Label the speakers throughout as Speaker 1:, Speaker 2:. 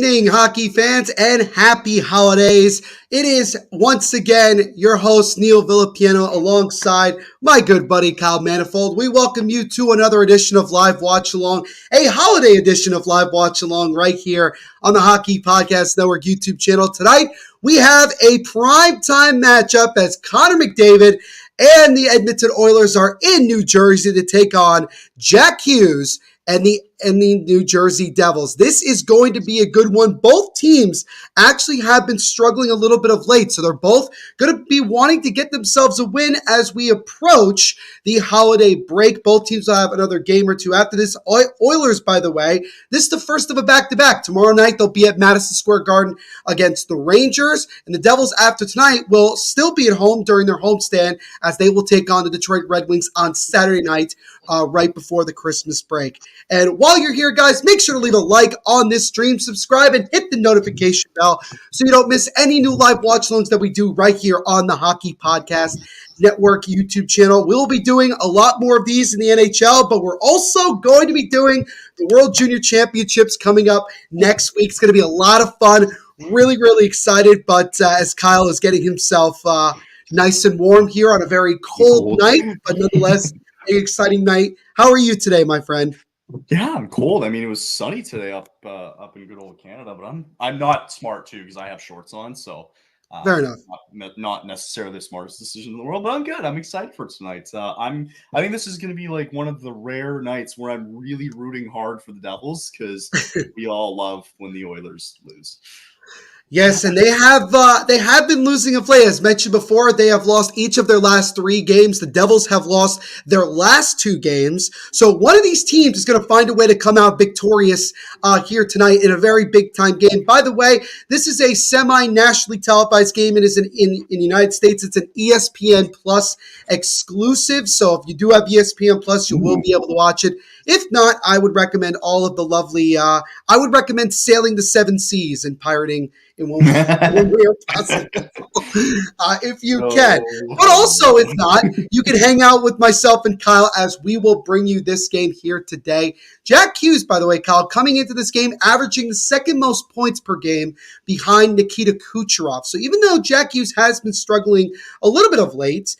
Speaker 1: evening, hockey fans, and happy holidays. It is once again your host, Neil Villapiano, alongside my good buddy, Kyle Manifold. We welcome you to another edition of Live Watch Along, a holiday edition of Live Watch Along right here on the Hockey Podcast Network YouTube channel. Tonight, we have a primetime matchup as Connor McDavid and the Edmonton Oilers are in New Jersey to take on Jack Hughes and the New Jersey Devils. This is going to be a good one. Both teams actually have been struggling a little bit of late, so they're both going to be wanting to get themselves a win as we approach the holiday break. Both teams will have another game or two after this. Oilers, by the way, this is the first of a back-to-back. Tomorrow night, they'll be at Madison Square Garden against the Rangers, and the Devils, after tonight, will still be at home during their homestand as they will take on the Detroit Red Wings on Saturday night, right before the Christmas break. And while you're here, guys, make sure to leave a like on this stream, subscribe, and hit the notification bell so you don't miss any new live watch-alongs that we do right here on the Hockey Podcast Network YouTube channel. We'll be doing a lot more of these in the NHL, but we're also going to be doing the World Junior Championships coming up next week. It's going to be a lot of fun. Really, really excited, but as Kyle is getting himself nice and warm here on a very cold night, but nonetheless, an exciting night. How are you today, my friend?
Speaker 2: Yeah, I'm cold. I mean, it was sunny today up in good old Canada, but I'm not smart too because I have shorts on, so
Speaker 1: fair enough.
Speaker 2: Not necessarily the smartest decision in the world, but I'm good. I'm excited for tonight. I think this is going to be like one of the rare nights where I'm really rooting hard for the Devils because we all love when the Oilers lose.
Speaker 1: Yes, and they have been losing of late. As mentioned before, they have lost each of their last 3 games. The Devils have lost their last 2 games. So one of these teams is going to find a way to come out victorious here tonight in a very big-time game. By the way, this is a semi-nationally televised game. It is in the United States. It's an ESPN Plus exclusive. So if you do have ESPN Plus, you will be able to watch it. If not, I would recommend all of the lovely I would recommend sailing the 7 seas and pirating in one way or possible, if you can. But also, if not, you can hang out with myself and Kyle as we will bring you this game here today. Jack Hughes, by the way, Kyle, coming into this game, averaging the second most points per game behind Nikita Kucherov. So even though Jack Hughes has been struggling a little bit of late,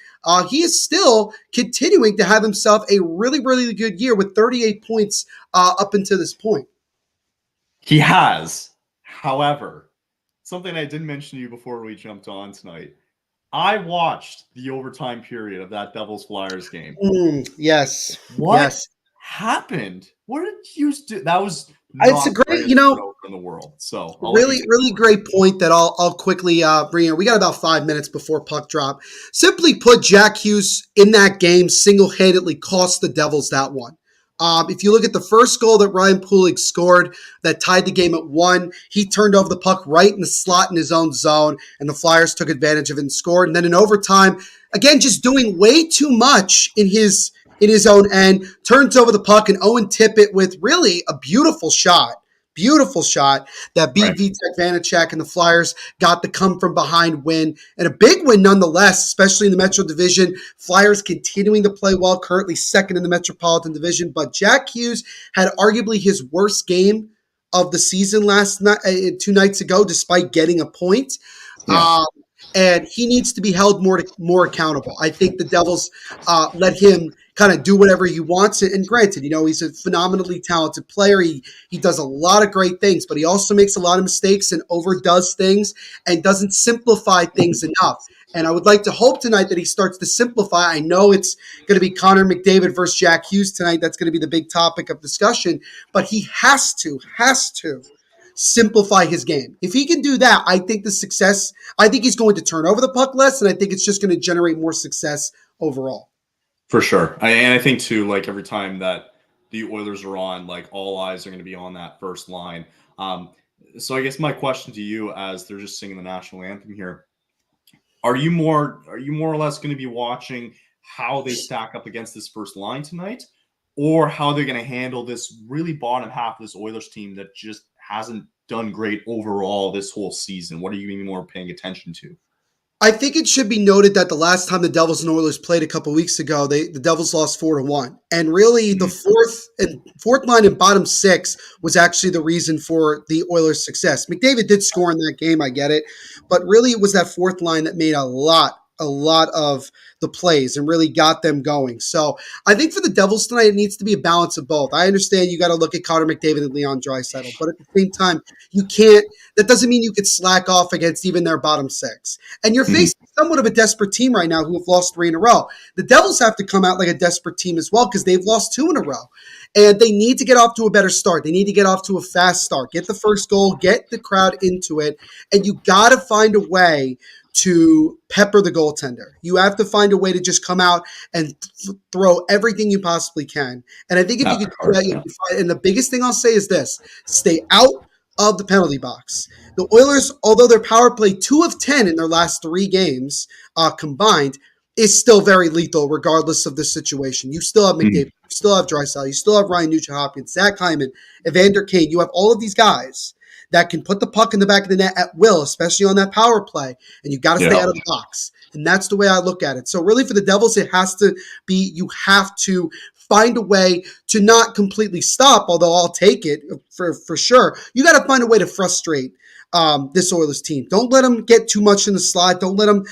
Speaker 1: he is still continuing to have himself a really, really good year with 38 points up until this point.
Speaker 2: He has. However, something I didn't mention to you before we jumped on tonight. I watched the overtime period of that Devils Flyers game.
Speaker 1: Yes.
Speaker 2: What happened? What did Hughes do? That was
Speaker 1: it's a great,
Speaker 2: in the world. So
Speaker 1: really great point that I'll quickly bring in. We got about 5 minutes before puck drop. Simply put, Jack Hughes in that game single-handedly cost the Devils that one. If you look at the first goal that Ryan Pulig scored that tied the game at 1, he turned over the puck right in the slot in his own zone, and the Flyers took advantage of it and scored. And then in overtime, again, just doing way too much in his own end, turns over the puck, and Owen Tippett with really a beautiful shot that beat Vitek Vanacek, and the Flyers got the come-from-behind win, and a big win nonetheless, especially in the Metro Division. Flyers continuing to play well, currently second in the Metropolitan Division, but Jack Hughes had arguably his worst game of the season last night, 2 nights ago, despite getting a point. Yeah. And he needs to be held more accountable. I think the Devils let him kind of do whatever he wants. And granted, he's a phenomenally talented player. He does a lot of great things, but he also makes a lot of mistakes and overdoes things and doesn't simplify things enough. And I would like to hope tonight that he starts to simplify. I know it's going to be Connor McDavid versus Jack Hughes tonight. That's going to be the big topic of discussion. But he has to simplify his game. If he can do that, I think he's going to turn over the puck less, and I think it's just going to generate more success overall.
Speaker 2: For sure. And I think too, like every time that the Oilers are on, like all eyes are going to be on that first line. So I guess my question to you, as they're just singing the national anthem here, are you more or less going to be watching how they stack up against this first line tonight, or how they're going to handle this really bottom half of this Oilers team that just hasn't done great overall this whole season? What are you going to be more paying attention to?
Speaker 1: I think it should be noted that the last time the Devils and Oilers played a couple weeks ago, the Devils lost 4-1, and really the fourth line and bottom six was actually the reason for the Oilers' success. McDavid did score in that game, I get it, but really it was that fourth line that made a lot of the plays and really got them going. So I think for the Devils tonight, it needs to be a balance of both. I understand you got to look at Connor McDavid and Leon Draisaitl, but at the same time, you can't. That doesn't mean you could slack off against even their bottom six. And you're facing somewhat of a desperate team right now who have lost 3 in a row. The Devils have to come out like a desperate team as well because they've lost 2 in a row. And they need to get off to a better start. They need to get off to a fast start. Get the first goal, get the crowd into it, and you got to find a way to pepper the goaltender. You have to find a way to just come out and throw everything you possibly can. And I think if you can do that, you can find, and the biggest thing I'll say is this: stay out of the penalty box. The Oilers, although their power play 2 of 10 in their last 3 games combined, is still very lethal regardless of the situation. You still have McDavid, you still have Draisaitl, you still have Ryan Nugent-Hopkins, Zach Hyman, Evander Kane. You have all of these guys that can put the puck in the back of the net at will, especially on that power play, and you got to stay out of the box. And that's the way I look at it. So really for the Devils, it has to be, you have to find a way to not completely stop, although I'll take it for sure. You got to find a way to frustrate this Oilers team. Don't let them get too much in the slot. Don't let them,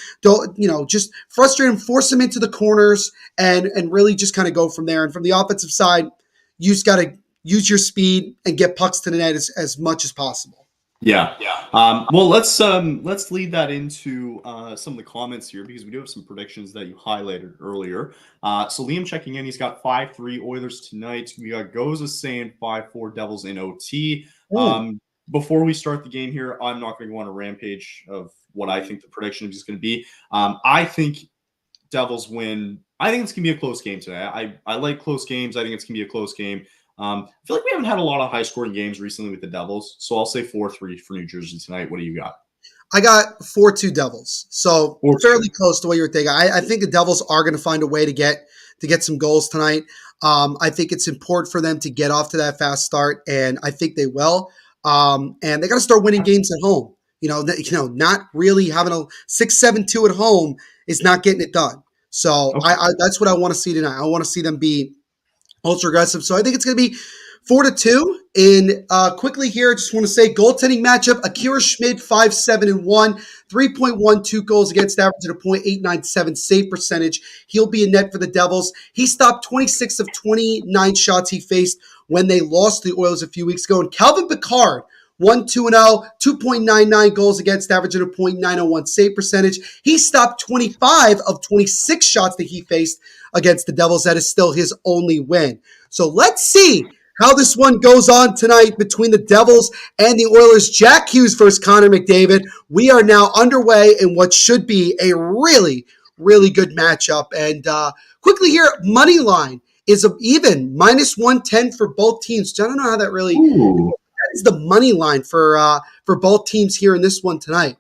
Speaker 1: just frustrate them, force them into the corners, and really just kind of go from there. And from the offensive side, you just got to use your speed and get pucks to the net as much as possible.
Speaker 2: Yeah. Well, let's lead that into some of the comments here because we do have some predictions that you highlighted earlier. So Liam checking in, he's got 5-3 Oilers tonight. We got Goza saying 5-4 Devils in OT. Before we start the game here, I'm not going to go on a rampage of what I think the prediction is going to be. I think Devils win. I think it's going to be a close game today. I like close games. I think it's going to be a close game. I feel like we haven't had a lot of high-scoring games recently with the Devils, so I'll say 4-3 for New Jersey tonight. What do you got?
Speaker 1: I got 4-2 Devils, so fairly close to what you're thinking. I think the Devils are going to find a way to get some goals tonight. I think it's important for them to get off to that fast start, and I think they will. And they got to start winning games at home. Not really having a 6-7-2 at home is not getting it done. So that's what I want to see tonight. I want to see them be ultra aggressive. So I think it's going to be 4-2. And quickly here, I just want to say goaltending matchup: Akira Schmid 5-7-1, 3.12 goals against average at a .897 save percentage. He'll be in net for the Devils. He stopped 26 of 29 shots he faced when they lost the Oilers a few weeks ago. And Calvin Pickard, 1-2-0, 2.99 goals against average at a .901 save percentage. He stopped 25 of 26 shots that he faced against the Devils. That is still his only win. So let's see how this one goes on tonight between the Devils and the Oilers. Jack Hughes versus Connor McDavid. We are now underway in what should be a really, really good matchup. And quickly here, money line is even -110 for both teams. I don't know how that really. That is the money line for both teams here in this one tonight.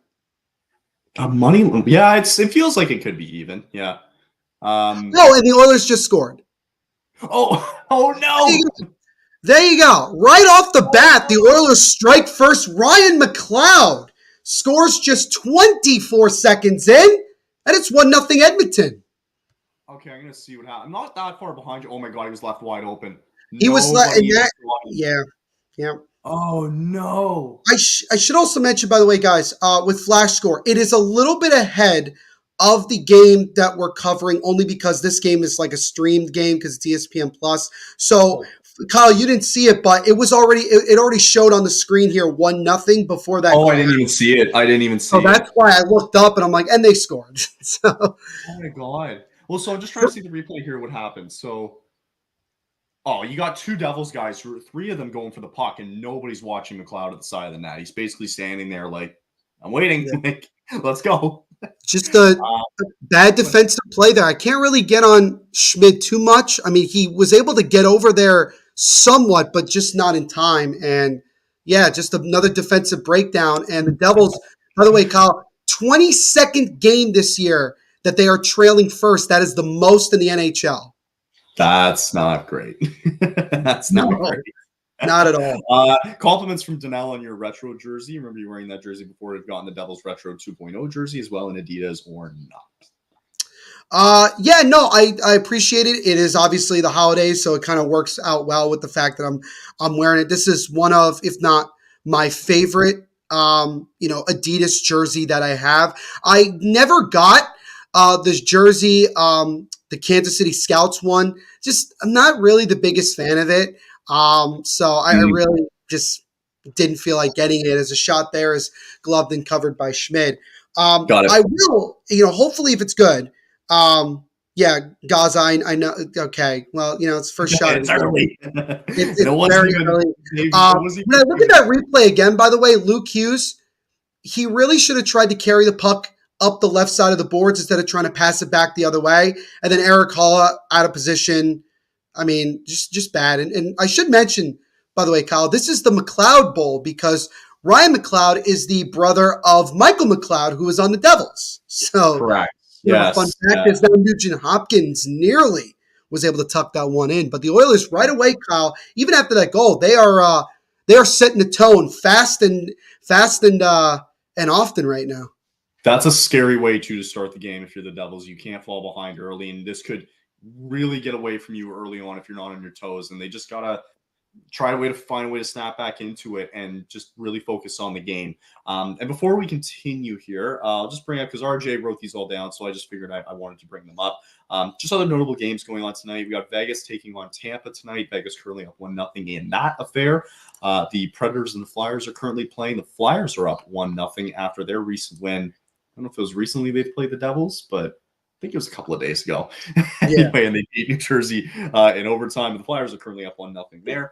Speaker 2: Yeah, it feels like it could be even. Yeah.
Speaker 1: And the Oilers just scored.
Speaker 2: Oh no!
Speaker 1: There you go. Right off the bat, the Oilers strike first. Ryan McLeod scores just 24 seconds in, and it's 1-0 Edmonton.
Speaker 2: Okay, I'm going to see what happens. I'm not that far behind you. Oh my God, he was left wide open.
Speaker 1: He was left in that. Yeah.
Speaker 2: Oh no.
Speaker 1: I should also mention, by the way, guys, with Flash Score, it is a little bit ahead of the game that we're covering, only because this game is like a streamed game because it's ESPN Plus. So, Kyle, you didn't see it, but it was already it already showed on the screen here 1-0 before that.
Speaker 2: Oh, I didn't even see it. So
Speaker 1: that's why I looked up and I'm like, and they scored. So.
Speaker 2: Oh my God. Well, so I'm just trying to see the replay here. What happened? So, you got 2 Devils guys, 3 of them going for the puck, and nobody's watching McLeod at the side of the net. He's basically standing there like, I'm waiting. Yeah. Like, let's go.
Speaker 1: Just a bad defensive play there. I can't really get on Schmid too much. I mean, he was able to get over there somewhat, but just not in time. And yeah, just another defensive breakdown. And the Devils, by the way, Kyle, 22nd game this year that they are trailing first. That is the most in the NHL.
Speaker 2: That's not great. That's not great.
Speaker 1: Not at all.
Speaker 2: Compliments from Donnell on your retro jersey. Remember you wearing that jersey before you've gotten the Devils Retro 2.0 jersey as well in Adidas or not?
Speaker 1: Yeah, no, I appreciate it. It is obviously the holidays, so it kind of works out well with the fact that I'm wearing it. This is one of, if not my favorite, Adidas jersey that I have. I never got this jersey, the Kansas City Scouts one. Just I'm not really the biggest fan of it. So I really just didn't feel like getting it. As a shot there is gloved and covered by Schmid.
Speaker 2: Got it.
Speaker 1: I will, hopefully if it's good. Yeah, Gaza, I know. Okay, well, it's first shot.
Speaker 2: It's early.
Speaker 1: It's very early. When I look at that replay again, by the way, Luke Hughes, he really should have tried to carry the puck up the left side of the boards instead of trying to pass it back the other way. And then Eric Halla out of position. I mean, just bad. And I should mention, by the way, Kyle, this is the McLeod Bowl because Ryan McLeod is the brother of Michael McLeod, who was on the Devils. So,
Speaker 2: correct.
Speaker 1: Fun fact is that Nugent Hopkins nearly was able to tuck that one in. But the Oilers right away, Kyle, even after that goal, they are setting the tone fast and often right now.
Speaker 2: That's a scary way to start the game if you're the Devils. You can't fall behind early, and this could really get away from you early on if you're not on your toes. And they just gotta find a way to snap back into it and just really focus on the game. And before we continue here, I'll just bring up, because RJ wrote these all down, so I just figured I wanted to bring them up. Just other notable games going on tonight. We got Vegas taking on Tampa tonight. Vegas currently up 1-0 in that affair. The Predators and the Flyers are currently playing. The Flyers are up 1-0 after their recent win. I don't know if it was recently they've played the Devils, but I think it was a couple of days ago. Anyway, and they beat New Jersey in overtime. The Flyers are currently up 1-0 there.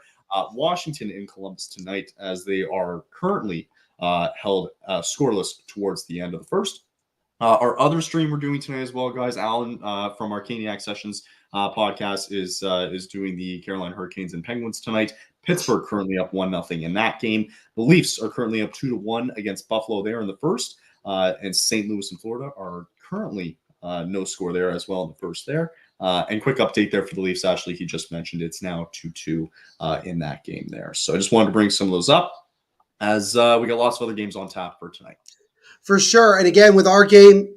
Speaker 2: Washington in Columbus tonight, as they are currently held scoreless towards the end of the first. Our other stream we're doing tonight as well, guys. Alan from our Caniac Sessions podcast is doing the Carolina Hurricanes and Penguins tonight. Pittsburgh currently up 1-0 in that game. The Leafs are currently up 2-1 against Buffalo there in the first. And St. Louis and Florida are currently no score there as well in the first there. And quick update there for the Leafs. Actually, he just mentioned it's now 2-2 in that game there. So I just wanted to bring some of those up as we got lots of other games on tap for tonight.
Speaker 1: For sure. And again, with our game,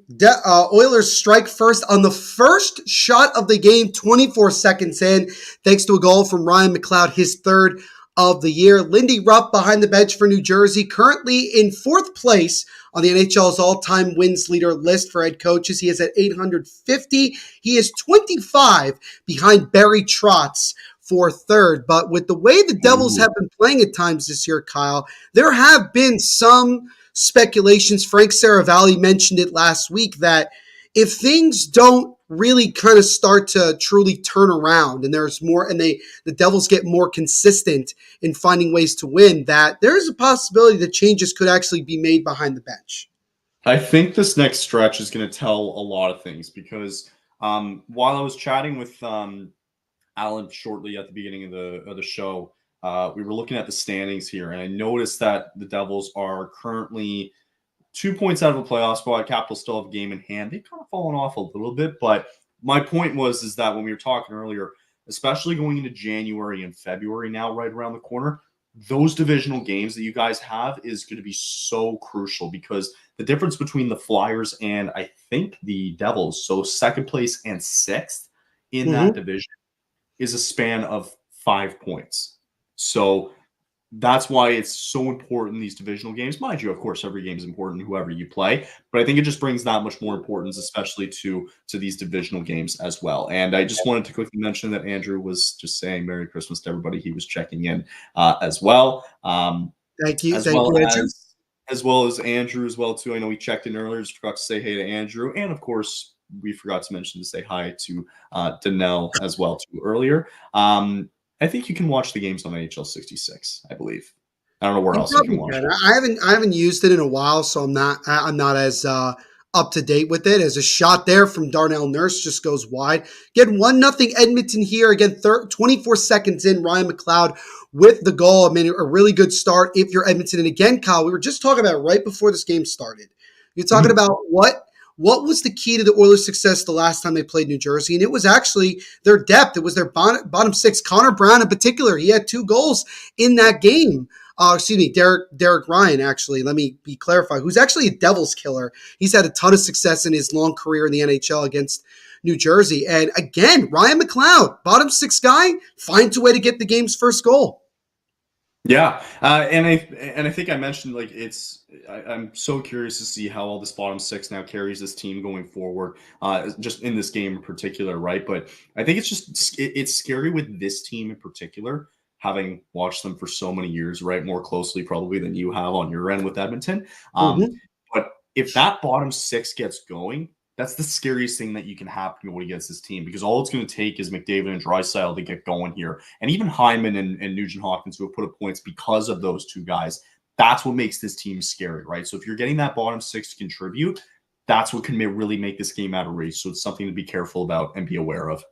Speaker 1: Oilers strike first on the first shot of the game, 24 seconds in, thanks to a goal from Ryan McLeod, his third of the year. Lindy Ruff behind the bench for New Jersey, currently in fourth place on the NHL's all-time wins leader list for head coaches. He is at 850. He is 25 behind Barry Trotz for third. But with the way the Devils have been playing at times this year, Kyle, there have been some speculations. Frank Saravalli mentioned it last week that if things don't really kind of start to truly turn around and there's more and the Devils get more consistent in finding ways to win, that there's a possibility that changes could actually be made behind the bench.
Speaker 2: I think this next stretch is going to tell a lot of things because while I was chatting with Alan shortly at the beginning of the show, we were looking at the standings here, and I noticed that the Devils are currently 2 points out of the playoff spot. Capitals still have a game in hand. They've kind of fallen off a little bit, but my point is that when we were talking earlier, especially going into January and February now, right around the corner, those divisional games that you guys have is going to be so crucial because the difference between the Flyers and I think the Devils, so second place and sixth in that division, is a span of 5 points. So that's why it's so important, these divisional games. Mind you, of course, every game is important, whoever you play. But I think it just brings that much more importance, especially to these divisional games as well. And I just wanted to quickly mention that Andrew was just saying Merry Christmas to everybody. He was checking in as well.
Speaker 1: Thank you. Thank you, Andrew.
Speaker 2: As well as Andrew as well, too. I know he checked in earlier. Just forgot to say hey to Andrew. And, of course, we forgot to mention to say hi to Donnell as well, too, earlier. I think you can watch the games on NHL 66, I believe. I don't know where else you can watch it.
Speaker 1: I haven't used it in a while, so I'm not as up to date with it. As a shot there from Darnell Nurse just goes wide. Again, 1-0 Edmonton here. Again, 24 seconds in, Ryan McLeod with the goal. I mean, a really good start if you're Edmonton. And again, Kyle, we were just talking about it right before this game started. You're talking about what what was the key to the Oilers' success the last time they played New Jersey? And it was actually their depth. It was their bottom six. Connor Brown in particular, he had 2 goals in that game. Derek Ryan, actually, let me be clarified, who's actually a Devils killer. He's had a ton of success in his long career in the NHL against New Jersey. And again, Ryan McLeod, bottom 6 guy, finds a way to get the game's first goal.
Speaker 2: Yeah, and I think I mentioned, like, I'm so curious to see how all this bottom 6 now carries this team going forward, just in this game in particular, right? But I think it's scary with this team in particular, having watched them for so many years, right? More closely probably than you have on your end with Edmonton. But if that bottom 6 gets going, that's the scariest thing that you can happen going against this team, because all it's going to take is McDavid and Draisaitl to get going here. And even Hyman and Nugent-Hopkins, who have put up points because of those 2 guys. That's what makes this team scary, right? So if you're getting that bottom 6 to contribute, that's what can really make this game out of reach. So it's something to be careful about and be aware of.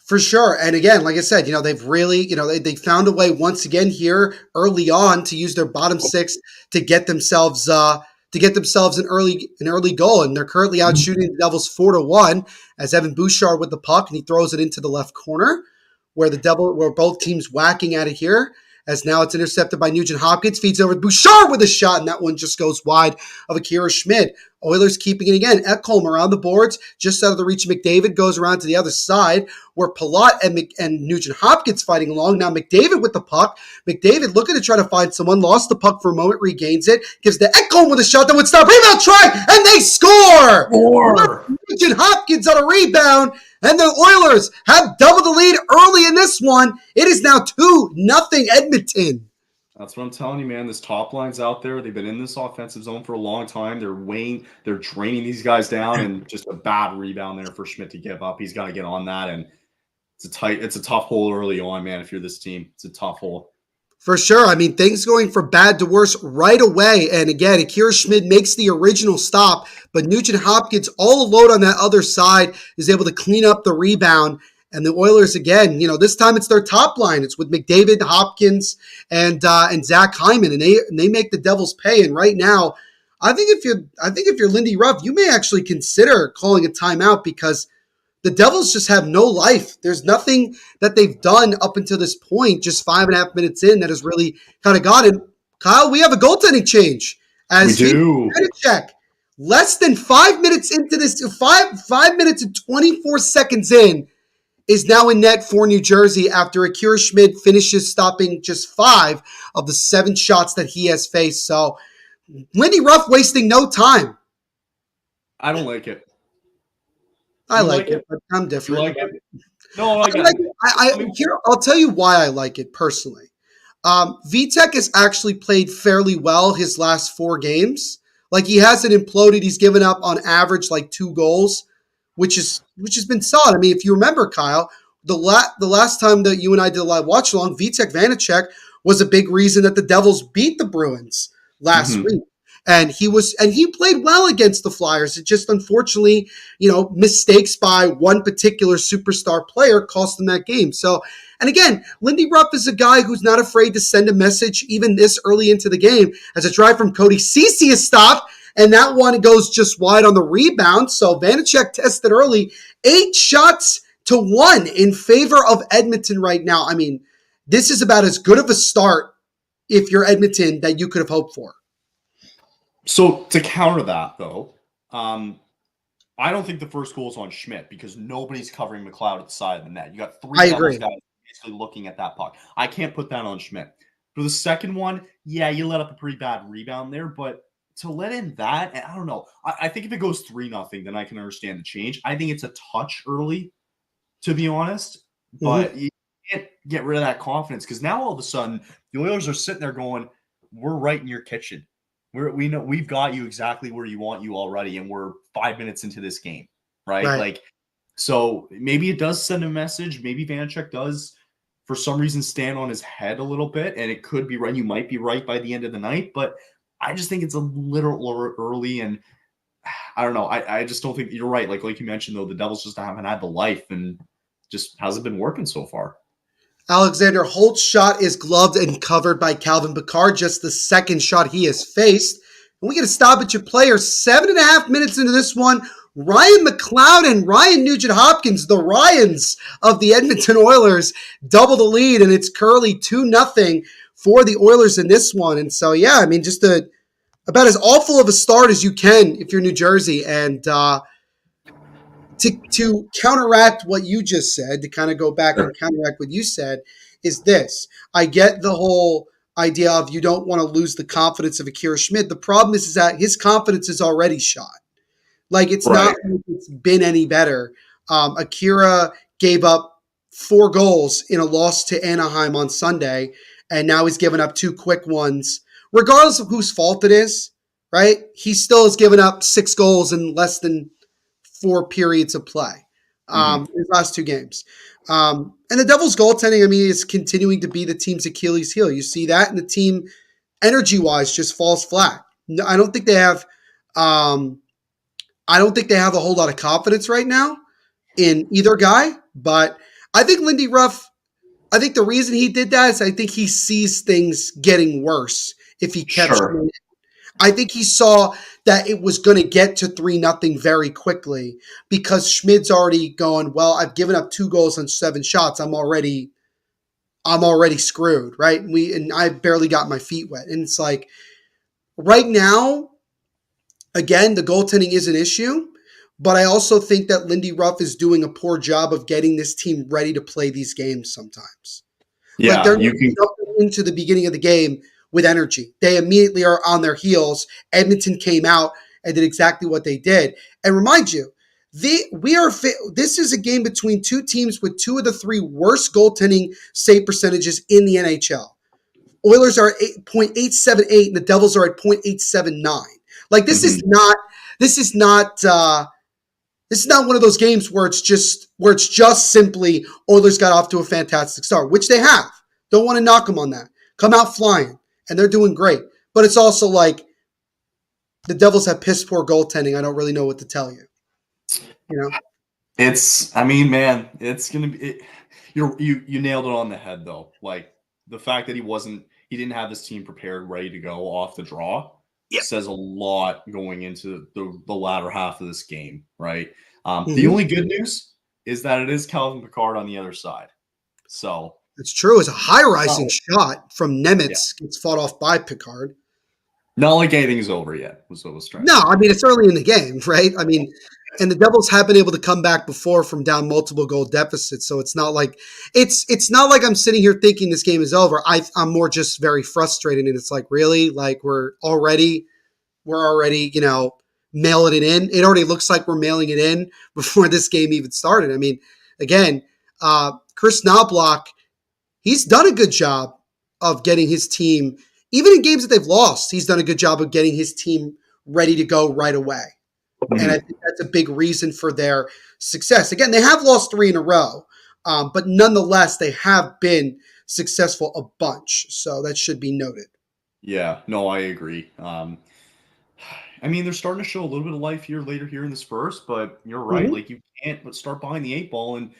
Speaker 1: For sure. And again, like I said, they've really, they found a way once again here early on to use their bottom 6 to get themselves an early goal. And they're currently out shooting the Devils 4-1 as Evan Bouchard with the puck, and he throws it into the left corner where both teams whacking at it here. As now it's intercepted by Nugent-Hopkins, feeds over to Bouchard with a shot, and that one just goes wide of Akira Schmid. Oilers keeping it again. Ekholm around the boards, just out of the reach of McDavid, goes around to the other side, where Palat and Nugent-Hopkins fighting along. Now McDavid with the puck. McDavid looking to try to find someone, lost the puck for a moment, regains it, gives to Ekholm with a shot that would stop. Rebound try, and they score! Nugent-Hopkins on a rebound, and the Oilers have doubled the lead early in this one. It is now 2-0 Edmonton.
Speaker 2: That's what I'm telling you, man. This top line's out there. They've been in this offensive zone for a long time. They're draining these guys down, and just a bad rebound there for Schmidt to give up. He's got to get on that, and it's a tough hole early on, man. If you're this team, it's a tough hole.
Speaker 1: For sure. I mean, things going from bad to worse right away. And again, Akira Schmid makes the original stop, but Nugent-Hopkins all alone on that other side is able to clean up the rebound. And the Oilers, again, this time it's their top line. It's with McDavid, Hopkins, and Zach Hyman, and they make the Devils pay. And right now, I think if you're Lindy Ruff, you may actually consider calling a timeout, because the Devils just have no life. There's nothing that they've done up until this point, just 5.5 minutes in, that has really kind of gotten. Kyle, we have a goaltending change.
Speaker 2: We do.
Speaker 1: Check. Less than 5 minutes into this, 5 minutes and 24 seconds in, is now in net for New Jersey after Akira Schmid finishes stopping just 5 of the 7 shots that he has faced. So Lindy Ruff wasting no time.
Speaker 2: I don't like it.
Speaker 1: I like it, but I'm different.
Speaker 2: You like it? No, I
Speaker 1: like it. I'll tell you why I like it personally. Vitek has actually played fairly well his last 4 games. Like, he hasn't imploded. He's given up on average like 2 goals, which has been solid. I mean, if you remember, Kyle, the last time that you and I did a live watch along, Vitek Vanacek was a big reason that the Devils beat the Bruins last week. And he played well against the Flyers. It just, unfortunately, mistakes by one particular superstar player cost them that game. So, and again, Lindy Ruff is a guy who's not afraid to send a message even this early into the game, as a drive from Cody Ceci is stopped, and that one goes just wide on the rebound. So Vanacek tested early, 8-1 in favor of Edmonton right now. I mean, this is about as good of a start, if you're Edmonton, that you could have hoped for.
Speaker 2: So to counter that, though, I don't think the first goal is on Schmidt, because nobody's covering McLeod at the side of the net. You got 3 guys basically looking at that puck. I can't put that on Schmidt. For the second one, yeah, you let up a pretty bad rebound there, but to let in that, I don't know. I think if it goes 3-0, then I can understand the change. I think it's a touch early, to be honest, but you can't get rid of that confidence, because now all of a sudden the Oilers are sitting there going, "We're right in your kitchen. We know we've got you exactly where you want you already, and we're 5 minutes into this game, right?" Like, so maybe it does send a message. Maybe Vanacek does, for some reason, stand on his head a little bit, and it could be right. You might be right by the end of the night, but I just think it's a little early, and I don't know. I just don't think you're right. Like you mentioned, though, the Devils just haven't had the life, and just hasn't been working so far.
Speaker 1: Alexander Holt's shot is gloved and covered by Calvin Pickard, just the second shot he has faced. And we get a stop at your player 7.5 minutes into this one. Ryan McLeod and Ryan Nugent-Hopkins, the Ryans of the Edmonton Oilers, double the lead, and it's currently 2-0 for the Oilers in this one. And so, yeah, I mean, just about as awful of a start as you can if you're New Jersey. And to counteract what you just said, to kind of go back and counteract what you said, is this. I get the whole idea of you don't want to lose the confidence of Akira Schmid. The problem is that his confidence is already shot. Like, it's not like it's been any better. Akira gave up 4 goals in a loss to Anaheim on Sunday, and now he's given up 2 quick ones. Regardless of whose fault it is, right? He still has given up 6 goals in less than 4 periods of play his last 2 games. And the Devils' goaltending, I mean, is continuing to be the team's Achilles heel. You see that, and the team, energy-wise, just falls flat. I don't think they have a whole lot of confidence right now in either guy, but I think Lindy Ruff, I think the reason he did that is I think he sees things getting worse if he kept Schmid. I think he saw that it was going to get to 3-0 very quickly because Schmid's already going, well, I've given up 2 goals on 7 shots. I'm already screwed, right? And I barely got my feet wet. And it's like, right now, again, the goaltending is an issue, but I also think that Lindy Ruff is doing a poor job of getting this team ready to play these games sometimes.
Speaker 2: Yeah,
Speaker 1: like they're jumping into the beginning of the game with energy. They immediately are on their heels. Edmonton came out and did exactly what they did. And remind you, this is a game between 2 teams with 2 of the 3 worst goaltending save percentages in the NHL. Oilers are at .878 and the Devils are at .879. Like, this is not one of those games where it's just simply Oilers got off to a fantastic start, which they have. Don't want to knock them on that. Come out flying, and they're doing great. But it's also like the Devils have piss poor goaltending. I don't really know what to tell you. You know,
Speaker 2: I mean, man, it's gonna be. You nailed it on the head, though. Like, the fact that he didn't have his team prepared, ready to go off the draw. Says a lot going into the latter half of this game, right? The only good news is that it is Calvin Pickard on the other side. So
Speaker 1: it's true. It's a high-rising shot from Nemitz. Gets fought off by Pickard.
Speaker 2: Not like anything's over yet, was what I was trying
Speaker 1: to say. I mean, it's early in the game, right? I mean, and the Devils have been able to come back before from down multiple goal deficits. So it's not like I'm sitting here thinking this game is over. I'm more just very frustrated. And it's like, really? Like, we're already, mailing it in. It already looks like we're mailing it in before this game even started. I mean, again, Chris Knobloch, he's done a good job of getting his team, even in games that they've lost, he's done a good job of getting his team ready to go right away. And I think that's a big reason for their success. Again, they have lost 3 in a row, but nonetheless, they have been successful a bunch. So that should be noted.
Speaker 2: Yeah, no, I agree. I mean, they're starting to show a little bit of life later here in the Spurs, but you're right. Like, you can't start behind the 8 ball, and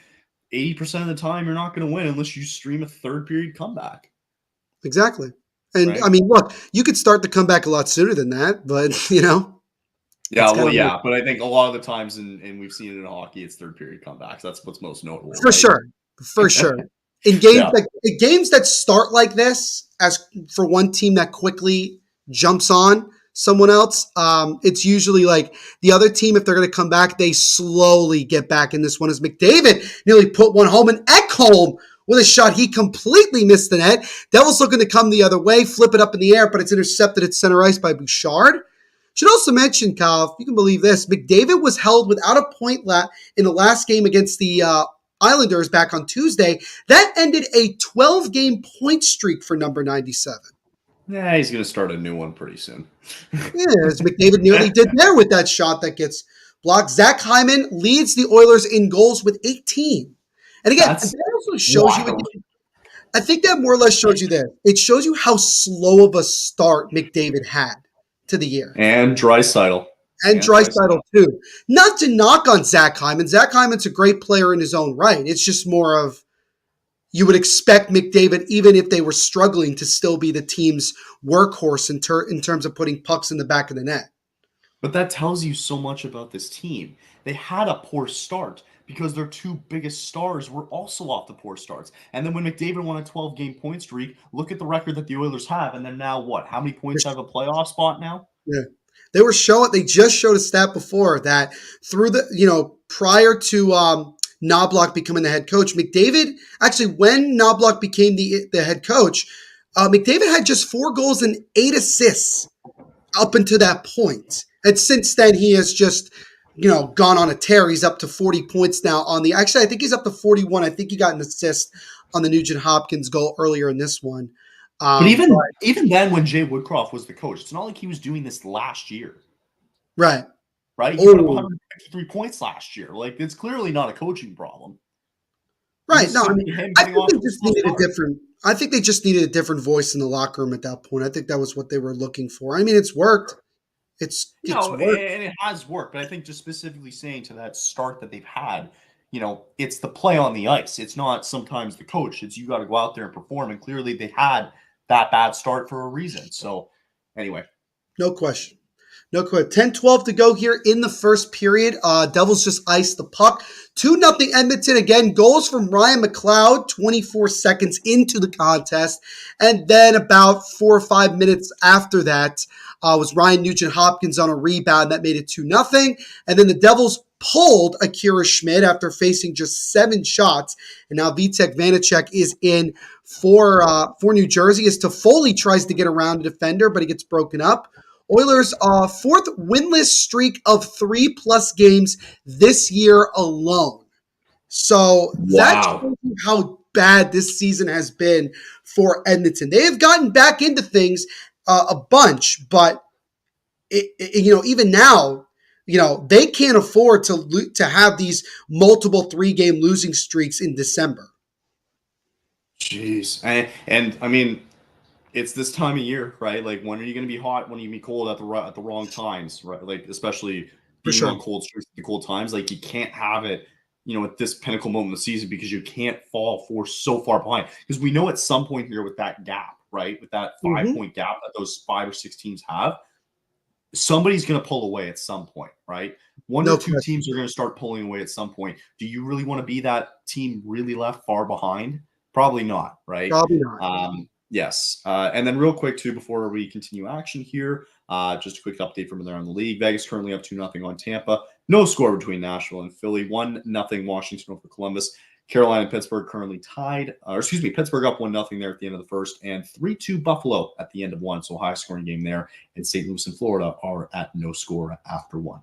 Speaker 2: 80% of the time you're not going to win unless you stream a 3rd period comeback.
Speaker 1: Exactly. And I mean, look, you could start the comeback a lot sooner than that, but
Speaker 2: Yeah, but I think a lot of the times, and we've seen it in hockey, it's 3rd period comebacks. That's what's most notable.
Speaker 1: For sure. In games that start like this, as for one team that quickly jumps on someone else, it's usually like the other team, if they're going to come back, they slowly get back in this one. As McDavid nearly put one home, and Ekholm with a shot he completely missed the net. Devils looking to come the other way, flip it up in the air, but it's intercepted at center ice by Bouchard. Should also mention, Kyle, if you can believe this, McDavid was held without a point in the last game against the Islanders back on Tuesday. That ended a 12-game point streak for number 97.
Speaker 2: Yeah, he's going to start a new one pretty soon.
Speaker 1: As McDavid nearly did there with that shot that gets blocked. Zach Hyman leads the Oilers in goals with 18. And again, that also shows you, I think that more or less shows you this. It shows you how slow of a start McDavid had to the year.
Speaker 2: And Draisaitl.
Speaker 1: And Draisaitl too. Not to knock on Zach Hyman. Zach Hyman's a great player in his own right. It's just more of, you would expect McDavid, even if they were struggling, to still be the team's workhorse in terms of putting pucks in the back of the net.
Speaker 2: But that tells you so much about this team. They had a poor start because their two biggest stars were also off the poor starts. And then when McDavid won a 12-game point streak, look at the record that the Oilers have. And then now what? How many points have a playoff spot now?
Speaker 1: Yeah. They just showed a stat before that through prior to Knobloch becoming the head coach, McDavid, actually when Knobloch became the head coach, McDavid had just 4 goals and 8 assists up until that point. And since then, he has just, gone on a tear. He's up to 40 points now actually, I think he's up to 41. I think he got an assist on the Nugent Hopkins goal earlier in this one.
Speaker 2: But even then, when Jay Woodcroft was the coach, it's not like he was doing this last year.
Speaker 1: Right.
Speaker 2: Right? He put up 153 points last year. Like, it's clearly not a coaching problem.
Speaker 1: Right. No, I think they just needed a different voice in the locker room at that point. I think that was what they were looking for. I mean, it's worked. It's worked.
Speaker 2: And it has worked. But I think just specifically saying to that start that they've had, it's the play on the ice. It's not sometimes the coach. It's you got to go out there and perform. And clearly they had that bad start for a reason. So anyway.
Speaker 1: No question. 10-12 to go here in the first period. Devils just iced the puck. 2-0 Edmonton. Again, goals from Ryan McLeod 24 seconds into the contest. And then about 4 or 5 minutes after that was Ryan Nugent-Hopkins on a rebound that made it 2-0. And then the Devils pulled Akira Schmid after facing just 7 shots. And now Vitek Vanacek is in for New Jersey as Toffoli tries to get around a defender, but he gets broken up. Oilers' 4th winless streak of 3+ games this year alone. So that shows you how bad this season has been for Edmonton. They have gotten back into things a bunch, but even now, they can't afford to have these multiple 3-game losing streaks in December.
Speaker 2: Jeez, and I mean, it's this time of year, right? Like, when are you going to be hot? When are you going to be cold at the wrong times, right? Like, especially being on cold streaks at the cold times. Like, you can't have it, at this pinnacle moment of the season because you can't fall so far behind. Because we know at some point here with that gap, right? With that 5-point gap that those 5 or 6 teams have, somebody's going to pull away at some point, right? One or two teams are going to start pulling away at some point. Do you really want to be that team really left far behind? Probably not, right?
Speaker 1: Probably not.
Speaker 2: Yes. And then real quick, too, before we continue action here, just a quick update from there on the league. Vegas currently up 2-0 on Tampa. No score between Nashville and Philly. 1-0 Washington over Columbus. Carolina and Pittsburgh currently tied. Pittsburgh up 1-0 there at the end of the first. And 3-2 Buffalo at the end of one. So high-scoring game there. And St. Louis and Florida are at no score after one.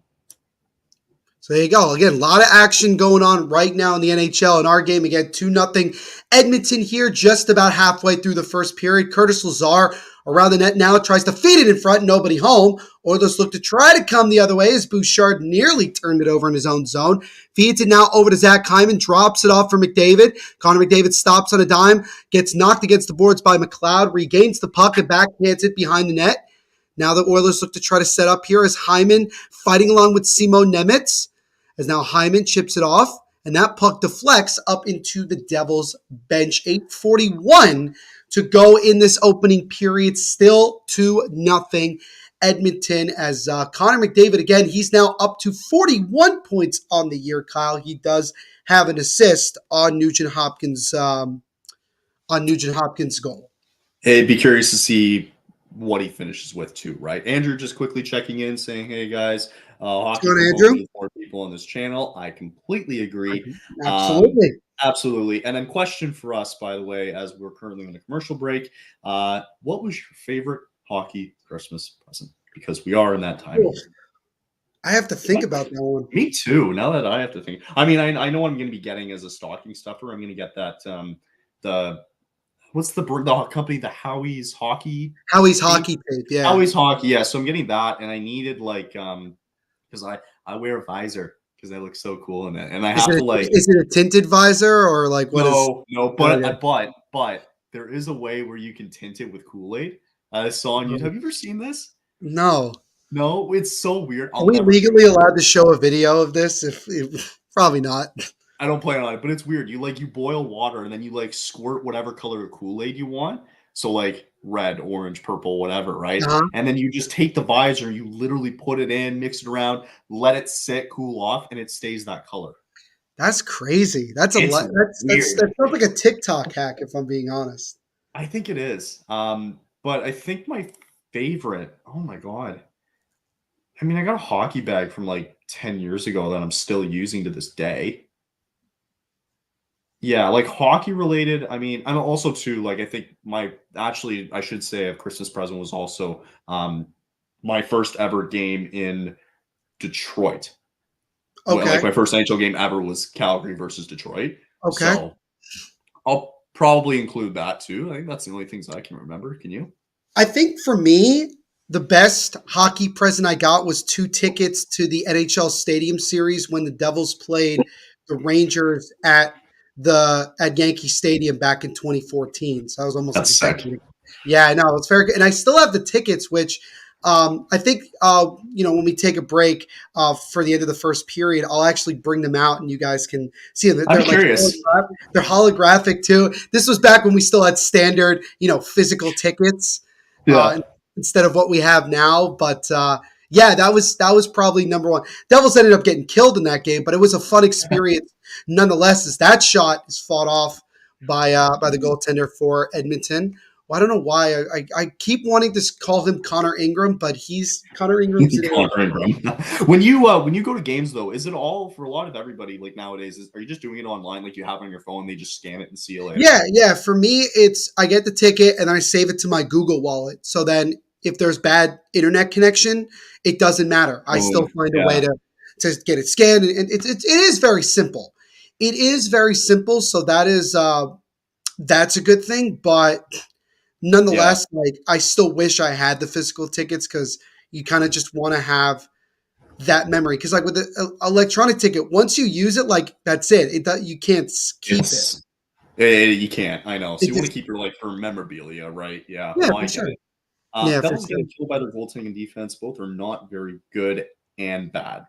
Speaker 1: So there you go. Again, a lot of action going on right now in the NHL. In our game, again, 2-0 Edmonton here, just about halfway through the first period. Curtis Lazar around the net now tries to feed it in front, nobody home. Oilers look to try to come the other way as Bouchard nearly turned it over in his own zone. Feeds it now over to Zach Hyman, drops it off for McDavid. Connor McDavid stops on a dime, gets knocked against the boards by McLeod, regains the puck and backhands it behind the net. Now the Oilers look to try to set up here as Hyman fighting along with Simo Nemetz. As now Hyman chips it off, and that puck deflects up into the Devils' bench. 8:41 to go in this opening period. Still 2-0 Edmonton as Connor McDavid, again, he's now up to 41 points on the year, Kyle. He does have an assist on Nugent Hopkins' goal.
Speaker 2: Hey, be curious to see what he finishes with too, right? Andrew just quickly checking in, saying, "Hey guys, hockey for
Speaker 1: Andrew?
Speaker 2: more people on this channel." I completely agree.
Speaker 1: Absolutely.
Speaker 2: And then question for us, by the way, as we're currently on a commercial break, what was your favorite hockey Christmas present? Because we are in that time.
Speaker 1: I have to think about that one.
Speaker 2: Me too. Now that I have to think, I mean, I know what I'm going to be getting as a stocking stuffer. I'm going to get that what's the company? The Howie's Hockey
Speaker 1: tape, yeah.
Speaker 2: Howie's Hockey, yeah. So I'm getting that, and I needed because I wear a visor because I look so cool in it, and I have to
Speaker 1: Is it a tinted visor or
Speaker 2: but there is a way where you can tint it with Kool-Aid. I saw on YouTube. Have you ever seen this?
Speaker 1: No,
Speaker 2: it's so weird.
Speaker 1: Are we legally allowed to show a video of this? If probably not.
Speaker 2: I don't plan on it, but it's weird. You boil water and then you squirt whatever color of Kool-Aid you want. So red, orange, purple, whatever, right?
Speaker 1: Uh-huh.
Speaker 2: And then you just take the visor, you literally put it in, mix it around, let it sit, cool off, and it stays that color.
Speaker 1: That's crazy. That's a
Speaker 2: It's
Speaker 1: lot. That
Speaker 2: weird.
Speaker 1: sounds like a TikTok hack, if I'm being honest.
Speaker 2: I think it is. But I think my favorite, oh my God. I mean, I got a hockey bag from 10 years ago that I'm still using to this day. Yeah, hockey related. I mean, I'm also too, I think I should say a Christmas present was also my first ever game in Detroit.
Speaker 1: Okay.
Speaker 2: My first NHL game ever was Calgary versus Detroit.
Speaker 1: Okay.
Speaker 2: So I'll probably include that too. I think that's the only things I can remember. Can you?
Speaker 1: I think for me, the best hockey present I got was 2 tickets to the NHL Stadium Series when the Devils played the Rangers at Yankee Stadium back in 2014. So that was almost
Speaker 2: That's
Speaker 1: like a
Speaker 2: sick.
Speaker 1: decade ago. Yeah, I know. It's very good. And I still have the tickets, which I think, when we take a break for the end of the first period, I'll actually bring them out and you guys can see them.
Speaker 2: I'm curious.
Speaker 1: They're holographic too. This was back when we still had standard, physical tickets.
Speaker 2: Yeah.
Speaker 1: Instead of what we have now. But yeah, that was probably number one. Devils ended up getting killed in that game, but it was a fun experience nonetheless. As that shot is fought off by the goaltender for Edmonton. Well, I don't know why I keep wanting to call him Connor Ingram, but he's Connor Ingram's
Speaker 2: Connor Ingram. When you go to games though, is it all for a lot of everybody nowadays? Are you just doing it online, you have it on your phone, they just scan it and see you later?
Speaker 1: Yeah. For me, it's I get the ticket and I save it to my Google Wallet. So then, if there's bad internet connection, it doesn't matter. I still find a way to get it scanned, and it is very simple. It is very simple. So that's a good thing, but nonetheless, I still wish I had the physical tickets because you kind of just want to have that memory. Because with the electronic ticket, once you use it, that's it. You can't keep it.
Speaker 2: You can't. I know. So you want to keep your for memorabilia, right? Yeah.
Speaker 1: Yeah,
Speaker 2: No, I
Speaker 1: for
Speaker 2: get
Speaker 1: sure.
Speaker 2: it.
Speaker 1: Yeah, for
Speaker 2: Devils
Speaker 1: sure.
Speaker 2: getting killed by their goaltending and defense. Both are not very good and bad.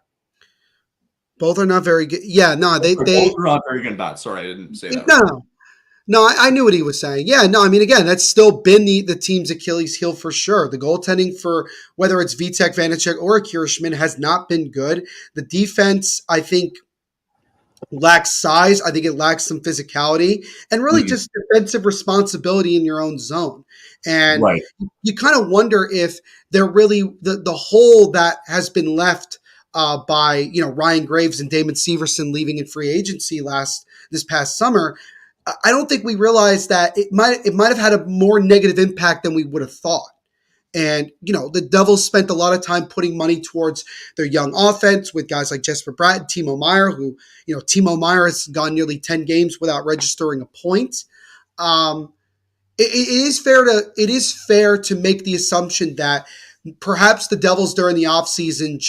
Speaker 1: Both are not very good. Yeah, no,
Speaker 2: Both are not very good and bad. Sorry, I didn't say that.
Speaker 1: No, I knew what he was saying. Yeah, no, I mean, again, that's still been the team's Achilles heel for sure. The goaltending for whether it's Vitek Vanacek or Akira Schmid has not been good. The defense, I think, lacks size. I think it lacks some physicality and really just defensive responsibility in your own zone. And
Speaker 2: Right.
Speaker 1: you kind of wonder if they're really the hole that has been left by Ryan Graves and Damon Severson leaving in free agency this past summer. I don't think we realized that it might have had a more negative impact than we would have thought. And, the Devils spent a lot of time putting money towards their young offense with guys like Jesper Bratt and Timo Meier, who, Timo Meier has gone nearly 10 games without registering a point. It is fair to make the assumption that perhaps the Devils during the offseason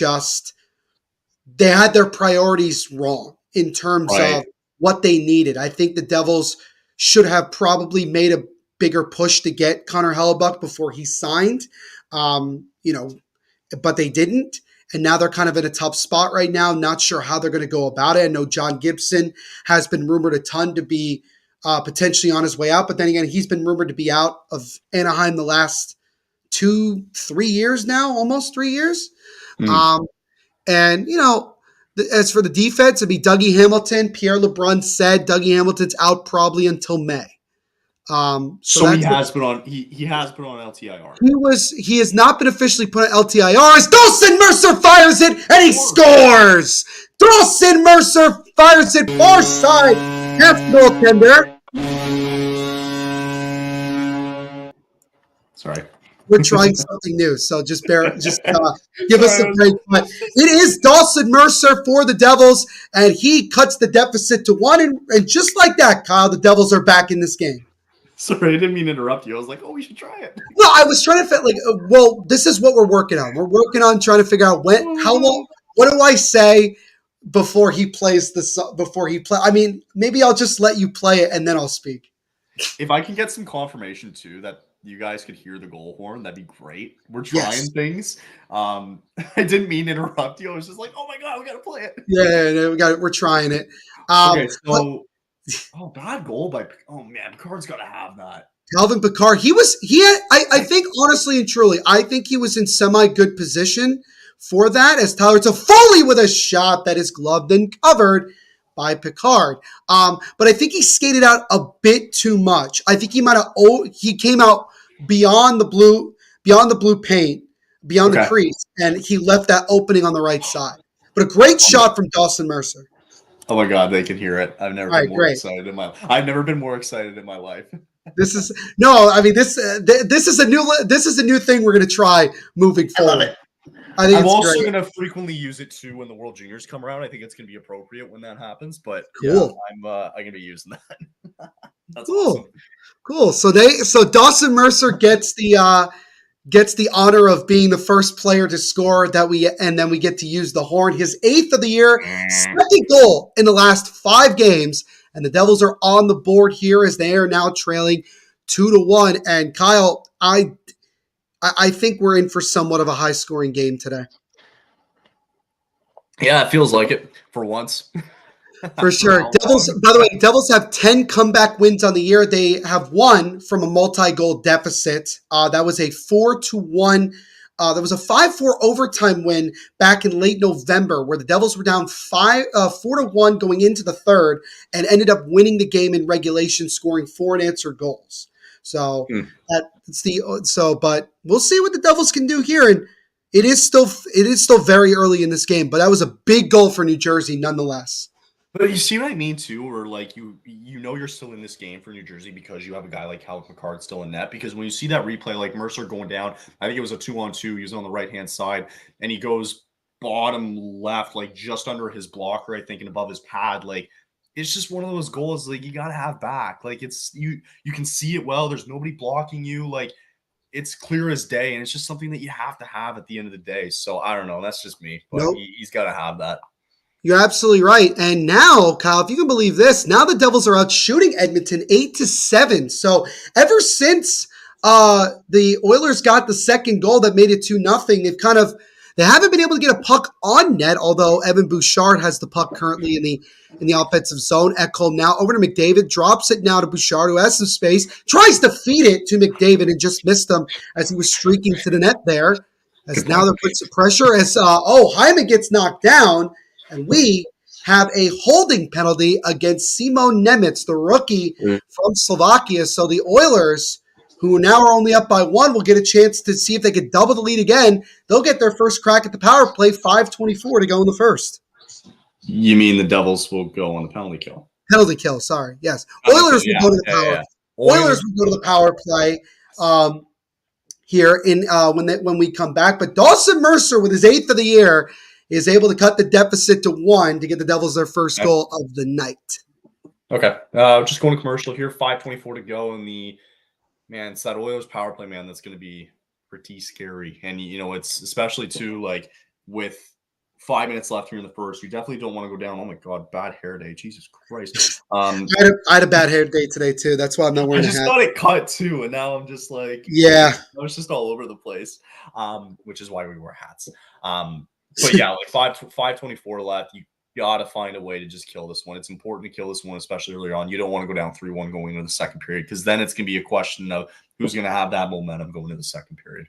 Speaker 1: they had their priorities wrong in terms of what they needed. I think the Devils should have probably made a bigger push to get Connor Hellebuck before he signed, but they didn't. And now they're kind of in a tough spot right now. Not sure how they're going to go about it. I know John Gibson has been rumored a ton to be potentially on his way out, but then again, he's been rumored to be out of Anaheim the last 2-3 years now, almost 3 years. And, as for the defense, it'd be Dougie Hamilton. Pierre LeBrun said Dougie Hamilton's out probably until May.
Speaker 2: So he has been on LTIR.
Speaker 1: He has not been officially put on LTIR as Dawson Mercer fires it and he scores. Dawson Mercer fires it far side, half goaltender.
Speaker 2: Sorry.
Speaker 1: We're trying something new, so just give us a break. But it is Dawson Mercer for the Devils, and he cuts the deficit to 1. And just like that, Kyle, the Devils are back in this game.
Speaker 2: Sorry, I didn't mean to interrupt you. I was like, we should try it.
Speaker 1: No, I was trying to fit this is what we're working on. We're working on trying to figure out how long. What do I say before he plays I mean, maybe I'll just let you play it and then I'll speak.
Speaker 2: If I can get some confirmation too that you guys could hear the goal horn, that'd be great. We're trying things. I didn't mean to interrupt you. I was just like, oh my God, we got to play it.
Speaker 1: Yeah, we're trying it.
Speaker 2: Okay,
Speaker 1: But
Speaker 2: so bad goal by. Oh man, Picard's got to have that.
Speaker 1: Calvin Pickard, I think honestly and truly, I think he was in semi-good position for that as Tyler Toffoli with a shot that is gloved and covered by Picard. But I think he skated out a bit too much. I think he came out beyond the blue paint, beyond the
Speaker 2: Okay.
Speaker 1: crease, and he left that opening on the right side. But a great shot from Dawson Mercer.
Speaker 2: Oh my God, they can hear it. I've never
Speaker 1: All
Speaker 2: been
Speaker 1: right,
Speaker 2: more
Speaker 1: great.
Speaker 2: excited in my. I've never been more excited in my life.
Speaker 1: This is this is a new thing we're going to try moving forward.
Speaker 3: I love it.
Speaker 1: I think
Speaker 2: I'm
Speaker 1: it's
Speaker 2: also
Speaker 1: great.
Speaker 2: going to frequently use it too when the World Juniors come around. I think it's going to be appropriate when that happens. But
Speaker 1: Cool.
Speaker 2: yeah, I'm going to be using that. That's
Speaker 1: Cool.
Speaker 2: awesome.
Speaker 1: Cool. So Dawson Mercer gets the honor of being the first player to score and then we get to use the horn. His 8th of the year, second goal in the last 5 games, and the Devils are on the board here as they are now trailing 2-1. And Kyle, I think we're in for somewhat of a high scoring game today.
Speaker 2: Yeah, it feels like it for once.
Speaker 1: For sure. Devils, by the way, Devils have 10 comeback wins on the year. They have won from a multi-goal deficit. That was a 4-1. There was a 5-4 overtime win back in late November where the Devils were down 4-1 going into the third and ended up winning the game in regulation, scoring 4 unanswered goals. So but we'll see what the Devils can do here. And it is still very early in this game, but that was a big goal for New Jersey nonetheless.
Speaker 2: But you see what I mean too, where like you know you're still in this game for New Jersey because you have a guy like Calvin Pickard still in net. Because when you see that replay, like Mercer going down, I think it was a 2-on-2. He was on the right hand side, and he goes bottom left, like just under his blocker, I think, and above his pad. Like it's just one of those goals like you gotta have back. Like it's you can see it well. There's nobody blocking you. Like it's clear as day, and it's just something that you have to have at the end of the day. So I don't know. That's just me, but
Speaker 1: Nope.
Speaker 2: He's got to have that.
Speaker 1: You're absolutely right. And now, Kyle, if you can believe this, now the Devils are out shooting Edmonton 8-7. So ever since the Oilers got the second goal that made it 2-0, they haven't been able to get a puck on net, although Evan Bouchard has the puck currently in the offensive zone. Ekholm now over to McDavid, drops it now to Bouchard, who has some space, tries to feed it to McDavid and just missed him as he was streaking to the net there. As now they're putting some pressure as Hyman gets knocked down. And we have a holding penalty against Simon Nemec, the rookie from Slovakia. So the Oilers, who now are only up by 1, will get a chance to see if they could double the lead again. They'll get their first crack at the power play, 5:24 to go in the first.
Speaker 2: You mean the Devils will go on the penalty kill?
Speaker 1: Penalty kill, sorry. Yes. Oilers will go to the power. Yeah. Oilers will go to the power play here when we come back. But Dawson Mercer, with his 8th of the year, is able to cut the deficit to 1 to get the Devils their first goal of the night.
Speaker 2: Okay. Just going to commercial here. 5:24 to go. And it's that Oilers power play, man, that's going to be pretty scary. And, it's especially too, like, with 5 minutes left here in the first, you definitely don't want to go down. Oh, my God, bad hair day. Jesus Christ.
Speaker 1: I had a bad hair day today, too. That's why I'm not wearing a hat.
Speaker 2: I just got it cut, too. And now I'm just like,
Speaker 1: yeah.
Speaker 2: I was just all over the place, which is why we wear hats. But yeah, like 5:24 left. You ought to find a way to just kill this one. It's important to kill this one, especially early on. You don't want to go down 3-1 going into the second period because then it's going to be a question of who's going to have that momentum going into the second period.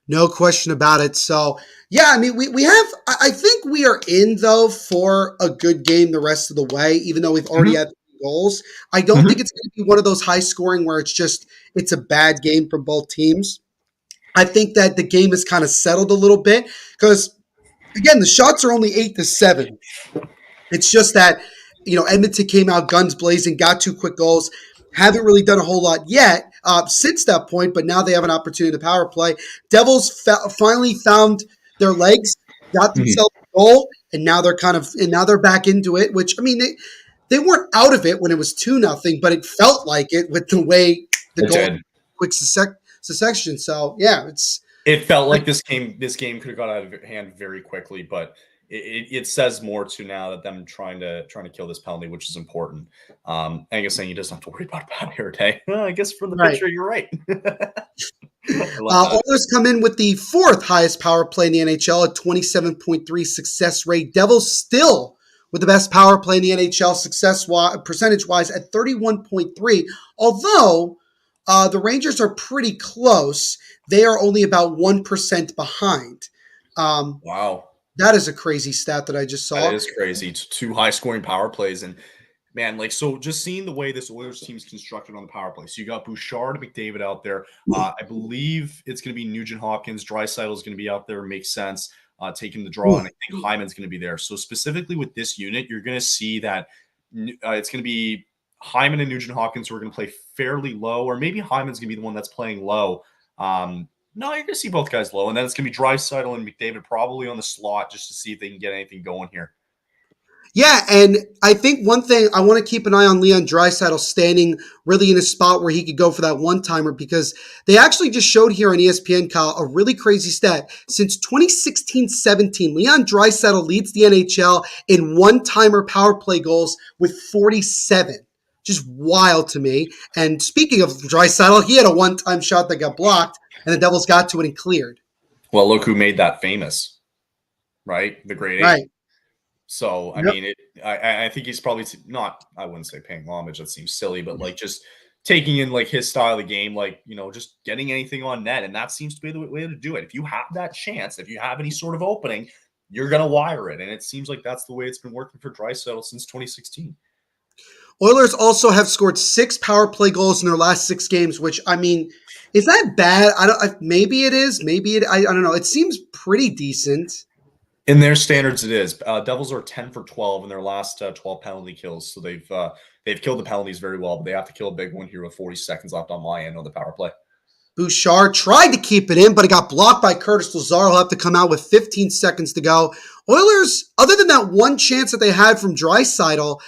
Speaker 1: No question about it. So, yeah, we have – I think we are in, though, for a good game the rest of the way, even though we've already had goals. I don't think it's going to be one of those high scoring where it's a bad game for both teams. I think that the game is kind of settled a little bit because – again, the shots are only 8-7. It's just that, Edmonton came out guns blazing, got 2 quick goals, haven't really done a whole lot yet since that point, but now they have an opportunity to power play. Devils finally found their legs, got themselves a goal, and now they're back into it, which, they weren't out of it when it was 2-0, but it felt like it with the way the goal quick succession. So, yeah,
Speaker 2: It felt like this game could have got out of hand very quickly, but it says more to now that them trying to kill this penalty, which is important. Angus saying he doesn't have to worry about bad hair day. Well, I guess from the picture, you're right.
Speaker 1: Oilers come in with the 4th highest power play in the NHL at 27.3 success rate. Devils still with the best power play in the NHL percentage-wise at 31.3. Although the Rangers are pretty close, they are only about 1% behind.
Speaker 2: Wow.
Speaker 1: That is a crazy stat that I just saw.
Speaker 2: That is crazy. Two high-scoring power plays. And, man, like, so just seeing the way this Oilers team is constructed on the power play. So you got Bouchard and McDavid out there. I believe it's going to be Nugent Hopkins. Draisaitl is going to be out there. Makes sense. Taking the draw. And I think Hyman's going to be there. So specifically with this unit, you're going to see that it's going to be Hyman and Nugent Hopkins who are going to play fairly low, or maybe Hyman's going to be the one that's playing low. No, you're going to see both guys low. And then it's going to be Draisaitl and McDavid probably on the slot just to see if they can get anything going here.
Speaker 1: Yeah, and I think one thing I want to keep an eye on Leon Draisaitl standing really in a spot where he could go for that one-timer, because they actually just showed here on ESPN, Kyle, a really crazy stat. Since 2016-17, Leon Draisaitl leads the NHL in one-timer power play goals with 47. Just wild to me. And speaking of Draisaitl, he had a one-time shot that got blocked, and the Devils got to it and cleared.
Speaker 2: Well, look who made that famous, right? The great eight.
Speaker 1: Right.
Speaker 2: So, I mean, I think he's probably not, I wouldn't say paying homage, that seems silly, but like just taking in like his style of the game, like, you know, just getting anything on net. And that seems to be the way to do it. If you have that chance, if you have any sort of opening, you're going to wire it. And it seems like that's the way it's been working for Draisaitl since 2016.
Speaker 1: Oilers also have scored 6 power play goals in their last 6 games, which, I mean, is that bad? Maybe it is. Maybe I don't know. It seems pretty decent.
Speaker 2: In their standards, it is. Devils are 10 for 12 in their last 12 penalty kills. So they've killed the penalties very well, but they have to kill a big one here with 40 seconds left on my end on the power play.
Speaker 1: Bouchard tried to keep it in, but it got blocked by Curtis Lazar. He'll have to come out with 15 seconds to go. Oilers, other than that one chance that they had from Draisaitl,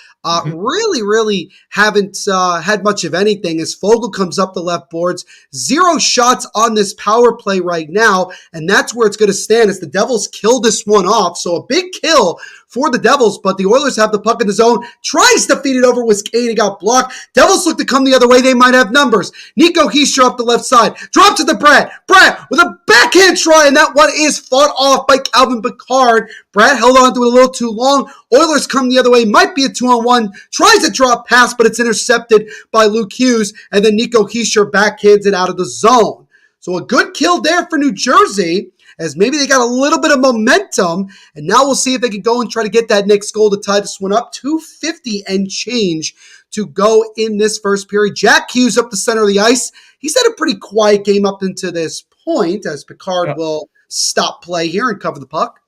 Speaker 1: really haven't had much of anything as Fogel comes up the left boards. 0 shots on this power play right now, and that's where it's going to stand as the Devils kill this one off. So a big kill for the Devils, but the Oilers have the puck in the zone, tries to feed it over with Kane and got blocked. Devils look to come the other way. They might have numbers. Nico Hischier up the left side. Drop to the Brad. Brad with a backhand try, and that one is fought off by Calvin Pickard. Brad held on to it a little too long. Oilers come the other way. Might be a 2-on-1. Tries a drop pass, but it's intercepted by Luke Hughes, and then Nico Hischier backhands it out of the zone. So a good kill there for New Jersey, as maybe they got a little bit of momentum, and now we'll see if they can go and try to get that next goal to tie this one up. 2:50 and change to go in this first period. Jack Hughes up the center of the ice. He's had a pretty quiet game up into this point, as Pickard will stop play here and cover the puck.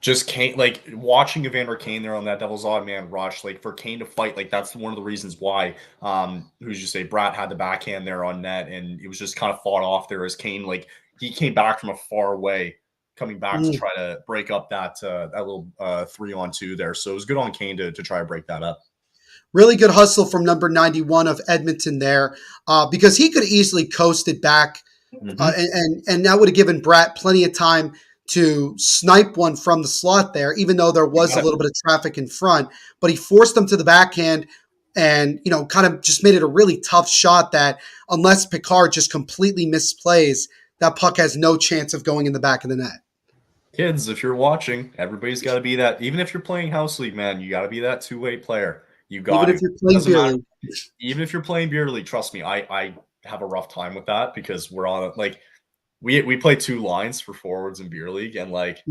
Speaker 2: Just Kane, like watching Evander Kane there on that Devil's odd man rush, like for Kane to fight, like that's one of the reasons why, who's you say, Bratt had the backhand there on net, and it was just kind of fought off there as Kane, like he came back from a far away, coming back to try to break up that little 3-on-2 there. So it was good on Kane to try to break that up.
Speaker 1: Really good hustle from number 91 of Edmonton there, because he could easily coast it back, and that would have given Bratt plenty of time to snipe one from the slot there, even though there was a little bit of traffic in front. But he forced them to the backhand and, you know, kind of just made it a really tough shot that unless Pickard just completely misplays, that puck has no chance of going in the back of the net.
Speaker 2: Kids, if you're watching, everybody's got to be that. Even if you're playing House League, man, you got to be that two-way player. You got
Speaker 1: Even if you're playing beer league.
Speaker 2: Even if you're playing beer league, trust me, I have a rough time with that because we're on like – We play 2 lines for forwards in beer league, and like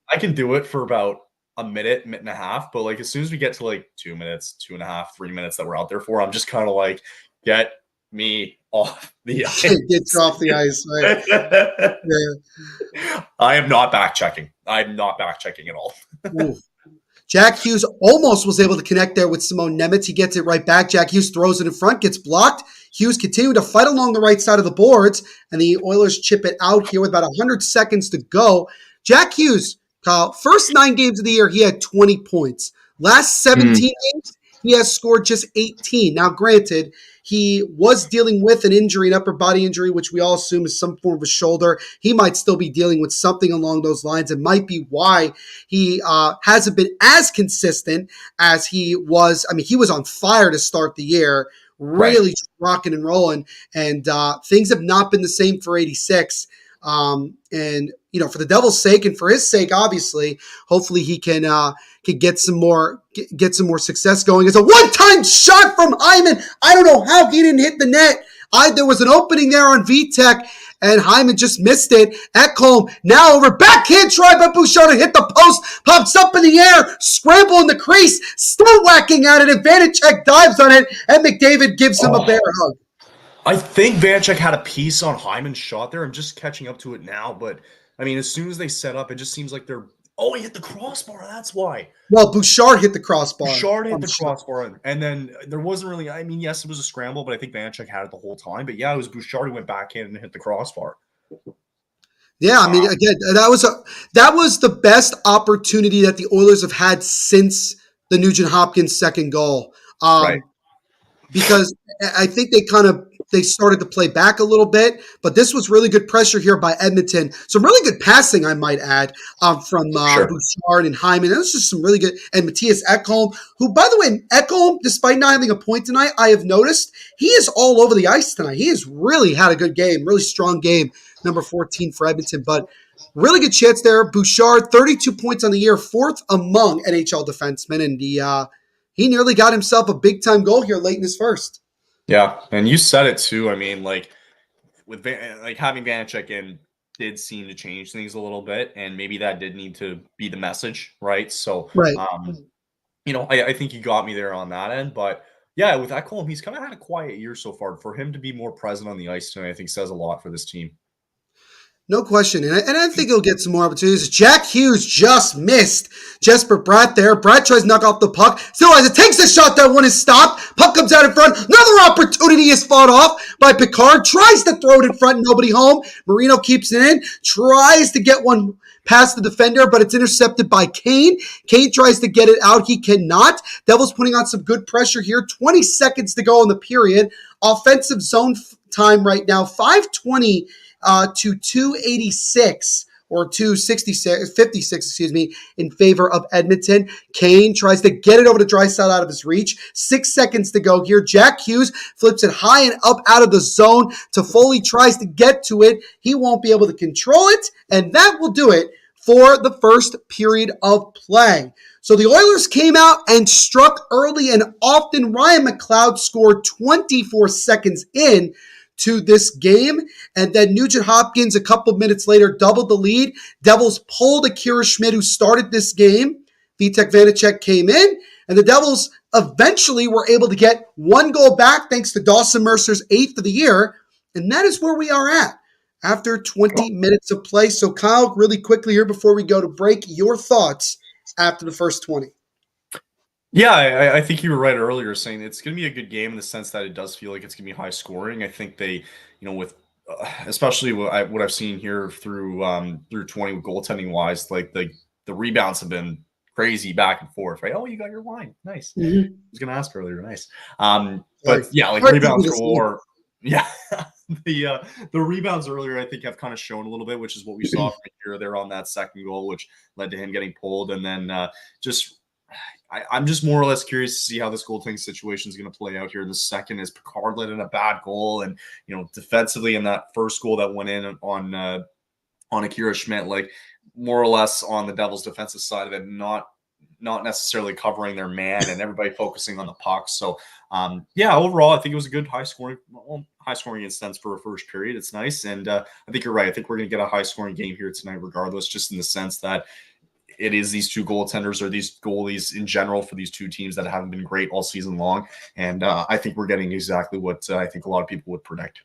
Speaker 2: I can do it for about a minute and a half, but like as soon as we get to like 2 minutes, 2.5, 3 minutes that we're out there for, I'm just kind of like, get me off the ice.
Speaker 1: Get off the ice, right? Yeah.
Speaker 2: I am not back checking. I'm not back checking at all.
Speaker 1: Jack Hughes almost was able to connect there with Simone Nemeth. He gets it right back. Jack Hughes throws it in front, gets blocked. Hughes continued to fight along the right side of the boards, and the Oilers chip it out here with about 100 seconds to go. Jack Hughes, Kyle, first 9 games of the year, he had 20 points. Last 17 games, he has scored just 18. Now, granted, he was dealing with an injury, an upper body injury, which we all assume is some form of a shoulder. He might still be dealing with something along those lines. It might be why he hasn't been as consistent as he was. I mean, he was on fire to start the year, really just rocking and rolling, and things have not been the same for 86. And for the Devils' sake and for his sake, obviously, hopefully he can get some more success going. It's a one-time shot from Hyman. I don't know how he didn't hit the net. There was an opening there on VTech, and Hyman just missed it. Ekholm now over, backhand try by Bouchard to hit the post, pops up in the air, scramble in the crease, still whacking at it, and Vanacek dives on it, and McDavid gives him a bear hug.
Speaker 3: I think Vanacek had a piece on Hyman's shot there. I'm just catching up to it now, but I mean, as soon as they set up, it just seems like they're. Oh, he hit the crossbar. That's why.
Speaker 1: Well, Bouchard hit the crossbar.
Speaker 3: Bouchard hit the crossbar, and then there wasn't really. I mean, yes, it was a scramble, but I think Vanacek had it the whole time. But yeah, it was Bouchard who went backhand and hit the crossbar.
Speaker 1: Yeah, I mean, again, that was the best opportunity that the Oilers have had since the Nugent Hopkins second goal.
Speaker 3: Right.
Speaker 1: Because I think they started to play back a little bit, but this was really good pressure here by Edmonton. Some really good passing, I might add, from Bouchard and Hyman. It was just some really good, and Matthias Ekholm, who, by the way, Ekholm, despite not having a point tonight, I have noticed he is all over the ice tonight. He has really had a good game, really strong game, number 14 for Edmonton, but really good chance there. Bouchard, 32 points on the year, fourth among NHL defensemen, and he nearly got himself a big-time goal here late in his first.
Speaker 2: Yeah, and you said it too. I mean, with having Vanacek in did seem to change things a little bit, and maybe that did need to be the message, right? So,
Speaker 1: right.
Speaker 2: I think you got me there on that end, but yeah, with Ekholm, he's kind of had a quiet year so far. For him to be more present on the ice tonight, I think says a lot for this team.
Speaker 1: No question. And I think he'll get some more opportunities. Jack Hughes just missed Jesper Bratt there. Bratt tries to knock off the puck. Still as it takes a shot, that one is stopped. Puck comes out in front. Another opportunity is fought off by Picard. Tries to throw it in front. Nobody home. Marino keeps it in. Tries to get one past the defender, but it's intercepted by Kane. Kane tries to get it out. He cannot. Devils putting on some good pressure here. 20 seconds to go in the period. Offensive zone time right now. 5:20 to 286 or 56, in favor of Edmonton. Kane tries to get it over to Draisaitl out of his reach. 6 seconds to go here. Jack Hughes flips it high and up out of the zone. Toffoli tries to get to it. He won't be able to control it, and that will do it for the first period of play. So the Oilers came out and struck early and often. Ryan McLeod scored 24 seconds in to this game, and then Nugent Hopkins a couple minutes later doubled the lead. Devils pulled Akira Schmid, who started this game. Vitek Vanacek came in, and the Devils eventually were able to get one goal back thanks to Dawson Mercer's 8th of the year, and that is where we are at after 20 minutes of play. So Kyle, really quickly here before we go to break, your thoughts after the first 20.
Speaker 2: Yeah, I think you were right earlier saying it's going to be a good game in the sense that it does feel like it's going to be high scoring. I think they, with especially what I've seen here through 20 goaltending wise, like the rebounds have been crazy back and forth, right? Oh, you got your line, nice. Mm-hmm. I was going to ask earlier, nice. But yeah, like rebounds galore. Yeah, the rebounds earlier I think have kind of shown a little bit, which is what we saw from here there on that second goal, which led to him getting pulled, and then I'm just more or less curious to see how this goaltending situation is going to play out here in the second, as Picard let in a bad goal, and defensively in that first goal that went in on Akira Schmidt, like more or less on the Devils' defensive side of it, not necessarily covering their man and everybody focusing on the puck. So overall I think it was a good high scoring instance for a first period. It's nice, and I think you're right. I think we're going to get a high scoring game here tonight, regardless, just in the sense that it is these two goaltenders or these goalies in general for these two teams that haven't been great all season long. And I think we're getting exactly what I think a lot of people would predict.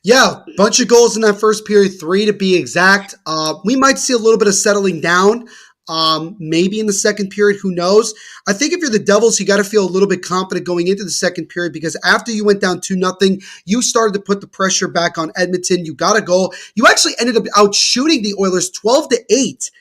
Speaker 1: Yeah, bunch of goals in that first period, 3 to be exact. We might see a little bit of settling down, maybe in the second period. Who knows? I think if you're the Devils, you got to feel a little bit confident going into the second period, because after you went down 2-0, you started to put the pressure back on Edmonton. You got a goal. You actually ended up out shooting the Oilers 12-8.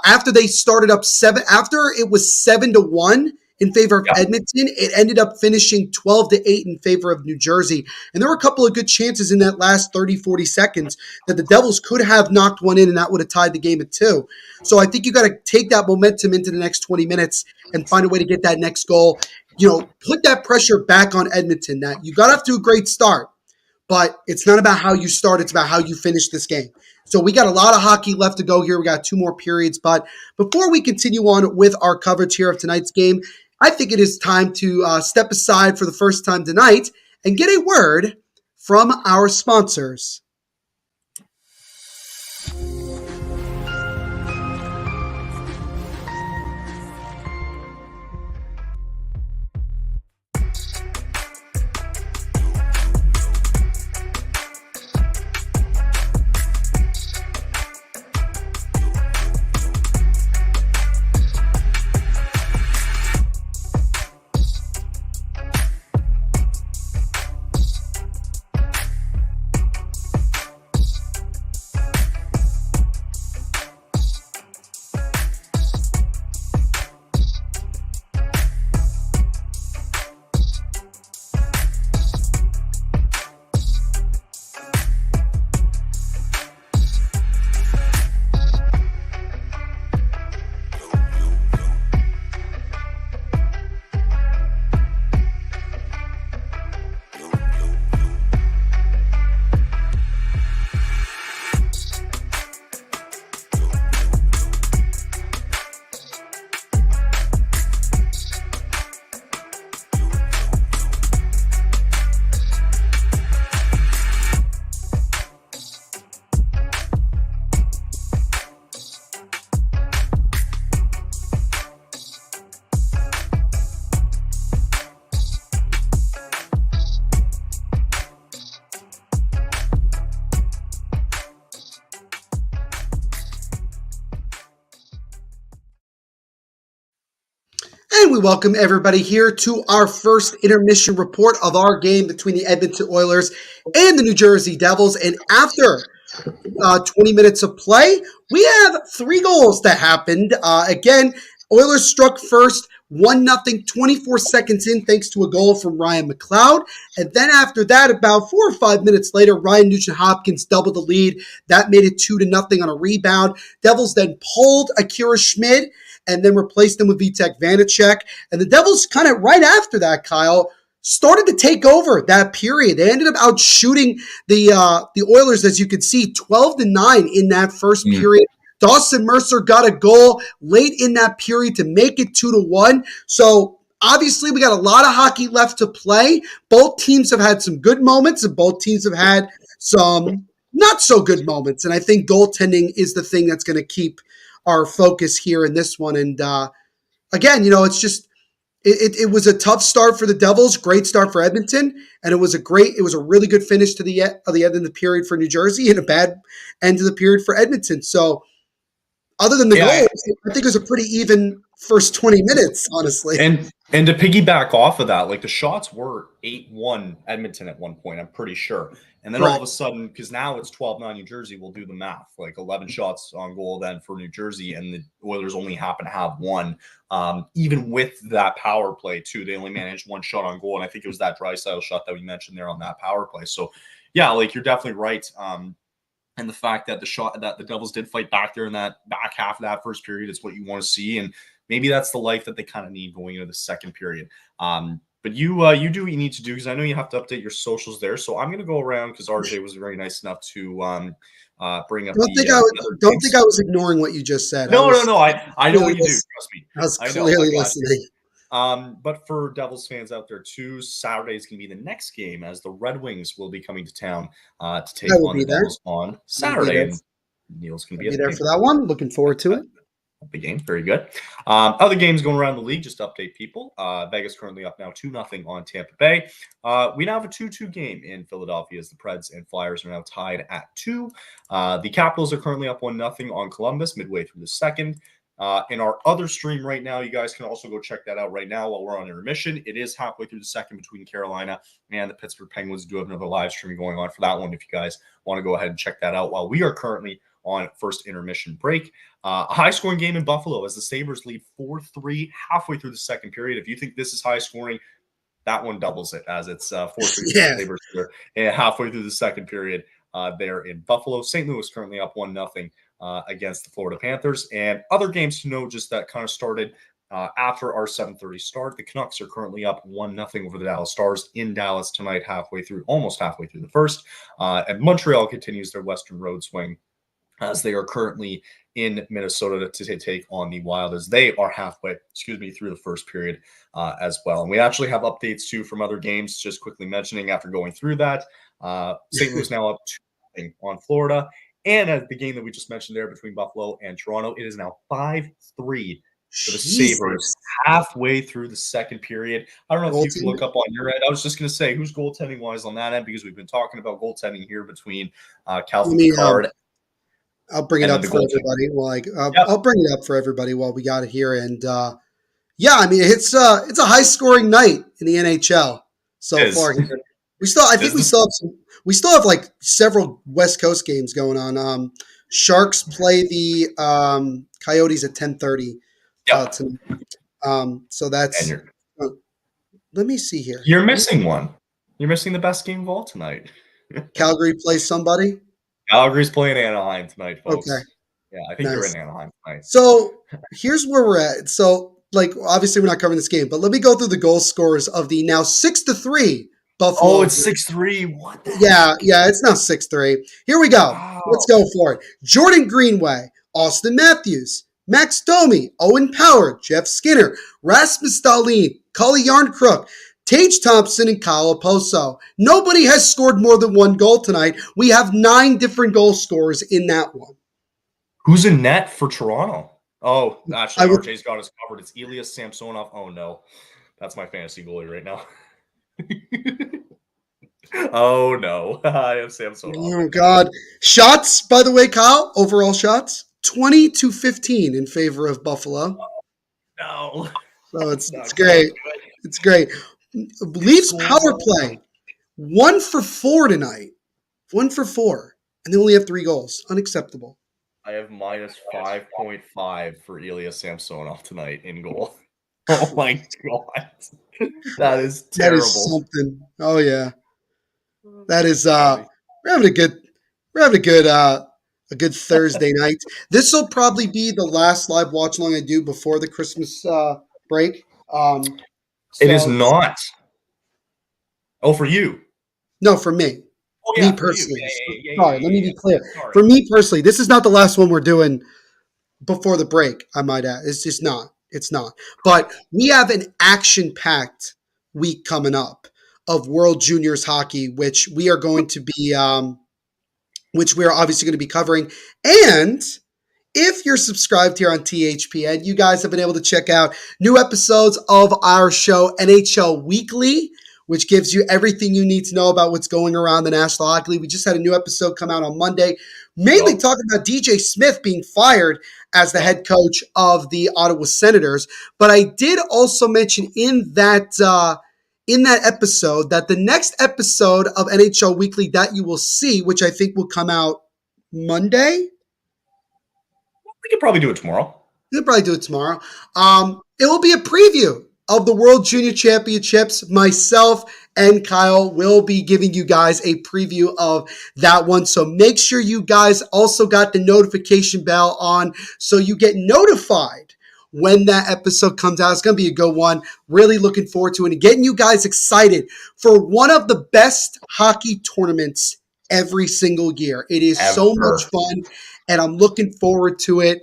Speaker 1: After they started up 7, after it was 7-1 in favor of Edmonton, it ended up finishing 12-8 in favor of New Jersey. And there were a couple of good chances in that last 30, 40 seconds that the Devils could have knocked one in, and that would have tied the game at 2. So I think you got to take that momentum into the next 20 minutes and find a way to get that next goal. Put that pressure back on Edmonton. That you got off to a great start, but it's not about how you start. It's about how you finish this game. So we got a lot of hockey left to go here. We got 2 more periods. But before we continue on with our coverage here of tonight's game, I think it is time to step aside for the first time tonight and get a word from our sponsors. And we welcome everybody here to our first intermission report of our game between the Edmonton Oilers and the New Jersey Devils. And after 20 minutes of play, we have 3 goals that happened. Again, Oilers struck first, 1-0, 24 seconds in, thanks to a goal from Ryan McLeod. And then after that, about 4 or 5 minutes later, Ryan Nugent-Hopkins doubled the lead. That made it 2-0 on a rebound. Devils then pulled Akira Schmid and then replaced him with Vitek Vanacek. And the Devils kind of right after that, Kyle, started to take over that period. They ended up out shooting the Oilers, as you can see, 12-9 in that first period. Dawson Mercer got a goal late in that period to make it 2-1. So obviously we got a lot of hockey left to play. Both teams have had some good moments and both teams have had some not so good moments. And I think goaltending is the thing that's going to keep our focus here in this one. And again, it's just it was a tough start for the Devils, great start for Edmonton, and it was a really good finish to the end of the period for New Jersey and a bad end of the period for Edmonton. So other than the goals, I think it was a pretty even first 20 minutes, honestly.
Speaker 3: And to piggyback off of that, like the shots were 8-1 Edmonton at one point, I'm pretty sure. And then all of a sudden, because now it's 12-9 New Jersey, we'll do the math. Like 11 shots on goal then for New Jersey, and the Oilers only happen to have 1. Even with that power play, too, they only managed 1 shot on goal, and I think it was that Draisaitl shot that we mentioned there on that power play. So, yeah, like you're definitely right. And the fact that the Devils did fight back there in that back half of that first period is what you want to see, and maybe that's the life that they kind of need going into the second period. But you do what you need to do, because I know you have to update your socials there. So I'm going to go around because RJ was very nice enough to bring up.
Speaker 1: Don't think I was ignoring what you just said.
Speaker 3: No. I know what you do. Trust me.
Speaker 1: I was clearly listening.
Speaker 3: But for Devils fans out there too, Saturday is going to be the next game, as the Red Wings will be coming to town to take on the Devils on Saturday. And Neil's going to be
Speaker 1: there for that one. Looking forward to it.
Speaker 3: The game, very good. Other games going around the league, just to update people. Vegas currently up now 2-0 on Tampa Bay. We now have a 2-2 game in Philadelphia, as the Preds and Flyers are now tied at 2. The Capitals are currently up 1-0 on Columbus midway through the second. In our other stream right now, you guys can also go check that out right now while we're on intermission. It is halfway through the second between Carolina and the Pittsburgh Penguins. Do have another live stream going on for that one if you guys want to go ahead and check that out while we are currently on first intermission break. A high-scoring game in Buffalo as the Sabres lead 4-3 halfway through the second period. If you think this is high-scoring, that one doubles it, as it's 4-3 Sabres and halfway through the second period there in Buffalo. St. Louis currently up 1-0 against the Florida Panthers. And other games to know just that kind of started after our 7:30 start. The Canucks are currently up 1-0 over the Dallas Stars in Dallas tonight, almost halfway through the first. And Montreal continues their Western Road swing as they are currently in Minnesota to take on the Wild, as they are halfway, through the first period as well. And we actually have updates too from other games, just quickly mentioning after going through that. St. Louis now up 2-0 on Florida. And at the game that we just mentioned there between Buffalo and Toronto, it is now 5-3 for the Sabres halfway through the second period. I don't know if you can look up on your end. I was just going to say, who's goaltending-wise on that end, because we've been talking about goaltending here between Calvin Picard.
Speaker 1: I'll bring it up for everybody. I'll bring it up for everybody while we got it here. And yeah, I mean, it's a high scoring night in the NHL so far. We still have like several West Coast games going on. Sharks play the Coyotes at 10:30 tonight. So that's. Let me see here.
Speaker 3: You're missing one. You're missing the best game of all tonight.
Speaker 1: Calgary plays somebody.
Speaker 3: Calgary's playing Anaheim tonight, folks.
Speaker 1: Okay.
Speaker 3: Yeah, I think you're in Anaheim tonight.
Speaker 1: So here's where we're at. So, like, obviously we're not covering this game, but let me go through the goal scorers of the now 6-3 Buffalo.
Speaker 3: Oh, it's 6-3. What the
Speaker 1: Yeah, it's now 6-3. Here we go. Wow. Let's go for it. Jordan Greenway, Austin Matthews, Max Domi, Owen Power, Jeff Skinner, Rasmus Dahlin, Cully Yarncrook, Tage Thompson, and Kyle Oposo. Nobody has scored more than one goal tonight. We have 9 different goal scorers in that one.
Speaker 3: Who's in net for Toronto? Oh, actually, RJ's got us covered. It's Elias Samsonov. Oh, no. That's my fantasy goalie right now. Oh, no. I have Samsonov.
Speaker 1: Oh, God. Shots, by the way, Kyle, overall shots, 20-15 in favor of Buffalo.
Speaker 3: No.
Speaker 1: So it's great. It's great. Leafs power play, 1 for 4 tonight. 1 for 4. And they only have 3 goals. Unacceptable.
Speaker 3: I have minus 5.5 for Elias Samsonov tonight in goal. Oh my God. That is terrible.
Speaker 1: That is something. Oh yeah. That is we're having a good Thursday night. This will probably be the last live watch along I do before the Christmas break.
Speaker 3: It is not. Oh, for you?
Speaker 1: No, for me.
Speaker 3: Oh, yeah,
Speaker 1: me personally. Let me be clear. Sorry. For me personally, this is not the last one we're doing before the break, I might add. It's just not. It's not. But we have an action-packed week coming up of World Juniors hockey, which we are going to be which we are obviously going to be covering. And if you're subscribed here on THPN, you guys have been able to check out new episodes of our show, NHL Weekly, which gives you everything you need to know about what's going around the National Hockey League. We just had a new episode come out on Monday, mainly talking about DJ Smith being fired as the head coach of the Ottawa Senators. But I did also mention in that episode that the next episode of NHL Weekly that you will see, which I think will come out Monday.
Speaker 3: We could probably do it tomorrow.
Speaker 1: We'll probably do it tomorrow. It will be a preview of the World Junior Championships. Myself and Kyle will be giving you guys a preview of that one. So make sure you guys also got the notification bell on so you get notified when that episode comes out. It's going to be a good one. Really looking forward to it and getting you guys excited for one of the best hockey tournaments every single year. It is so much fun, and I'm looking forward to it.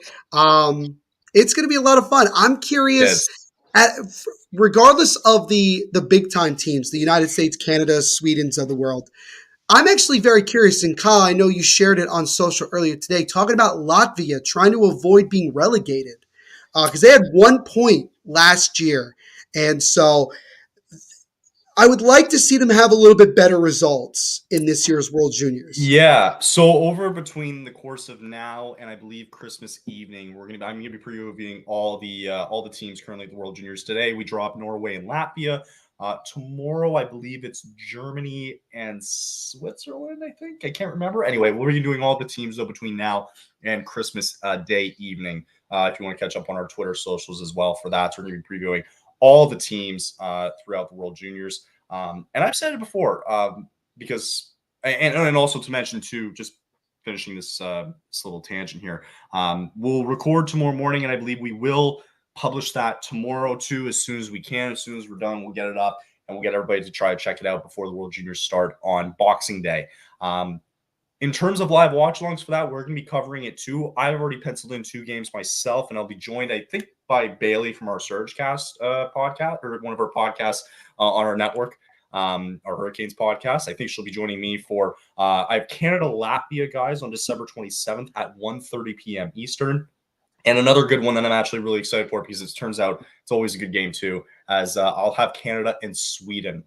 Speaker 1: It's going to be a lot of fun. I'm curious, regardless of the big time teams, the United States, Canada, Sweden's of the world, I'm actually very curious. And Kyle, I know you shared it on social earlier today, talking about Latvia trying to avoid being relegated because they had 1 point last year. And so I would like to see them have a little bit better results in this year's World Juniors.
Speaker 3: Yeah. So over between the course of now and I believe Christmas evening, I'm going to be previewing all the teams currently at the World Juniors. Today we drop Norway and Latvia. Tomorrow I believe it's Germany and Switzerland. I think I can't remember. Anyway, we'll be doing all the teams though between now and Christmas Day evening. If you want to catch up on our Twitter socials as well for that, so we're going to be previewing all the teams throughout the World Juniors. And I've said it before because, and also to mention too, just finishing this little tangent here, we'll record tomorrow morning, and I believe we will publish that tomorrow too, as soon as we can. As soon as we're done, we'll get it up and we'll get everybody to try to check it out before the World Juniors start on Boxing Day. In terms of live watch-alongs for that, we're going to be covering it too. I've already penciled in 2 games myself, and I'll be joined, I think, by Bailey from our Surgecast podcast, or one of our podcasts on our network, our Hurricanes podcast. I think she'll be joining me for I have Canada-Latvia, guys, on December 27th at 1:30 p.m. Eastern. And another good one that I'm actually really excited for, because it turns out it's always a good game too, as I'll have Canada and Sweden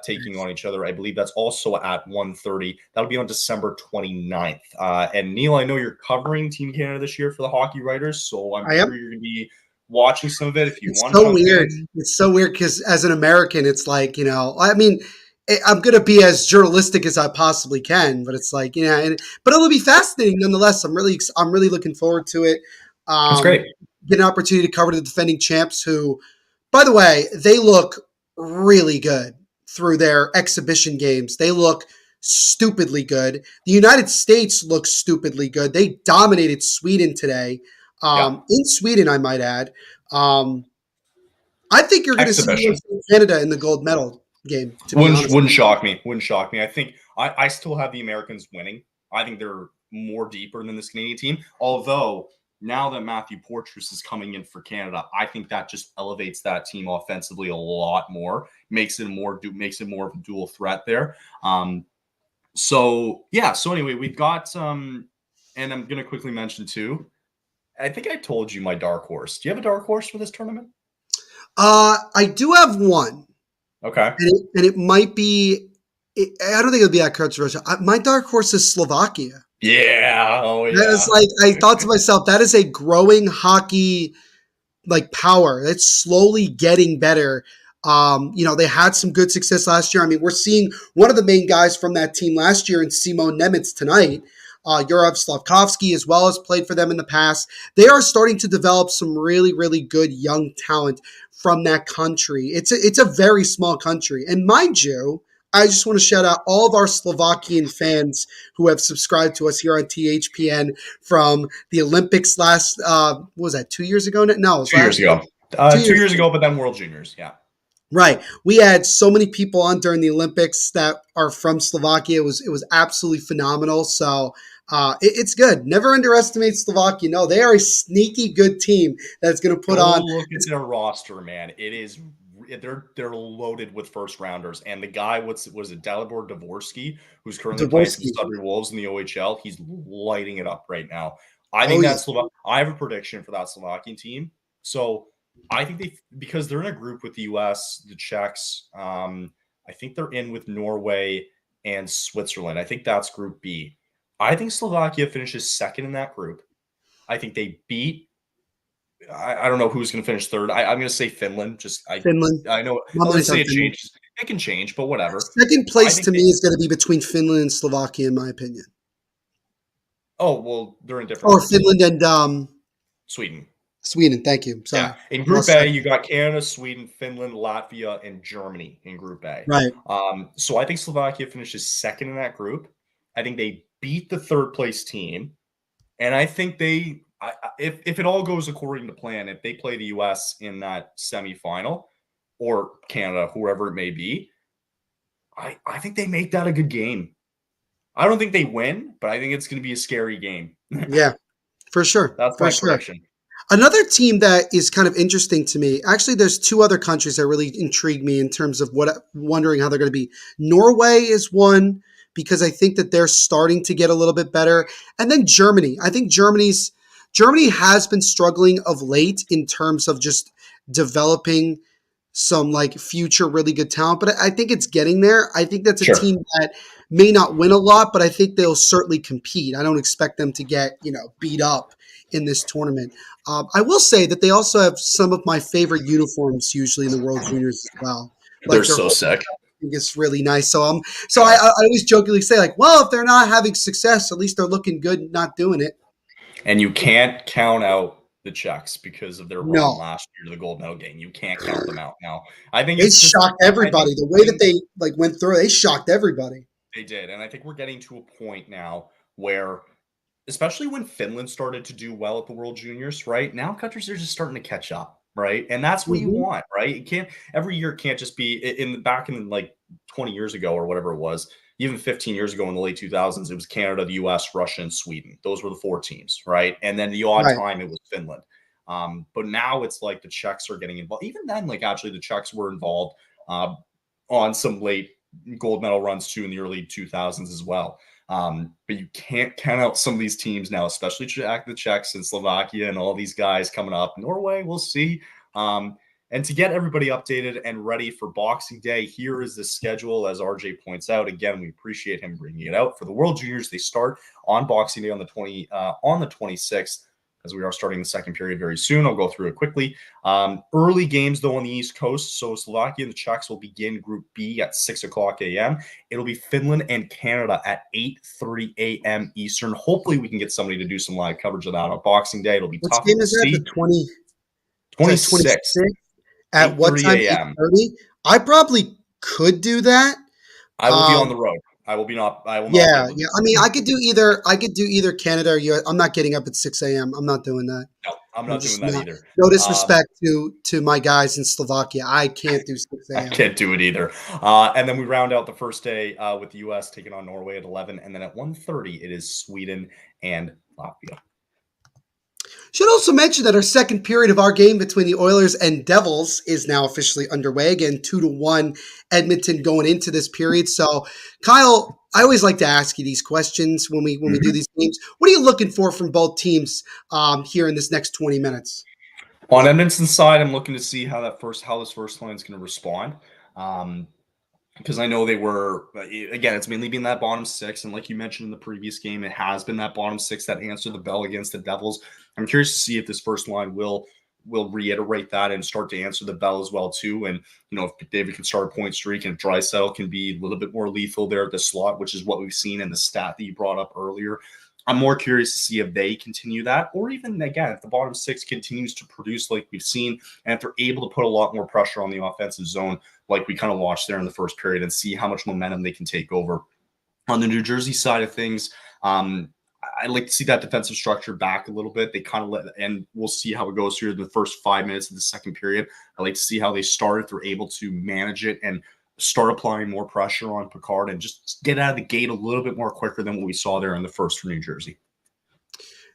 Speaker 3: taking on each other. I believe that's also at 1:30. That'll be on December 29th. And Neil, I know you're covering Team Canada this year for the Hockey Writers, so I'm sure you're going to be watching some of it if you want to.
Speaker 1: It's so weird. It's so weird because as an American, it's like, I mean, I'm going to be as journalistic as I possibly can, but it's like, but it'll be fascinating nonetheless. I'm really looking forward to it.
Speaker 3: That's great.
Speaker 1: Get an opportunity to cover the defending champs who, by the way, they look really good through their exhibition games. They look stupidly good. The United States looks stupidly good. They dominated Sweden today. In Sweden, I might add. I think you're going to see Canada in the gold medal game.
Speaker 3: Wouldn't shock me. I think I still have the Americans winning. I think they're more deeper than this Canadian team. Although now that Matthew Portrus is coming in for Canada, I think that just elevates that team offensively a lot more. Makes it more of a dual threat there. So anyway, we've got and I'm going to quickly mention too. I think I told you my dark horse. Do you have a dark horse for this tournament?
Speaker 1: I do have one.
Speaker 3: Okay.
Speaker 1: And it might be, I don't think it'll be that controversial. My dark horse is Slovakia.
Speaker 3: Yeah. Oh, yeah.
Speaker 1: That is like, I thought to myself, that is a growing hockey power. It's slowly getting better. They had some good success last year. I mean, we're seeing one of the main guys from that team last year in Simon Nemec tonight. Juraj Slavkovsky as well has played for them in the past. They are starting to develop some really, really good young talent from that country. It's a very small country. And mind you, I just want to shout out all of our Slovakian fans who have subscribed to us here on THPN from the Olympics last, what was that, 2 years ago? No, it was
Speaker 3: 2 years ago. 2 years ago, but then World Juniors, yeah.
Speaker 1: Right. We had so many people on during the Olympics that are from Slovakia. It was absolutely phenomenal. So it's good. Never underestimate Slovakia. No, they are a sneaky good team that's going to put on.
Speaker 3: Look at their roster, man. It is. They're loaded with first rounders, and the guy was it Dalibor Dvorsky, who's currently playing for the Sudbury Wolves in the OHL. He's lighting it up right now. I think I have a prediction for that Slovakian team. So I think because they're in a group with the US, the Czechs. I think they're in with Norway and Switzerland. I think that's Group B. I think Slovakia finishes second in that group. I think they beat. I don't know who's going to finish third. I'm going to say Finland.
Speaker 1: Finland.
Speaker 3: I know. I'm going to say it changes. It can change, but whatever.
Speaker 1: Second place to me is going to be between Finland and Slovakia, in my opinion.
Speaker 3: Oh well, they're in different.
Speaker 1: Or Finland and
Speaker 3: Sweden.
Speaker 1: Sweden. Thank you. Sorry.
Speaker 3: Yeah. In Group A, you got Canada, Sweden, Finland, Latvia, and Germany in Group A.
Speaker 1: Right.
Speaker 3: So I think Slovakia finishes second in that group. I think they beat the third place team, and I think if it all goes according to plan, if they play the US in that semifinal or Canada, whoever it may be, I think they make that a good game. I don't think they win, but I think it's going to be a scary game.
Speaker 1: Yeah, for sure.
Speaker 3: That's my prediction.
Speaker 1: Another team that is kind of interesting to me, actually, there's 2 other countries that really intrigue me in terms of wondering how they're going to be. Norway is one, because I think that they're starting to get a little bit better. And then Germany. I think Germany has been struggling of late in terms of just developing some future really good talent, but I think it's getting there. I think that's a team that may not win a lot, but I think they'll certainly compete. I don't expect them to get, beat up in this tournament. I will say that they also have some of my favorite uniforms usually in the World Juniors as well.
Speaker 3: They're so sick.
Speaker 1: I think it's really nice. So I always jokingly say well, if they're not having success, at least they're looking good not doing it.
Speaker 3: And you can't count out the Czechs because of their run last year to the gold medal game. You can't count them out now. I think
Speaker 1: they shocked everybody. The way that they went through, they shocked everybody.
Speaker 3: They did. And I think we're getting to a point now where, especially when Finland started to do well at the World Juniors, right? Now countries are just starting to catch up. right? And that's what you
Speaker 1: Mhm.
Speaker 3: want, right? It can't every year can't just be back in like 20 years ago or whatever it was, even 15 years ago in the late 2000s, it was Canada, the US, Russia, and Sweden. Those were the four teams, right? And then the odd
Speaker 1: Right.
Speaker 3: time it was Finland. But now it's like the Czechs are getting involved. Even then, like actually the Czechs were involved on some late gold medal runs too in the early 2000s as well. But you can't count out some of these teams now, especially the Czechs and Slovakia and all these guys coming up. Norway, we'll see. And to get everybody updated and ready for Boxing Day, here is the schedule. As RJ points out, again, we appreciate him bringing it out for the World Juniors. They start on Boxing Day on the 26th. As we are starting the second period very soon. I'll go through it quickly. Early games, though, on the East Coast. So Slovakia and the Czechs will begin Group B at 6 o'clock a.m. It'll be Finland and Canada at 8:30 a.m. Eastern. Hopefully, we can get somebody to do some live coverage of that on Boxing Day. It'll be
Speaker 1: Which
Speaker 3: tough.
Speaker 1: game
Speaker 3: We'll
Speaker 1: is that?
Speaker 3: see.
Speaker 1: The 20,
Speaker 3: 26th,
Speaker 1: at what
Speaker 3: 8:30
Speaker 1: time?
Speaker 3: a.m.
Speaker 1: 8:30? I probably could do that.
Speaker 3: I will be on the road. I will not be able to
Speaker 1: Yeah.
Speaker 3: do
Speaker 1: I mean, I could do either Canada or US. I'm not getting up at 6 a.m. I'm not doing that.
Speaker 3: No, I'm
Speaker 1: I'm
Speaker 3: not
Speaker 1: just
Speaker 3: doing that
Speaker 1: not.
Speaker 3: either.
Speaker 1: No disrespect to my guys in Slovakia. I can't do 6
Speaker 3: I
Speaker 1: a.m.
Speaker 3: can't do it either. And then we round out the first day with the U.S. taking on Norway at 11. And then at 1:30, it is Sweden and Latvia.
Speaker 1: Should also mention that our second period of our game between the Oilers and Devils is now officially underway. Again, 2-1 Edmonton going into this period. So, Kyle, I always like to ask you these questions when we do these games. What are you looking for from both teams here in this next 20 minutes?
Speaker 3: On Edmonton's side, I'm looking to see how this first line is going to respond. Because I know they were, again, it's mainly been that bottom six. And like you mentioned in the previous game, it has been that bottom six that answered the bell against the Devils. I'm curious to see if this first line will reiterate that and start to answer the bell as well, too. And, if David can start a point streak and Draisaitl can be a little bit more lethal there at the slot, which is what we've seen in the stat that you brought up earlier. I'm more curious to see if they continue that, or even, again, if the bottom six continues to produce like we've seen, and if they're able to put a lot more pressure on the offensive zone like we kind of watched there in the first period, and see how much momentum they can take over. On the New Jersey side of things, I'd like to see that defensive structure back a little bit. They kind of and we'll see how it goes here in the first 5 minutes of the second period. I'd like to see how they start, if they're able to manage it and start applying more pressure on Picard and just get out of the gate a little bit more quicker than what we saw there in the first for New Jersey.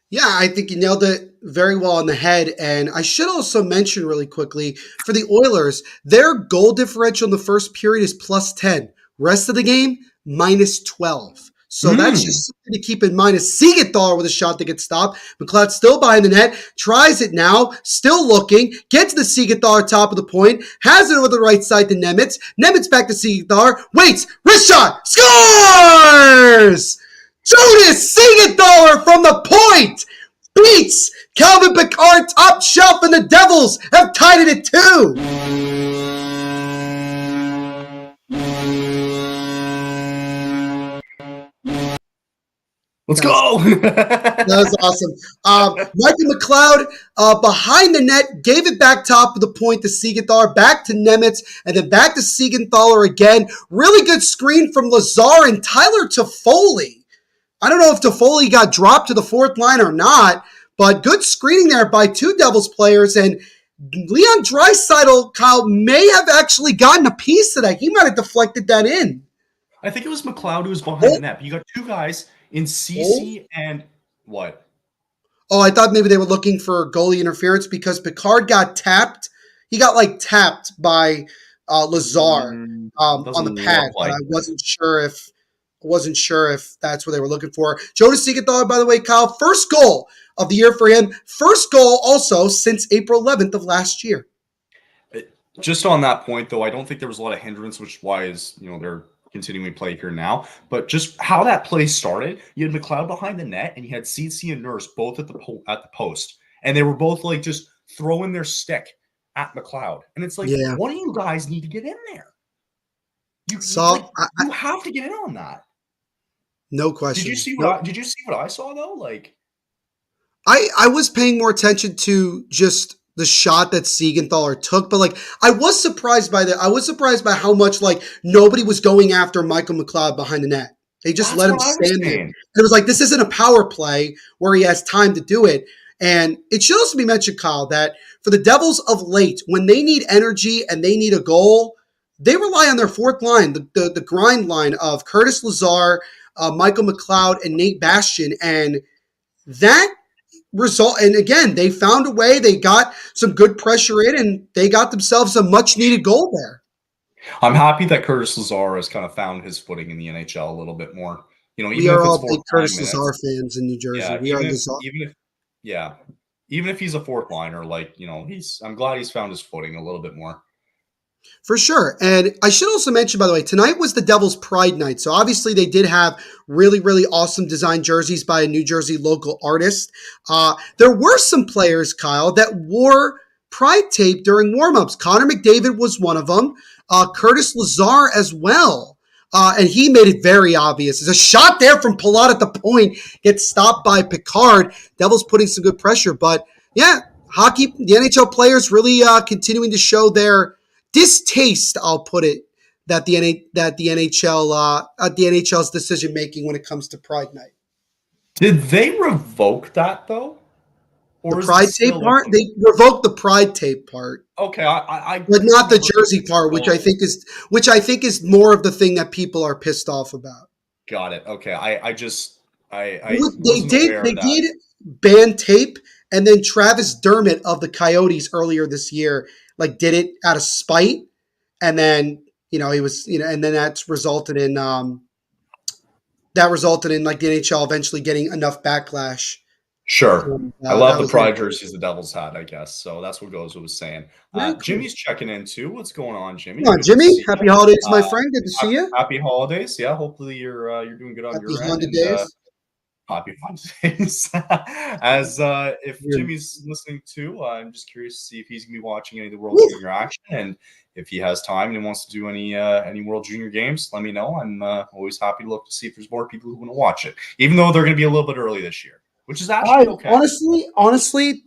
Speaker 1: Yeah, I think you nailed it very well on the head. And I should also mention really quickly for the Oilers, their goal differential in the first period is +10. Rest of the game, -12. So that's just something to keep in mind. As Siegenthaler with a shot that gets stopped. McLeod still behind the net, tries it now, still looking, gets the Siegenthaler top of the point, has it over the right side to Nemitz. Nemitz back to Siegenthaler, waits, wrist shot, scores! Jonas Siegenthaler from the point beats Calvin Picard top shelf, and the Devils have tied it at 2.
Speaker 3: Let's go!
Speaker 1: That was awesome. Michael McLeod behind the net, gave it back top of the point to Siegenthaler, back to Nemitz, and then back to Siegenthaler again. Really good screen from Lazar and Tyler Toffoli. I don't know if Toffoli got dropped to the fourth line or not, but good screening there by two Devils players. And Leon Draisaitl, Kyle, may have actually gotten a piece of that. He might have deflected that in.
Speaker 3: I think it was McLeod who was behind the net. But you got two guys in CC and what?
Speaker 1: Oh, I thought maybe they were looking for goalie interference because Picard got tapped. He got tapped by Lazar on the pad, but I wasn't sure if that's what they were looking for. Jonas Siegenthaler, by the way, Kyle, first goal of the year for him. First goal also since April 11th of last year.
Speaker 3: Just on that point, though, I don't think there was a lot of hindrance, which is why they're continuing play here now. But just how that play started, you had McLeod behind the net, and you had CC and Nurse both at the post, and they were both just throwing their stick at McLeod, and it's one of you guys need to get in there. You have to get in on that.
Speaker 1: No question.
Speaker 3: Did you see what I saw though?
Speaker 1: I was paying more attention to just the shot that Siegenthaler took, but I was surprised by that. I was surprised by how much nobody was going after Michael McLeod behind the net. They just let him stand there. And it was this isn't a power play where he has time to do it. And it should also be mentioned, Kyle, that for the Devils of late, when they need energy and they need a goal, they rely on their fourth line, the grind line of Curtis Lazar, Michael McLeod, and Nate Bastian. And that result, and again, they found a way. They got some good pressure in, and they got themselves a much-needed goal there.
Speaker 3: I'm happy that Curtis Lazar has kind of found his footing in the NHL a little bit more. You know,
Speaker 1: we are all big Curtis Lazar fans in New Jersey.
Speaker 3: Yeah,
Speaker 1: we are
Speaker 3: even if he's a fourth liner, like, you know, I'm glad he's found his footing a little bit more.
Speaker 1: For sure. And I should also mention, by the way, tonight was the Devils' Pride Night. So obviously they did have really, really awesome design jerseys by a New Jersey local artist. There were some players, Kyle, that wore Pride tape during warmups. Connor McDavid was one of them. Curtis Lazar as well. And he made it very obvious. There's a shot there from Palat at the point, gets stopped by Picard. Devils putting some good pressure. But yeah, hockey, the NHL players really continuing to show their distaste, I'll put it, that the NHL's decision making when it comes to Pride Night.
Speaker 3: Did they revoke that though?
Speaker 1: Or the Pride tape part? They revoked the Pride tape part.
Speaker 3: Okay,
Speaker 1: but not the jersey part, which I think is more of the thing that people are pissed off about.
Speaker 3: Got it. Okay,
Speaker 1: they did ban tape, and then Travis Dermott of the Coyotes earlier this year did it out of spite, and then he was and then that's resulted in the NHL eventually getting enough backlash.
Speaker 3: Sure. I love the Pride jerseys the Devils had, I guess. So that's what Gozo was saying.
Speaker 1: Cool.
Speaker 3: Jimmy's checking in too. What's going on, Jimmy?
Speaker 1: Come on, Jimmy. Happy holidays, my friend. Good to see you.
Speaker 3: Happy holidays. Yeah, hopefully you're doing good on your end. Happy holidays. If Jimmy's listening too, I'm just curious to see if he's gonna be watching any of the World Junior action, and if he has time and he wants to do any World Junior games, let me know. I'm always happy to look to see if there's more people who want to watch it, even though they're going to be a little bit early this year. Which is actually okay.
Speaker 1: Honestly,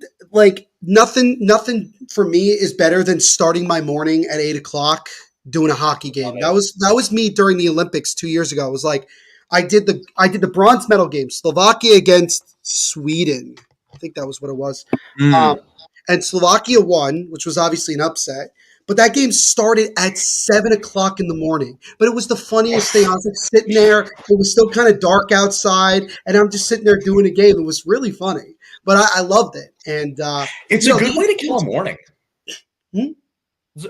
Speaker 1: nothing for me is better than starting my morning at 8:00 doing a hockey game. That was me during the Olympics 2 years ago. It was like I did the bronze medal game, Slovakia against Sweden. I think that was what it was. And Slovakia won, which was obviously an upset. But that game started at 7:00 in the morning. But it was the funniest thing. I was sitting there. It was still kind of dark outside, and I'm just sitting there doing a game. It was really funny. But I loved it. And
Speaker 3: it's a good way to kill a morning.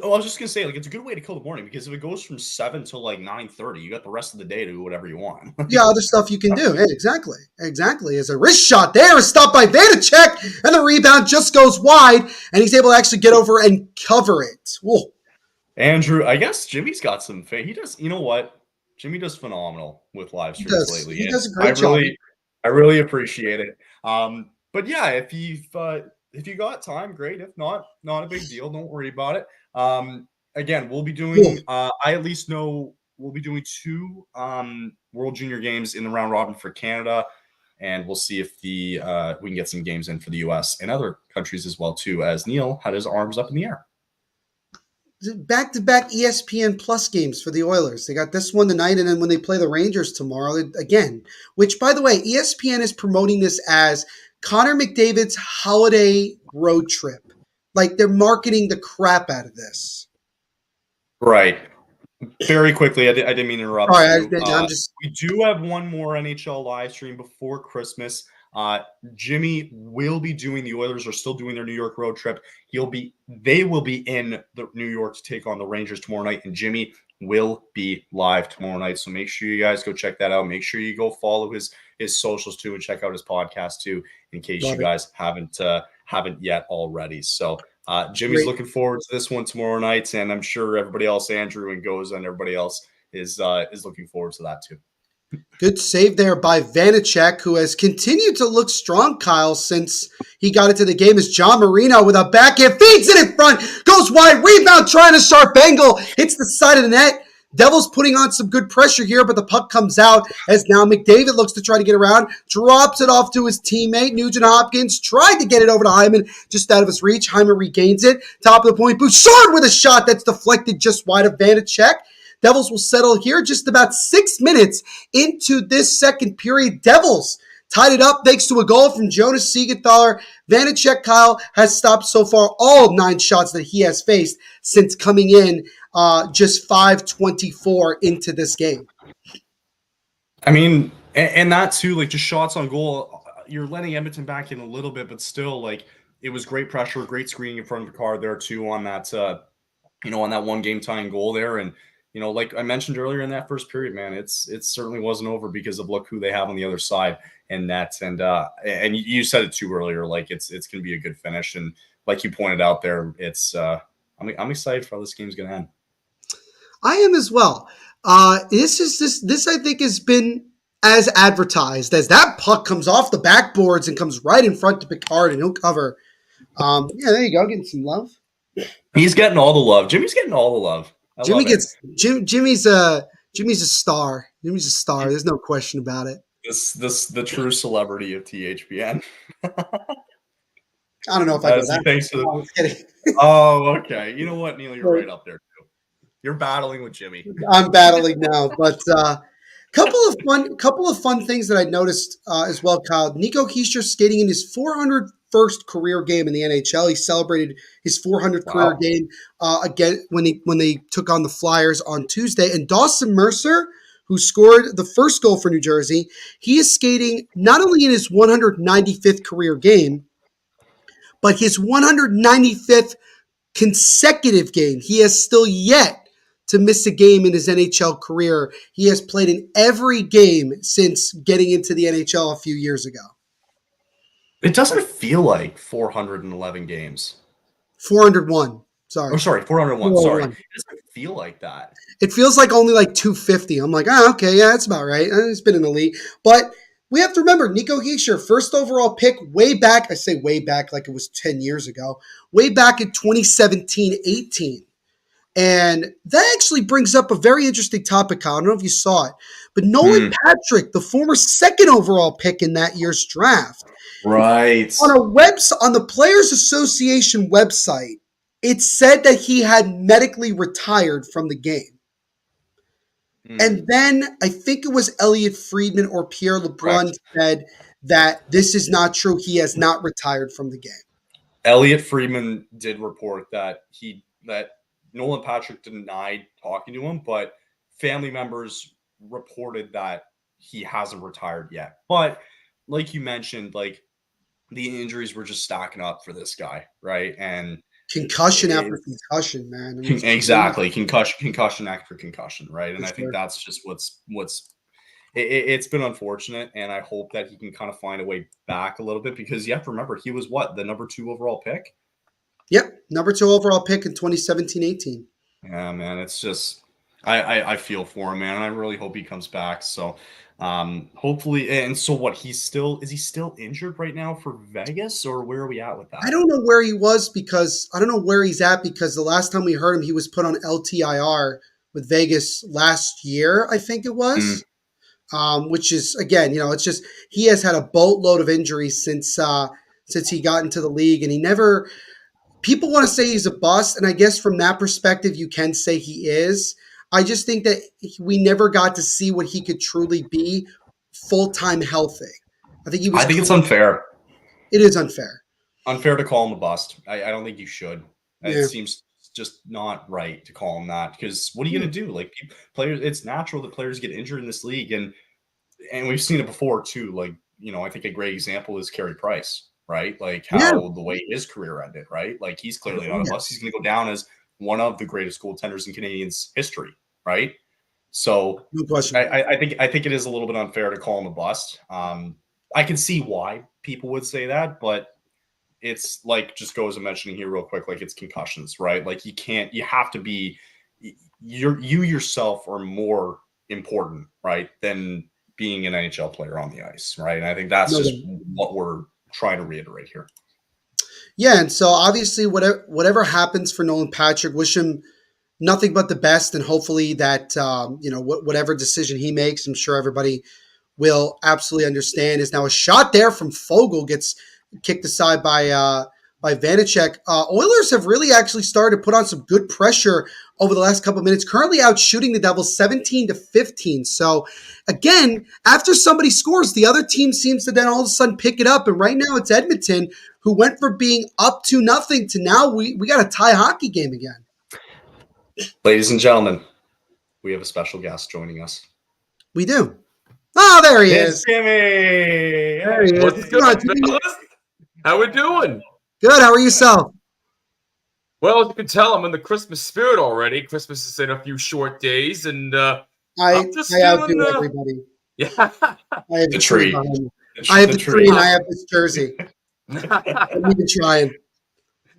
Speaker 3: I was just gonna say, it's a good way to kill the morning, because if it goes from 7 till 9:30, you got the rest of the day to do whatever you want.
Speaker 1: Yeah, other stuff you can do. Yeah, exactly. As a wrist shot there is stopped by Vanacek, and the rebound just goes wide, and he's able to actually get over and cover it. Whoa.
Speaker 3: Andrew, I guess Jimmy's got some faith. He does. You know what? Jimmy does phenomenal with live streams lately.
Speaker 1: He does a great job.
Speaker 3: I really appreciate it. But yeah, if you got time, great. If not a big deal. Don't worry about it. Again, we'll be doing, I at least know we'll be doing 2 World Junior games in the round robin for Canada, and we'll see if we can get some games in for the US and other countries as well too, as Neil had his arms up in the air.
Speaker 1: Back-to-back ESPN Plus games for the Oilers. They got this one tonight, and then when they play the Rangers tomorrow again, which, by the way, ESPN is promoting this as Connor McDavid's holiday road trip. They're marketing the crap out of this.
Speaker 3: Right. Very quickly, I didn't mean to interrupt.
Speaker 1: All right,
Speaker 3: we do have one more NHL live stream before Christmas. Jimmy will be doing, the Oilers are still doing their New York road trip. They will be in New York to take on the Rangers tomorrow night, and Jimmy will be live tomorrow night. So make sure you guys go check that out. Make sure you go follow his socials too, and check out his podcast too, in case you guys haven't yet already. So Jimmy's looking forward to this one tomorrow night, and I'm sure everybody else, Andrew and Goza and everybody else, is looking forward to that too.
Speaker 1: Good save there by Vanacek, who has continued to look strong, Kyle, since he got into the game. As John Marino with a backhand feeds it in front, goes wide, rebound, trying a sharp angle, hits the side of the net. Devils putting on some good pressure here, but the puck comes out as now McDavid looks to try to get around, drops it off to his teammate. Nugent Hopkins tried to get it over to Hyman, just out of his reach. Hyman regains it. Top of the point, Bouchard with a shot that's deflected just wide of Vanacek. Devils will settle here just about 6 minutes into this second period. Devils tied it up thanks to a goal from Jonas Siegenthaler. Vanacek Kyle has stopped so far all 9 shots that he has faced since coming in just 5:24 into this game.
Speaker 3: I mean, and that too, like just shots on goal. You're letting Edmonton back in a little bit, but still, like it was great pressure, great screening in front of the car there too on that, on that one game tying goal there. And like I mentioned earlier in that first period, man, it certainly wasn't over because of look who they have on the other side and nets. And you said it too earlier, like it's gonna be a good finish. And like you pointed out there, it's I'm excited for how this game's gonna end.
Speaker 1: I am as well. This I think has been as advertised as that puck comes off the backboards and comes right in front to Picard and he'll cover. Yeah, there you go, getting some love.
Speaker 3: He's getting all the love. Jimmy's getting all the love.
Speaker 1: Jimmy's a star. Jimmy's a star. There's no question about it.
Speaker 3: The true celebrity of THPN.
Speaker 1: I don't know if I got that.
Speaker 3: I'm kidding. Oh, okay. You know what, Neil? You're right up there too. You're battling with Jimmy.
Speaker 1: I'm battling now, but couple of fun things that I noticed as well, Kyle. Nico Hischier skating in his 401st career game in the NHL. He celebrated his 400th career game again when they took on the Flyers on Tuesday. And Dawson Mercer, who scored the first goal for New Jersey, he is skating not only in his 195th career game, but his 195th consecutive game. He has still yet to miss a game in his NHL career. He has played in every game since getting into the NHL a few years ago.
Speaker 3: It doesn't feel like 411 games.
Speaker 1: 401. Sorry.
Speaker 3: Oh, sorry, 401. Sorry. It doesn't feel like that.
Speaker 1: It feels like only like 250. I'm like, okay, yeah, that's about right. He's been in the league. But we have to remember, Nico Hischier, first overall pick way back. I say way back like it was 10 years ago. Way back in 2017-18. And that actually brings up a very interesting topic, Kyle. I don't know if you saw it. But Nolan Patrick, the former second overall pick in that year's draft.
Speaker 3: Right.
Speaker 1: On the Players Association website, it said that he had medically retired from the game. And then I think it was Elliot Friedman or Pierre LeBrun said that this is not true. He has not retired from the game.
Speaker 3: Elliot Friedman did report that Nolan Patrick denied talking to him, but family members reported that he hasn't retired yet. But like you mentioned, like the injuries were just stacking up for this guy, right? And
Speaker 1: concussion after concussion, man.
Speaker 3: Exactly. Concussion after concussion, right? And I think that's just it's been unfortunate, and I hope that he can kind of find a way back a little bit because you have to remember he was the number 2 overall pick?
Speaker 1: Yep, number 2 overall pick in 2017-18.
Speaker 3: Yeah, man, it's just I feel for him, man, and I really hope he comes back. So hopefully, and so what? Is he still injured right now for Vegas, or where are we at with that?
Speaker 1: I don't know where he was because I don't know where he's at because the last time we heard him, he was put on LTIR with Vegas last year, I think it was. Which is again, it's just he has had a boatload of injuries since he got into the league, and he never. People want to say he's a bust, and I guess from that perspective, you can say he is. I just think that we never got to see what he could truly be full-time healthy. I think it's
Speaker 3: unfair.
Speaker 1: It is unfair.
Speaker 3: Unfair to call him a bust. I don't think you should. Yeah. It seems just not right to call him that because what are you going to do? Like players, it's natural that players get injured in this league, and we've seen it before too. Like I think a great example is Carey Price. Right? Like how the way his career ended, right? Like he's clearly not a bust. He's going to go down as one of the greatest goaltenders in Canadiens history, right? So
Speaker 1: no question.
Speaker 3: I think it is a little bit unfair to call him a bust. I can see why people would say that, but it's like just goes and mentioning here real quick, like it's concussions, right? Like you have to be you yourself are more important, right, than being an NHL player on the ice, right? And I think that's just what we're trying to reiterate here.
Speaker 1: Yeah, and so obviously whatever happens for Nolan Patrick, wish him nothing but the best, and hopefully that whatever decision he makes, I'm sure everybody will absolutely understand. Is now a shot there from Fogle gets kicked aside by by Vanacek. Oilers have really actually started to put on some good pressure over the last couple of minutes, currently out shooting the Devils 17-15. So again, after somebody scores, the other team seems to then all of a sudden pick it up. And right now it's Edmonton, who went from being up 2-0 to now we got a tie hockey game again.
Speaker 3: Ladies and gentlemen, we have a special guest joining us.
Speaker 1: We do. Oh, there he is.
Speaker 3: Jimmy.
Speaker 1: There he is.
Speaker 4: What's good, fellas? How we doing?
Speaker 1: Good. How are yourself?
Speaker 4: Well, as you can tell, I'm in the Christmas spirit already. Christmas is in a few short days, and I'm just
Speaker 1: I outdo
Speaker 4: feeling,
Speaker 1: everybody.
Speaker 4: Yeah.
Speaker 1: I have
Speaker 3: The tree.
Speaker 1: I have the tree, and I have this jersey. We've been trying.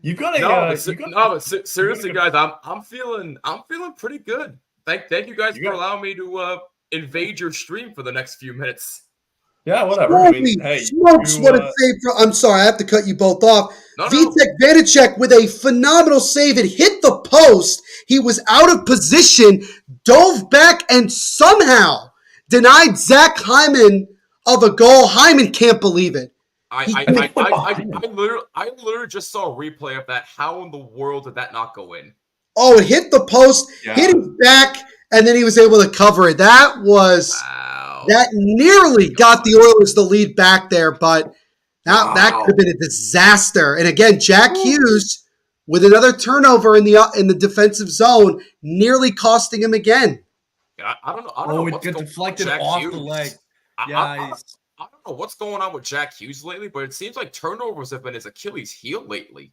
Speaker 3: You got
Speaker 4: but seriously, guys, I'm feeling pretty good. Thank you guys for allowing me to invade your stream for the next few minutes.
Speaker 3: Yeah, whatever.
Speaker 1: Holy smokes, what a save. I'm sorry, I have to cut you both off. Vitek Vanacek with a phenomenal save. It hit the post. He was out of position, dove back, and somehow denied Zach Hyman of a goal. Hyman can't believe it.
Speaker 4: I literally just saw a replay of that. How in the world did that not go in?
Speaker 1: Oh, it hit the post, hit his back, and then he was able to cover it. That nearly got the Oilers the lead back there, but that could have been a disaster. And again, Jack Hughes with another turnover in the defensive zone, nearly costing him again.
Speaker 4: I don't know.
Speaker 3: It got deflected off the leg.
Speaker 4: I don't know what's going on with Jack Hughes lately, but it seems like turnovers have been his Achilles heel lately.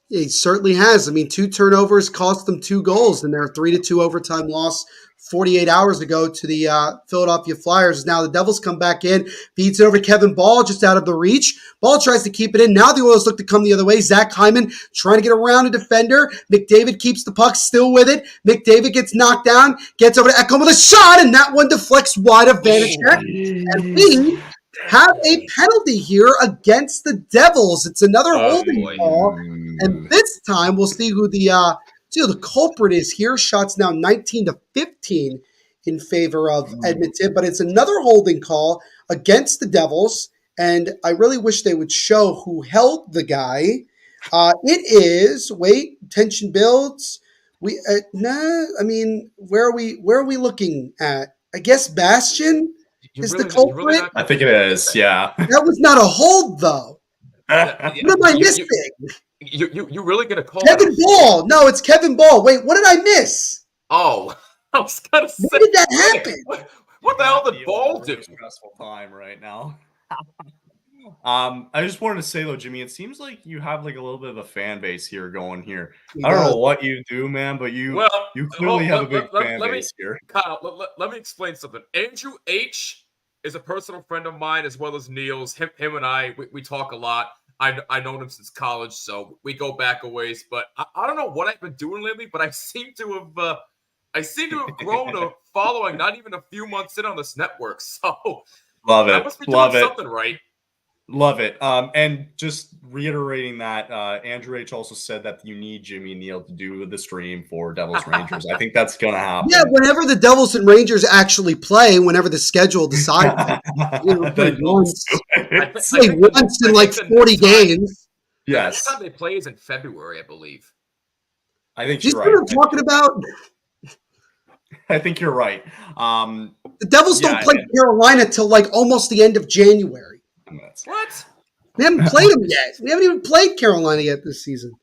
Speaker 1: He certainly has. I mean, 2 turnovers cost them 2 goals in their 3-2 overtime loss 48 hours ago to the Philadelphia Flyers. Now the Devils come back in, feeds it over to Kevin Ball, just out of the reach. Ball tries to keep it in. Now the Oilers look to come the other way. Zach Hyman trying to get around a defender. McDavid keeps the puck still with it. McDavid gets knocked down, gets over to Ekholm with a shot, and that one deflects wide of Vanacek. And we have a penalty here against the Devils. It's another holding call, and this time we'll see who the culprit is here. Shots now 19-15 in favor of Edmonton, but it's another holding call against the Devils, and I really wish they would show who held the guy. It is tension builds. Where are we looking at? I guess Bastian is the culprit.
Speaker 3: I think it is. Yeah.
Speaker 1: That was not a hold, though. What am I missing?
Speaker 4: You really gonna call
Speaker 1: Kevin Ball? No, it's Kevin Ball. Wait, what did I miss?
Speaker 4: Oh, I was gonna say.
Speaker 1: When did that happen?
Speaker 4: What the hell did Ball do?
Speaker 3: Stressful time right now. I just wanted to say though, Jimmy, it seems like you have like a little bit of a fan base here going here. I don't know what you do, man, but you clearly have a big fan base here.
Speaker 4: Kyle, let me explain something. Andrew H is a personal friend of mine as well as Neil's. Him and I, we talk a lot. I known him since college, so we go back a ways. But I don't know what I've been doing lately, but I seem to have grown a following not even a few months in on this network. So
Speaker 3: love it.
Speaker 4: I must be doing something right.
Speaker 3: Love it. And just reiterating that, Andrew H. also said that you need Jimmy Neal to do the stream for Devils Rangers. I think that's going to happen.
Speaker 1: Yeah, whenever the Devils and Rangers actually play, whenever the schedule decides, once in like 40 games.
Speaker 3: Yes.
Speaker 4: The next time they play is in February, I believe.
Speaker 3: I think
Speaker 1: you're right. You know what I'm talking about?
Speaker 3: I think you're right.
Speaker 1: The Devils don't play Carolina till like almost the end of January.
Speaker 4: What?
Speaker 1: We haven't played them yet. We haven't even played Carolina yet this season.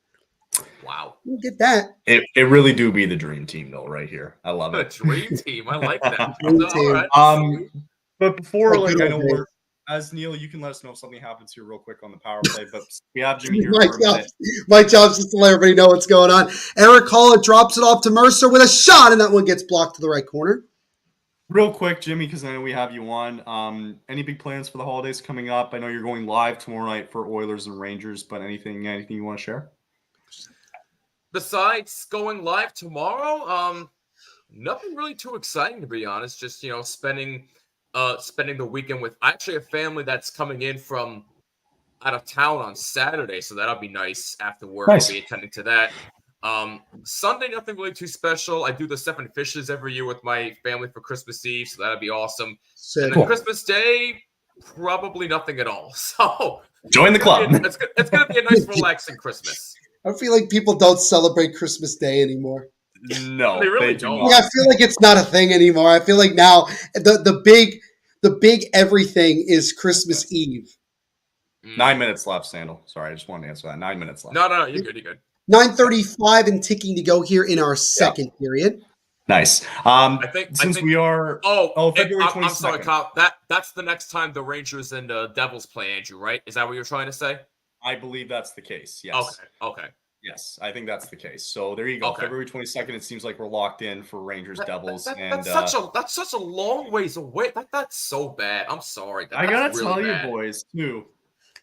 Speaker 4: Wow.
Speaker 1: We'll get that.
Speaker 3: It really do be the dream team, though, right here. I love it.
Speaker 4: The dream team. I like that.
Speaker 3: All right. But before, I know we're, as Neil, you can let us know if something happens here real quick on the power play, but we have Jimmy here.
Speaker 1: My job's just to let everybody know what's going on. Eric Haller drops it off to Mercer with a shot, and that one gets blocked to the right corner.
Speaker 3: Real quick, Jimmy, because I know we have you on. Any big plans for the holidays coming up? I know you're going live tomorrow night for Oilers and Rangers, but anything you want to share?
Speaker 4: Besides going live tomorrow, nothing really too exciting, to be honest. Just spending the weekend with actually a family that's coming in from out of town on Saturday, so that'll be nice after work. Nice. I'll be attending to that. Sunday, nothing really too special. I do the 7 fishes every year with my family for Christmas Eve, so that'll be awesome. And then Christmas Day, probably nothing at all. So
Speaker 3: Join the club.
Speaker 4: It's going to be a nice, relaxing Christmas.
Speaker 1: I feel like people don't celebrate Christmas Day anymore.
Speaker 3: No,
Speaker 4: They really
Speaker 3: do
Speaker 4: don't.
Speaker 3: not.
Speaker 1: Yeah, I feel like it's not a thing anymore. I feel like now the big everything is Christmas Eve.
Speaker 3: 9 minutes left, Sandal. Sorry, I just wanted to answer that. 9 minutes left.
Speaker 4: No, you're good. You're good.
Speaker 1: 9:35 and ticking to go here in our second period.
Speaker 3: Nice.
Speaker 4: I think
Speaker 3: we are February 22nd.
Speaker 4: I'm sorry, Kyle. That's the next time the Rangers and the Devils play, Andrew, right? Is that what you're trying to say?
Speaker 3: I believe that's the case. Yes.
Speaker 4: Okay.
Speaker 3: Yes, I think that's the case. So there you go.
Speaker 4: Okay.
Speaker 3: February 22nd. It seems like we're locked in for Rangers Devils.
Speaker 4: That's such a long ways away. That's so bad. I'm sorry.
Speaker 3: I gotta
Speaker 4: really
Speaker 3: tell
Speaker 4: bad.
Speaker 3: you, boys, too.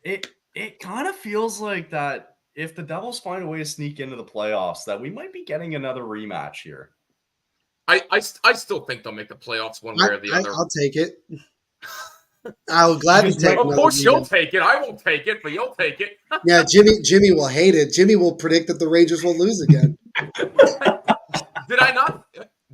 Speaker 3: It kind of feels like that if the Devils find a way to sneak into the playoffs, that we might be getting another rematch here.
Speaker 4: I still think they'll make the playoffs one way or the other.
Speaker 1: I'll take it. I'll gladly take it.
Speaker 4: Of course, you'll take it. I won't take it, but you'll take it.
Speaker 1: Yeah, Jimmy will hate it. Jimmy will predict that the Rangers will lose again.
Speaker 4: Did I not?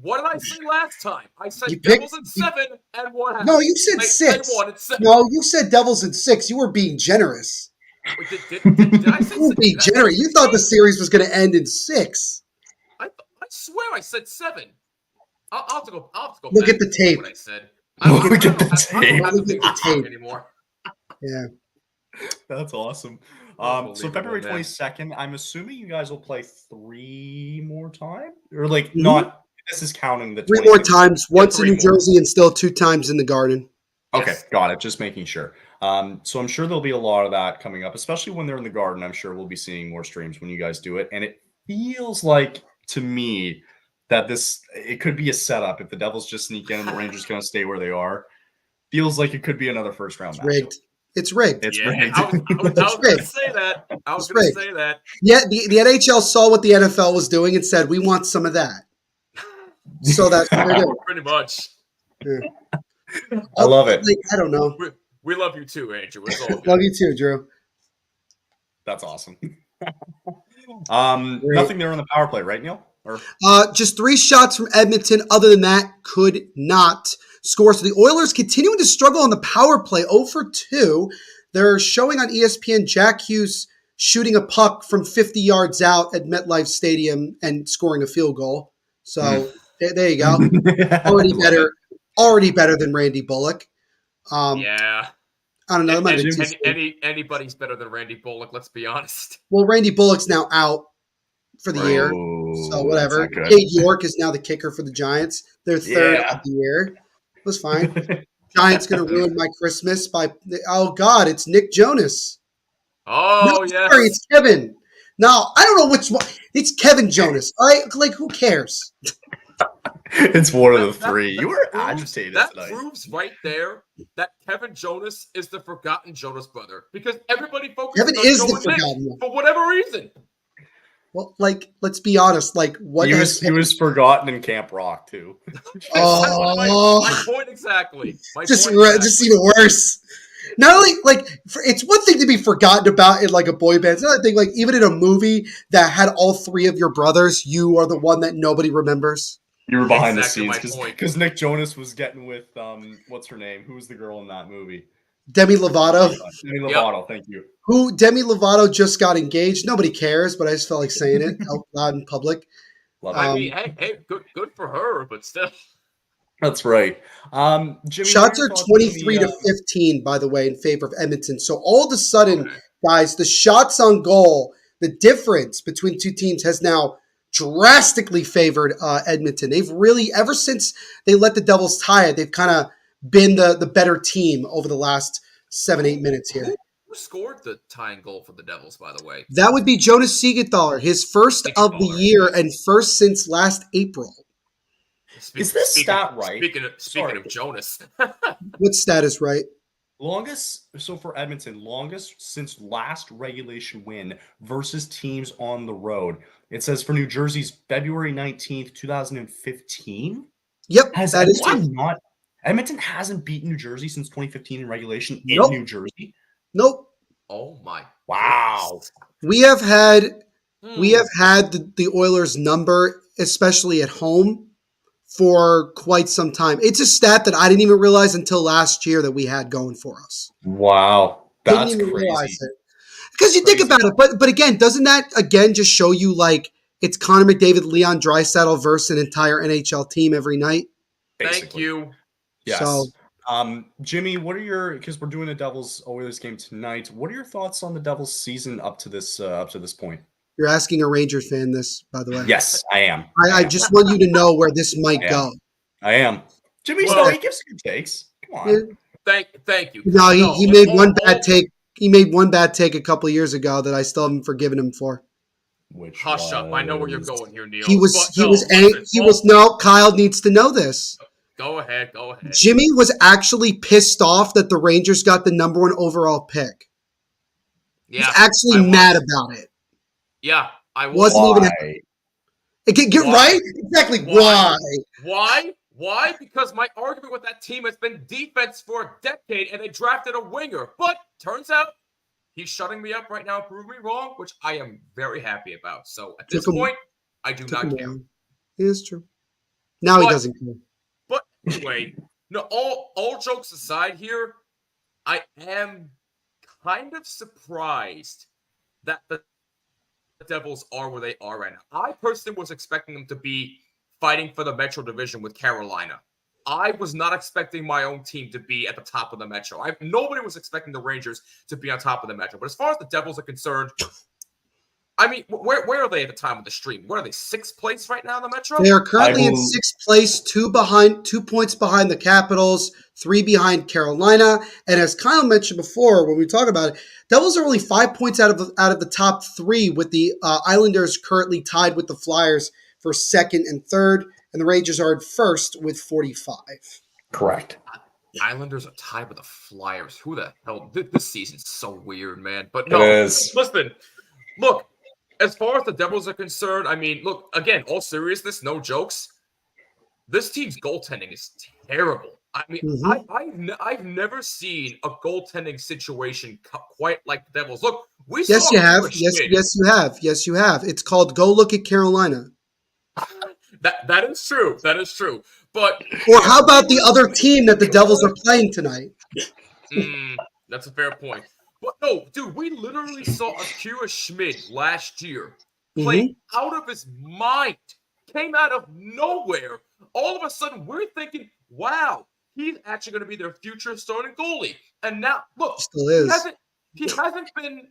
Speaker 4: What did I say last time? I said
Speaker 1: You
Speaker 4: Devils in 7, and what happened?
Speaker 1: No, you said 6.
Speaker 4: They won at 7.
Speaker 1: No, you said Devils in 6. You were being generous.
Speaker 4: Wait, did I say
Speaker 1: You were being generous. You thought the series was going to end in 6.
Speaker 4: I swear I said 7. I'll have to go.
Speaker 1: Look
Speaker 4: back
Speaker 1: at the
Speaker 4: and
Speaker 1: tape.
Speaker 4: What I said.
Speaker 3: Look at the tape.
Speaker 4: I don't have
Speaker 1: Look at the tape
Speaker 4: anymore.
Speaker 1: Yeah.
Speaker 3: That's awesome. So February 22nd, I'm assuming you guys will play 3 more times? Or not, this is counting the
Speaker 1: 3 more times. Once in New
Speaker 3: more.
Speaker 1: Jersey and still 2 times in the Garden.
Speaker 3: Okay,
Speaker 4: Yes.
Speaker 3: got it. Just making sure. So I'm sure there'll be a lot of that coming up, especially when they're in the Garden. I'm sure we'll be seeing more streams when you guys do it. And it feels like, to me, that it could be a setup if the Devils just sneak in and the Rangers going to stay where they are. Feels like it could be another first round match.
Speaker 1: Rigged. It's rigged.
Speaker 3: It's
Speaker 4: Yeah,
Speaker 3: rigged.
Speaker 4: I was going to say that.
Speaker 1: Yeah, the NHL saw what the NFL was doing and said, we want some of that. So that's what they're doing.
Speaker 4: Pretty much.
Speaker 1: Yeah.
Speaker 3: I love it.
Speaker 1: I don't know.
Speaker 4: We love you too, Andrew. It's all good.
Speaker 1: Love you too, Drew.
Speaker 3: That's awesome. Nothing there on the power play, right, Neil?
Speaker 1: Just 3 shots from Edmonton. Other than that, could not score. So the Oilers continuing to struggle on the power play, 0 for 2. They're showing on ESPN Jack Hughes shooting a puck from 50 yards out at MetLife Stadium and scoring a field goal. So there you go. Already better than Randy Bullock.
Speaker 4: Yeah.
Speaker 1: I don't know. That might be too soon.
Speaker 4: Anybody's better than Randy Bullock, let's be honest.
Speaker 1: Well, Randy Bullock's now out for the year. So whatever. Cade York is now the kicker for the Giants. They're third of the year. It was fine. Giants going to ruin my Christmas by it's Nick Jonas.
Speaker 4: Oh, yeah.
Speaker 1: Sorry, it's Kevin. Now, I don't know which one. It's Kevin Jonas. All right? Like, who cares?
Speaker 3: It's one of the 3. You were agitated
Speaker 4: That
Speaker 3: tonight.
Speaker 4: proves right there that Kevin Jonas is the forgotten Jonas brother because everybody focuses
Speaker 1: Kevin
Speaker 4: on
Speaker 1: is
Speaker 4: Joe
Speaker 1: the
Speaker 4: and Nick
Speaker 1: forgotten one.
Speaker 4: for whatever reason.
Speaker 1: Well, let's be honest. What
Speaker 3: he was forgotten in Camp Rock too.
Speaker 4: My point exactly.
Speaker 1: Just even worse. Not only it's one thing to be forgotten about in a boy band. It's another thing even in a movie that had all 3 of your brothers, you are the one that nobody remembers.
Speaker 3: You were behind
Speaker 4: Exactly
Speaker 3: the scenes because Nick Jonas was getting with what's her name? Who was the girl in that movie?
Speaker 1: Demi Lovato.
Speaker 3: Thank you.
Speaker 1: Who Demi Lovato just got engaged. Nobody cares, but I just felt like saying it out loud in public.
Speaker 3: Love
Speaker 4: I mean, hey, good for her, but still.
Speaker 3: That's right. Jimmy,
Speaker 1: shots are 23 to 15, by the way, in favor of Edmonton. So all of a sudden, guys, the shots on goal, the difference between 2 teams has now drastically favored Edmonton. They've really, ever since they let the Devils tie it, they've kind of been the better team over the last 7-8 minutes here.
Speaker 4: Who scored the tying goal for the Devils, by the way?
Speaker 1: That would be Jonas Siegenthaler, his first of the year and first since last April.
Speaker 3: Is this stat right?
Speaker 4: Speaking of Jonas.
Speaker 1: What stat is right?
Speaker 3: So for Edmonton, longest since last regulation win versus teams on the road. It says for New Jersey's February 19th, 2015.
Speaker 1: Yep,
Speaker 3: Edmonton hasn't beaten New Jersey since 2015 in regulation in
Speaker 1: Nope.
Speaker 3: New Jersey.
Speaker 1: Nope.
Speaker 4: Oh my!
Speaker 3: Wow.
Speaker 1: We have had the Oilers number, especially at home, for quite some time. It's a stat that I didn't even realize until last year that we had going for us.
Speaker 3: Wow. That's
Speaker 1: Didn't even
Speaker 3: crazy.
Speaker 1: realize it. Because you think about it, but again, doesn't that again just show you like it's Connor McDavid, Leon Draisaitl versus an entire NHL team every night?
Speaker 3: Basically.
Speaker 4: Thank you.
Speaker 3: Yes.
Speaker 1: So,
Speaker 3: Jimmy, what are your, because we're doing a Devils Oilers game tonight, what are your thoughts on the Devils season up to this point?
Speaker 1: you're asking a Rangers fan this, by the way.
Speaker 3: Yes, I am.
Speaker 1: I just want you to know where this might go.
Speaker 3: I am. Jimmy's
Speaker 4: Well,
Speaker 3: he gives good takes. Come on.
Speaker 1: Yeah.
Speaker 4: Thank you.
Speaker 1: No, he made one bad take. He made one bad take a couple of years ago that I still haven't forgiven him for.
Speaker 3: Which
Speaker 4: Hush up. I know where you're going here, Neil.
Speaker 1: Kyle needs to know this.
Speaker 4: Go ahead.
Speaker 1: Jimmy was actually pissed off that the Rangers got the number 1 overall pick.
Speaker 4: Yeah,
Speaker 1: He's actually mad about it.
Speaker 4: Yeah, I
Speaker 1: was. Wasn't even. Get right? Exactly. Why?
Speaker 4: Why? Because my argument with that team has been defense for a decade, and they drafted a winger. But turns out he's shutting me up right now, proving me wrong, which I am very happy about. So at this point, I do not care.
Speaker 1: It is true. Now he doesn't care.
Speaker 4: But anyway, no. All jokes aside, here, I am kind of surprised that the Devils are where they are right now. I personally was expecting them to be fighting for the Metro Division with Carolina. I was not expecting my own team to be at the top of the Metro. Nobody was expecting the Rangers to be on top of the Metro. But as far as the Devils are concerned, I mean, where are they at the time of the stream? Where are they? 6th place right now in the Metro?
Speaker 1: They are currently in 6th place, 2 points behind the Capitals, 3 behind Carolina. And as Kyle mentioned before, when we talk about it, Devils are only 5 points out of the top 3, with the Islanders currently tied with the Flyers for 2nd and 3rd, and the Rangers are in 1st with 45.
Speaker 3: Correct.
Speaker 4: Islanders are tied with the Flyers. Who the hell? This season's so weird, man. But no, listen, look, as far as the Devils are concerned, I mean, look, again, all seriousness, no jokes. This team's goaltending is terrible. I mean, I've never seen a goaltending situation quite like the Devils. Look,
Speaker 1: Yes, you have. Yes, you have. It's called Go Look at Carolina.
Speaker 4: That is true. That is true. But
Speaker 1: how about the other team that the Devils are playing tonight?
Speaker 4: That's a fair point. But no, dude, we literally saw Akira Schmid last year play out of his mind. Came out of nowhere. All of a sudden, we're thinking, wow, he's actually going to be their future starting goalie. And now, look, he hasn't been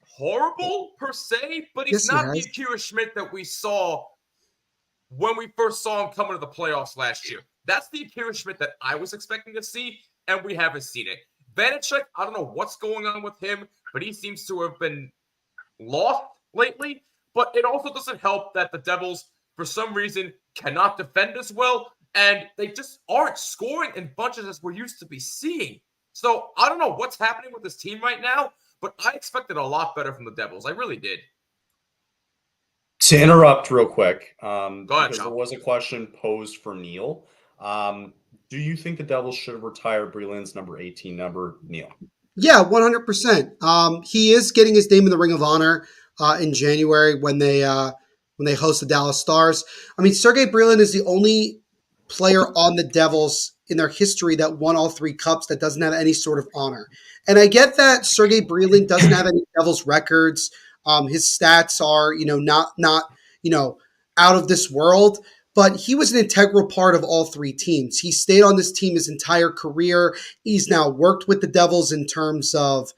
Speaker 4: horrible per se, but he's not the Akira Schmid that we saw when we first saw him coming to the playoffs last year. That's the Akira Schmid that I was expecting to see, and we haven't seen it. Vanacek, I don't know what's going on with him, but he seems to have been lost lately. But it also doesn't help that the Devils, for some reason, cannot defend as well, and they just aren't scoring in bunches as we're used to be seeing. So I don't know what's happening with this team right now, but I expected a lot better from the Devils. I really did.
Speaker 3: To interrupt real quick,
Speaker 4: Go ahead,
Speaker 3: because there was a question posed for Neil. Do you think the Devils should have retired Breland's number 18 number, Neil?
Speaker 1: Yeah, 100%. He is getting his name in the Ring of Honor in January when they host the Dallas Stars. I mean, Sergei Breland is the only player on the Devils in their history that won all 3 cups that doesn't have any sort of honor. And I get that Sergei Breland doesn't have any Devils records. His stats are, not out of this world, but he was an integral part of all 3 teams. He stayed on this team his entire career. He's now worked with the Devils in terms of,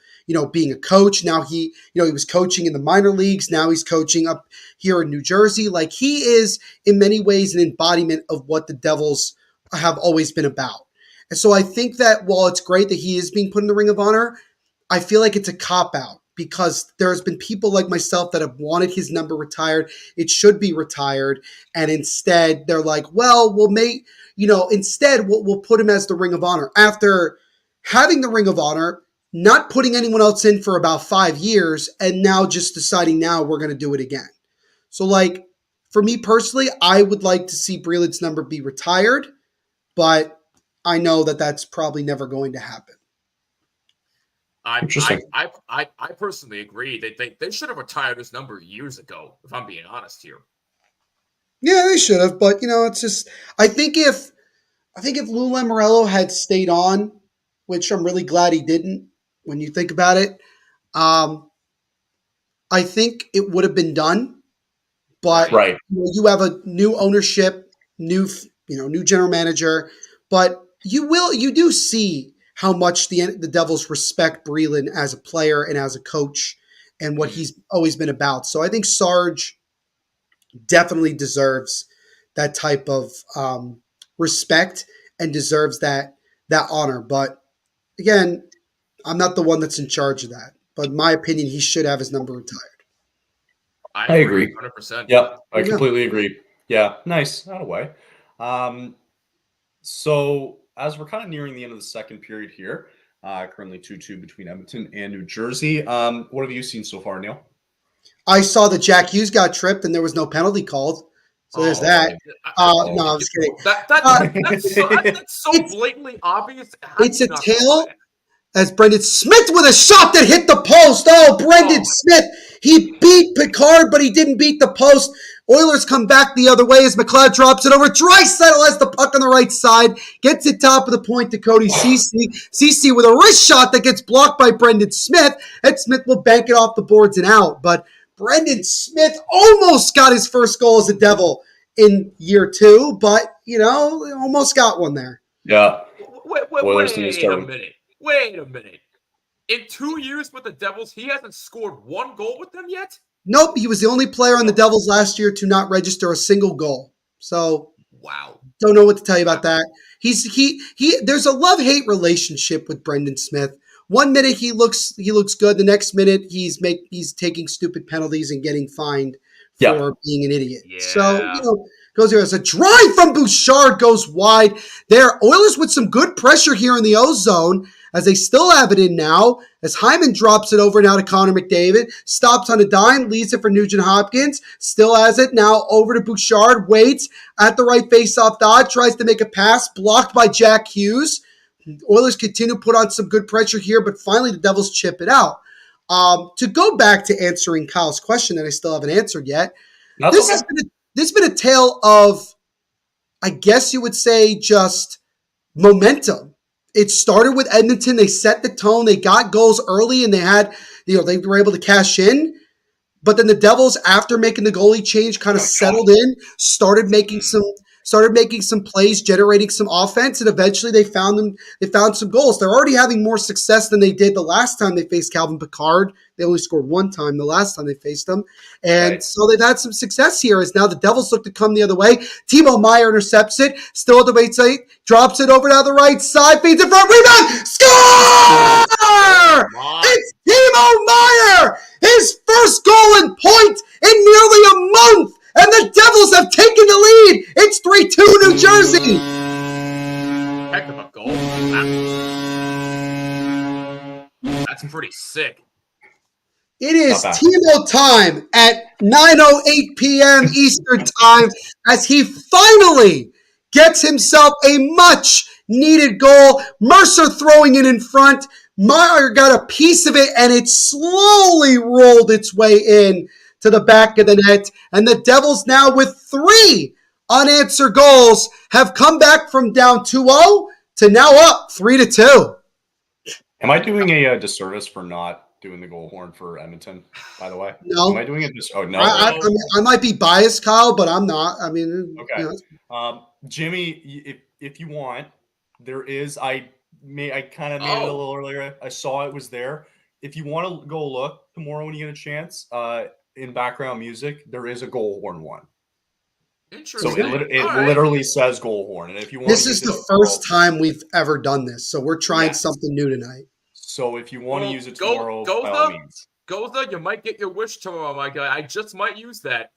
Speaker 1: being a coach. Now he was coaching in the minor leagues. Now he's coaching up here in New Jersey. Like, he is in many ways an embodiment of what the Devils have always been about. And so I think that while it's great that he is being put in the Ring of Honor, I feel like it's a cop-out, because there's been people like myself that have wanted his number retired. It should be retired. And instead they're like, well, we'll put him as the Ring of Honor. After having the Ring of Honor, not putting anyone else in for about 5 years, and now just deciding now we're going to do it again. So, like, for me personally, I would like to see Breland's number be retired, but I know that that's probably never going to happen.
Speaker 4: I personally agree. They should have retired his number years ago, if I'm being honest here.
Speaker 1: Yeah, they should have, but it's just I think if Lou Lamoriello had stayed on, which I'm really glad he didn't. When you think about it, um, I think it would have been done. But
Speaker 3: Right.
Speaker 1: you have a new ownership, new general manager, but you do see how much the Devils respect Breland as a player and as a coach and what he's always been about. So I think Sarge definitely deserves that type of respect and deserves that honor. But again, I'm not the one that's in charge of that. But in my opinion, he should have his number retired.
Speaker 3: I agree.
Speaker 4: 100%.
Speaker 3: Yep, I completely agree. Yeah, nice. Out of way. So as we're kind of nearing the end of the second period here, currently 2-2 between Edmonton and New Jersey. What have you seen so far, Neil?
Speaker 1: I saw that Jack Hughes got tripped and there was no penalty called. So there's that. No, I'm just kidding.
Speaker 4: That's so blatantly obvious.
Speaker 1: It's a tail as Brendan Smith with a shot that hit the post. Oh, Brendan Smith. He beat Picard, but he didn't beat the post. Oilers come back the other way as McLeod drops it over. Draisaitl has the puck on the right side. Gets it top of the point to Cody Ceci. Ceci with a wrist shot that gets blocked by Brendan Smith. And Smith will bank it off the boards and out. But Brendan Smith almost got his first goal as a Devil in year 2. But, almost got one there.
Speaker 3: Yeah.
Speaker 4: Wait a minute. In 2 years with the Devils, he hasn't scored one goal with them yet?
Speaker 1: Nope, he was the only player on the Devils last year to not register a single goal. So,
Speaker 4: wow,
Speaker 1: don't know what to tell you about that. There's a love-hate relationship with Brendan Smith. 1 minute he looks good, the next minute he's taking stupid penalties and getting fined for being an idiot.
Speaker 4: Yeah.
Speaker 1: So, goes here as a drive from Bouchard goes wide. There, Oilers with some good pressure here in the O zone, as they still have it in now, as Hyman drops it over now to Connor McDavid, stops on a dime, leaves it for Nugent Hopkins, still has it now over to Bouchard, waits at the right face-off dot, tries to make a pass, blocked by Jack Hughes. Oilers continue to put on some good pressure here, but finally the Devils chip it out. To go back to answering Kyle's question that I still haven't answered yet, this has been a tale of, I guess you would say, just momentum. It started with Edmonton. They set the tone. They got goals early, and they were able to cash in. But then the Devils, after making the goalie change, kind of settled in, started making some plays, generating some offense, and eventually they found some goals. They're already having more success than they did the last time they faced Calvin Picard. They only scored one time the last time they faced him. And so they've had some success here as now the Devils look to come the other way. Timo Meier intercepts it, still at the right side, drops it over to the right side, feeds it for a rebound, score! It's Timo Meier! His first goal and point in nearly a month! And the Devils have taken the lead! It's 3-2 New Jersey!
Speaker 4: Heck of a goal. That's pretty sick.
Speaker 1: It is Timo time at 9:08 p.m. Eastern time as he finally gets himself a much-needed goal. Mercer throwing it in front. Meier got a piece of it, and it slowly rolled its way in to the back of the net. And the Devils now with 3 unanswered goals have come back from down 2-0 to now up 3-2.
Speaker 3: Am I doing a disservice for not doing the goal horn for Edmonton, by the way?
Speaker 1: No.
Speaker 3: Am I doing it? Oh, no.
Speaker 1: I might be biased, Kyle, but I'm not. I mean,
Speaker 3: okay. Jimmy, if you want, there is, I kind of made it a little earlier. I saw it was there. If you want to go look tomorrow when you get a chance, in background music, there is a goal horn one.
Speaker 4: Interesting.
Speaker 3: So it literally says goal horn. And if you want,
Speaker 1: this is the first time we've ever done this, so we're trying something new tonight.
Speaker 3: So if you want to use it tomorrow, by all means.
Speaker 4: Goza, you might get your wish tomorrow, my guy. I just might use that.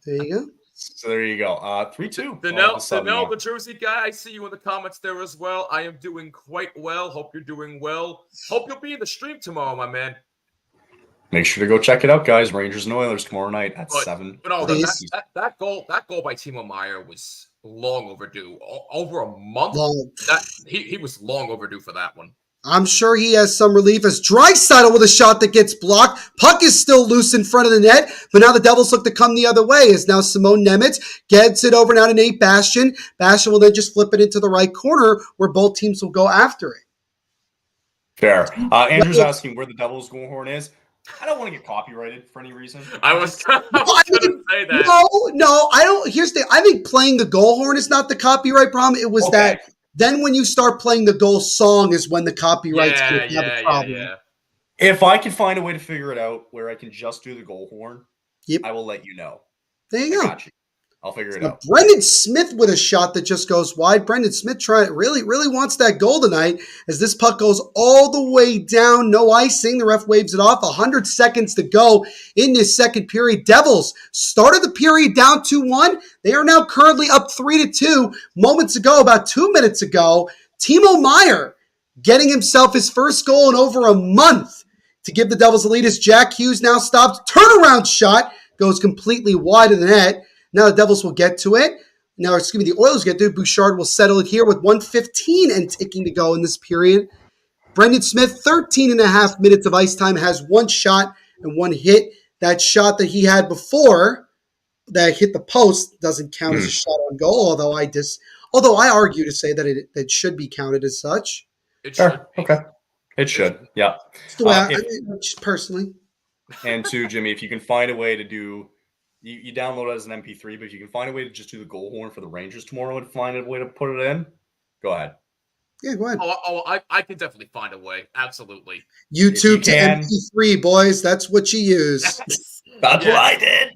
Speaker 1: There you go.
Speaker 3: So there you go. 3-2.
Speaker 4: Danelle, the Jersey guy, I see you in the comments there as well. I am doing quite well. Hope you're doing well. Hope you'll be in the stream tomorrow, my man.
Speaker 3: Make sure to go check it out, guys. Rangers and Oilers tomorrow night at 7.
Speaker 4: But that goal by Timo Meier was long overdue. Over a month. He was long overdue for that one.
Speaker 1: I'm sure he has some relief as Draisaitl with a shot that gets blocked. Puck is still loose in front of the net, but now the Devils look to come the other way as now Simone Nemeth gets it over now to Nate Bastian. Bastian will then just flip it into the right corner where both teams will go after it.
Speaker 3: Fair. Andrew's asking where the Devils' goal horn is. I don't want to get copyrighted for any reason.
Speaker 4: I was going to say that.
Speaker 1: No, I don't. I think playing the goal horn is not the copyright problem. It was that then when you start playing the goal song is when the copyright's going to have a problem.
Speaker 4: Yeah.
Speaker 3: If I can find a way to figure it out where I can just do the goal horn, I will let you know.
Speaker 1: There you go.
Speaker 3: Got you. I'll figure it out.
Speaker 1: Brendan Smith with a shot that just goes wide. Brendan Smith really wants that goal tonight as this puck goes all the way down. No icing. The ref waves it off. 100 seconds to go in this second period. Devils started the period down 2-1. They are now currently up 3-2. Moments ago, about 2 minutes ago, Timo Meier getting himself his first goal in over a month to give the Devils a lead as Jack Hughes now stops. Turnaround shot goes completely wide of the net. Now the Devils will get to it. The Oilers get to it. Bouchard will settle it here with 1:15 and ticking to go in this period. Brendan Smith, 13 and a half minutes of ice time, has one shot and one hit. That shot that he had before that hit the post doesn't count as a shot on goal, although I argue to say that it should be counted as such.
Speaker 4: It should.
Speaker 3: Okay. It should. Yeah.
Speaker 1: Just personally.
Speaker 3: And to Jimmy, if you can find a way to do you download it as an MP3, but if you can find a way to just do the goal horn for the Rangers tomorrow and find a way to put it in, go ahead.
Speaker 1: Yeah, go ahead.
Speaker 4: I can definitely find a way. Absolutely.
Speaker 1: YouTube to MP3, boys. That's what you use.
Speaker 3: That's what I did.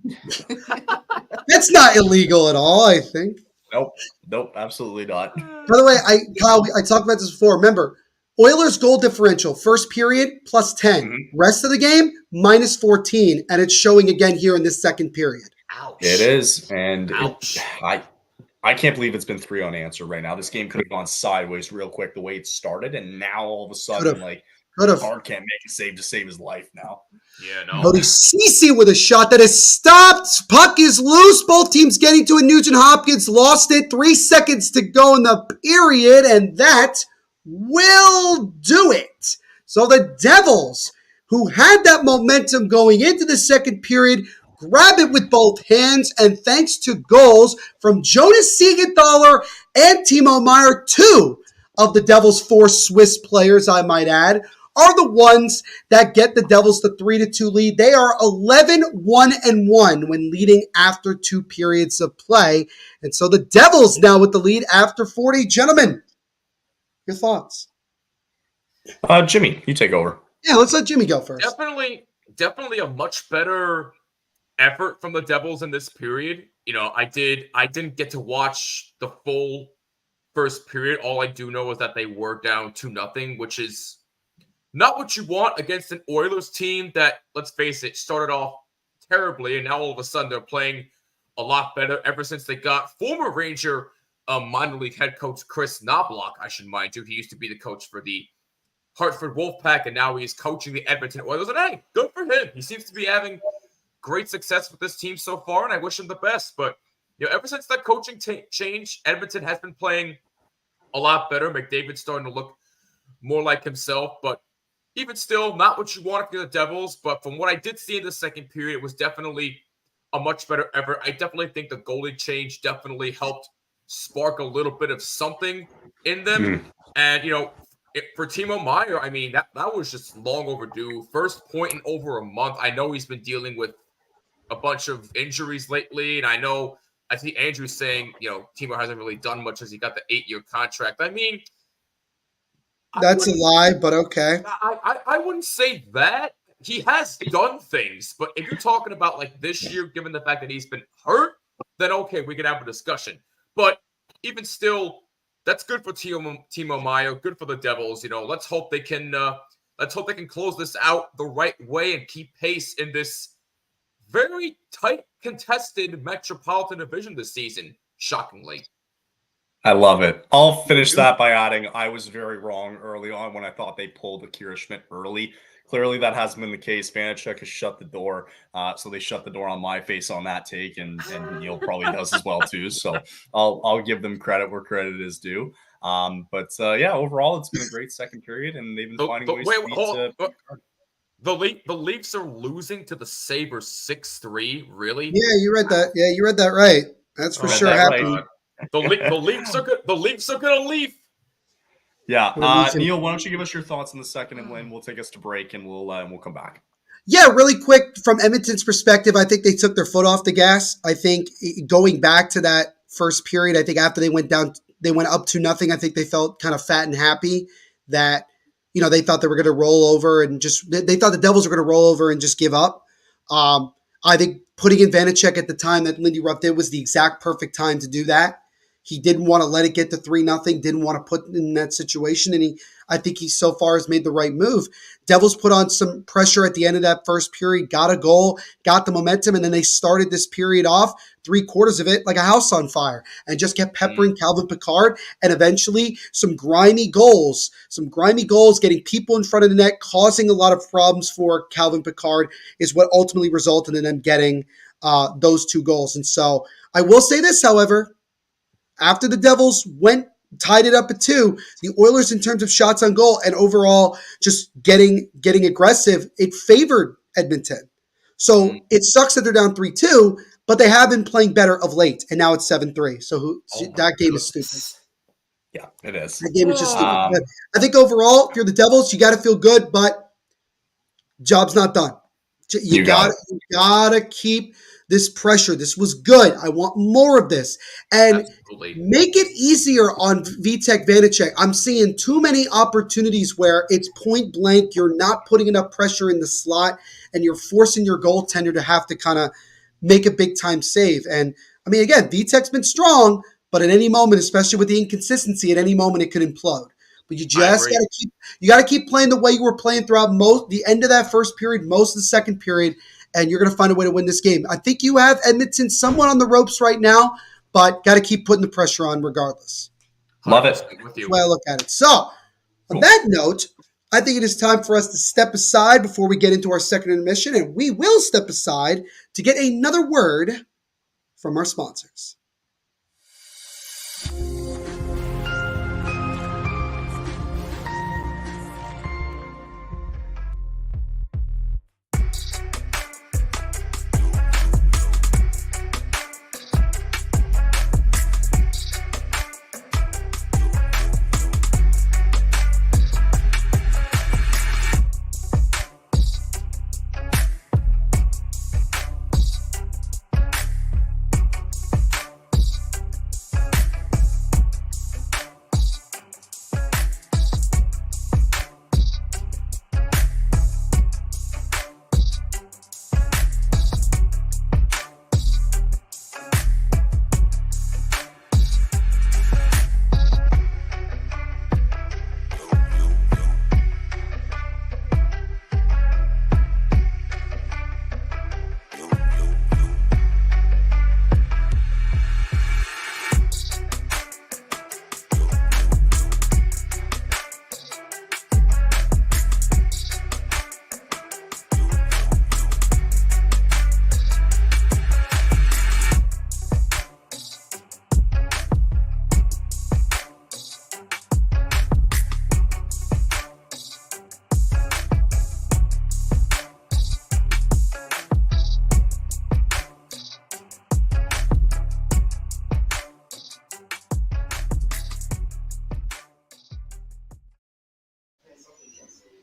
Speaker 1: That's not illegal at all, I think.
Speaker 3: Nope, absolutely not.
Speaker 1: By the way, Kyle, I talked about this before. Remember, Oilers goal differential, first period, plus 10. Mm-hmm. Rest of the game, minus 14. And it's showing again here in this second period.
Speaker 4: Ouch.
Speaker 3: It is. And I can't believe it's been 3 unanswered right now. This game could have gone sideways real quick the way it started. And now all of a sudden, Hard can't make a save to save his life now.
Speaker 4: Yeah, no.
Speaker 1: Cody Ceci with a shot that is stopped. Puck is loose. Both teams getting to it. Nugent Hopkins lost it. 3 seconds to go in the period. And that will do it. So the Devils, who had that momentum going into the second period, grab it with both hands, and thanks to goals from Jonas Siegenthaler and Timo Meier, 2 of the Devils' 4 Swiss players, I might add, are the ones that get the Devils the 3-2 lead. They are 11-1-1 when leading after 2 periods of play. And so the Devils now with the lead after 40. Gentlemen, your thoughts?
Speaker 3: Jimmy, you take over.
Speaker 1: Yeah, let's let Jimmy go first.
Speaker 4: Definitely a much better effort from the Devils in this period. I didn't get to watch the full first period. All I do know is that they were down 2-0, which is not what you want against an Oilers team that, let's face it, started off terribly, and now all of a sudden they're playing a lot better ever since they got former Ranger minor league head coach Chris Knobloch, I should mind you. He used to be the coach for the Hartford Wolfpack, and now he's coaching the Edmonton Oilers. And hey, good for him. He seems to be having great success with this team so far, and I wish him the best. But ever since that coaching change, Edmonton has been playing a lot better. McDavid's starting to look more like himself, but even still, not what you want for the Devils. But from what I did see in the second period, it was definitely a much better effort. I definitely think the goalie change definitely helped spark a little bit of something in them. And, for Timo Meier, I mean, that was just long overdue. First point in over a month. I know he's been dealing with a bunch of injuries lately, and I think Andrew's saying, Timo hasn't really done much as he got the 8-year contract. I mean,
Speaker 1: that's a lie, but okay.
Speaker 4: I wouldn't say that. He has done things, but if you're talking about like this year, given the fact that he's been hurt, then okay, we can have a discussion. But even still, that's good for Timo Meier, good for the Devils. Let's hope they can close this out the right way and keep pace in this very tight, contested Metropolitan Division this season. Shockingly.
Speaker 3: I love it. I'll finish that by adding I was very wrong early on when I thought they pulled Akira Schmidt early. Clearly, that hasn't been the case. Vanacek has shut the door, so they shut the door on my face on that take, and Neil probably does as well too. So I'll give them credit where credit is due. Yeah, overall, it's been a great second period, and they've been finding ways to beat.
Speaker 4: The Leafs are losing to the Sabres 6-3. Really?
Speaker 1: Yeah, you read that. Yeah, you read that right. That's for sure happening.
Speaker 4: Right. The Leafs are good. The Leafs are going to leave.
Speaker 3: Yeah, Neil, why don't you give us your thoughts on the second, and we'll take us to break, and we'll come back.
Speaker 1: Yeah, really quick from Edmonton's perspective, I think they took their foot off the gas. I think going back to that first period, I think after they went up 2-0. I think they felt kind of fat and happy that they thought they were going to roll over and they thought the Devils were going to roll over and just give up. I think putting in Vanacek at the time that Lindy Ruff did was the exact perfect time to do that. He didn't want to let it get to 3-0, didn't want to put in that situation, and I think he so far has made the right move. Devils put on some pressure at the end of that first period, got a goal, got the momentum, and then they started this period off, 3/4 of it, like a house on fire, and just kept peppering Calvin Pickard, and eventually some grimy goals, getting people in front of the net, causing a lot of problems for Calvin Pickard is what ultimately resulted in them getting those 2 goals. And so I will say this, however, after the Devils tied it up at 2, the Oilers, in terms of shots on goal and overall just getting aggressive, it favored Edmonton. So it sucks that they're down 3-2, but they have been playing better of late, and now it's 7-3. So that game is stupid.
Speaker 3: Yeah, it is.
Speaker 1: That game is just stupid. But I think overall, if you're the Devils, you got to feel good, but job's not done. You gotta keep this pressure. This was good. I want more of this. And make it easier on Vitek Vanacek. I'm seeing too many opportunities where it's point blank. You're not putting enough pressure in the slot, and you're forcing your goaltender to have to kind of make a big time save. And I mean, again, Vitek's been strong, but at any moment, especially with the inconsistency, at any moment it could implode. But you just gotta keep playing the way you were playing throughout the end of that first period, most of the second period, and you're gonna find a way to win this game. I think you have Edmonton somewhat on the ropes right now, but got to keep putting the pressure on regardless.
Speaker 3: Love it.
Speaker 1: That's the way I look at it. So, on that note, I think it is time for us to step aside before we get into our second intermission, and we will step aside to get another word from our sponsors.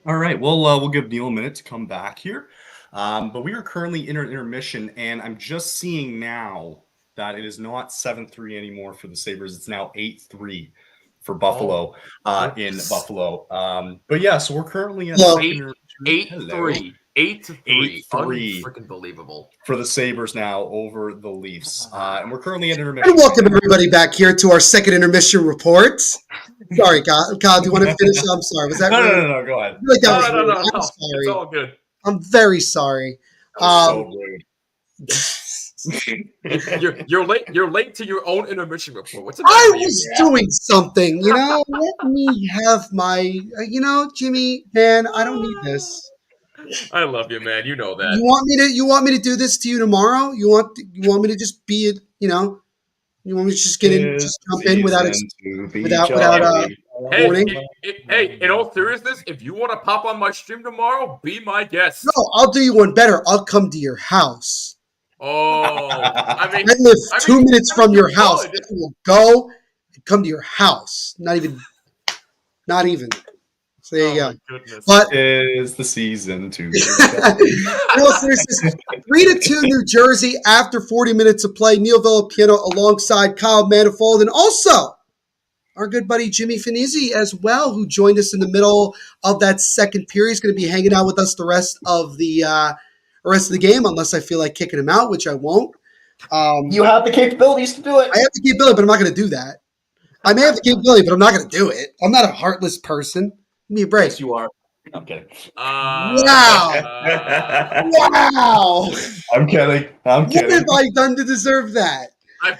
Speaker 3: All right, we'll give Neil a minute to come back here. But we are currently in intermission, and I'm just seeing now that it is not 7-3 anymore for the Sabres. It's now 8-3 for Buffalo in Buffalo. But yeah, so we're currently at
Speaker 4: 8-3. 8-3. Freaking believable.
Speaker 3: For the Sabres now over the Leafs. And we're currently at intermission.
Speaker 1: And welcome everybody back here to our second intermission report. Sorry, Kyle, do you want to finish? I'm sorry. Was that
Speaker 3: No, go ahead.
Speaker 4: No.
Speaker 1: I'm sorry.
Speaker 4: It's all good.
Speaker 1: I'm very sorry.
Speaker 3: So rude.
Speaker 4: You're late to your own intermission report. What's
Speaker 1: I was doing something, Let me have my, Jimmy, man, I don't need this.
Speaker 4: I love you, man. You know that.
Speaker 1: You want me to do this to you tomorrow? You want me to just be, you know, you want me to just jump in without warning?
Speaker 4: Hey, in all seriousness, if you want to pop on my stream tomorrow, be my guest.
Speaker 1: No, I'll do you one better. I'll come to your house.
Speaker 4: Oh, I
Speaker 1: live 2 minutes from your house. I will go and come to your house. Not even. So there you go.
Speaker 4: Goodness.
Speaker 1: But
Speaker 3: is the season to.
Speaker 1: No, seriously, 3-2 New Jersey after 40 minutes of play. Neil Villapiano alongside Kyle Manifold, and also our good buddy Jimmy Finizzi as well, who joined us in the middle of that second period. He's going to be hanging out with us the rest of the game, unless I feel like kicking him out, which I won't.
Speaker 5: You have the capabilities to do it.
Speaker 1: I have the capability, but I'm not going to do that. I may have the capability, but I'm not going to do it. I'm not a heartless person. Give me a break.
Speaker 3: Yes, you are. I'm kidding.
Speaker 1: Wow.
Speaker 3: I'm kidding.
Speaker 1: What have I done to deserve that?
Speaker 4: I've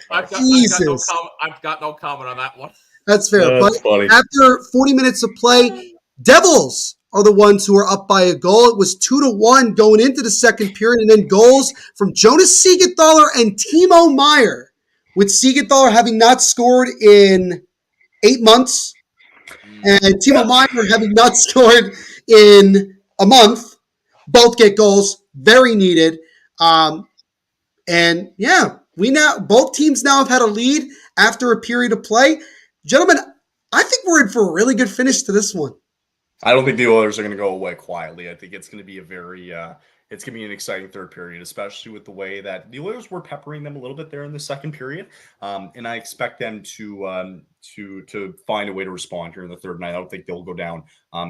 Speaker 4: got no comment on that one.
Speaker 1: That's fair.
Speaker 3: That's
Speaker 1: but
Speaker 3: funny.
Speaker 1: After 40 minutes of play, Devils are the ones who are up by a goal. It was 2-1 going into the second period, and then goals from Jonas Siegenthaler and Timo Meier, with Siegenthaler having not scored in 8 months, and Timo Meier having not scored in a month. Both get goals, very needed. And yeah, both teams now have had a lead after a period of play. Gentlemen, I think we're in for a really good finish to this one.
Speaker 3: I don't think the Oilers are going to go away quietly. I think it's going to be it's going to be an exciting third period, especially with the way that the Oilers were peppering them a little bit there in the second period. And I expect them to find a way to respond here in the third night. I don't think they'll go down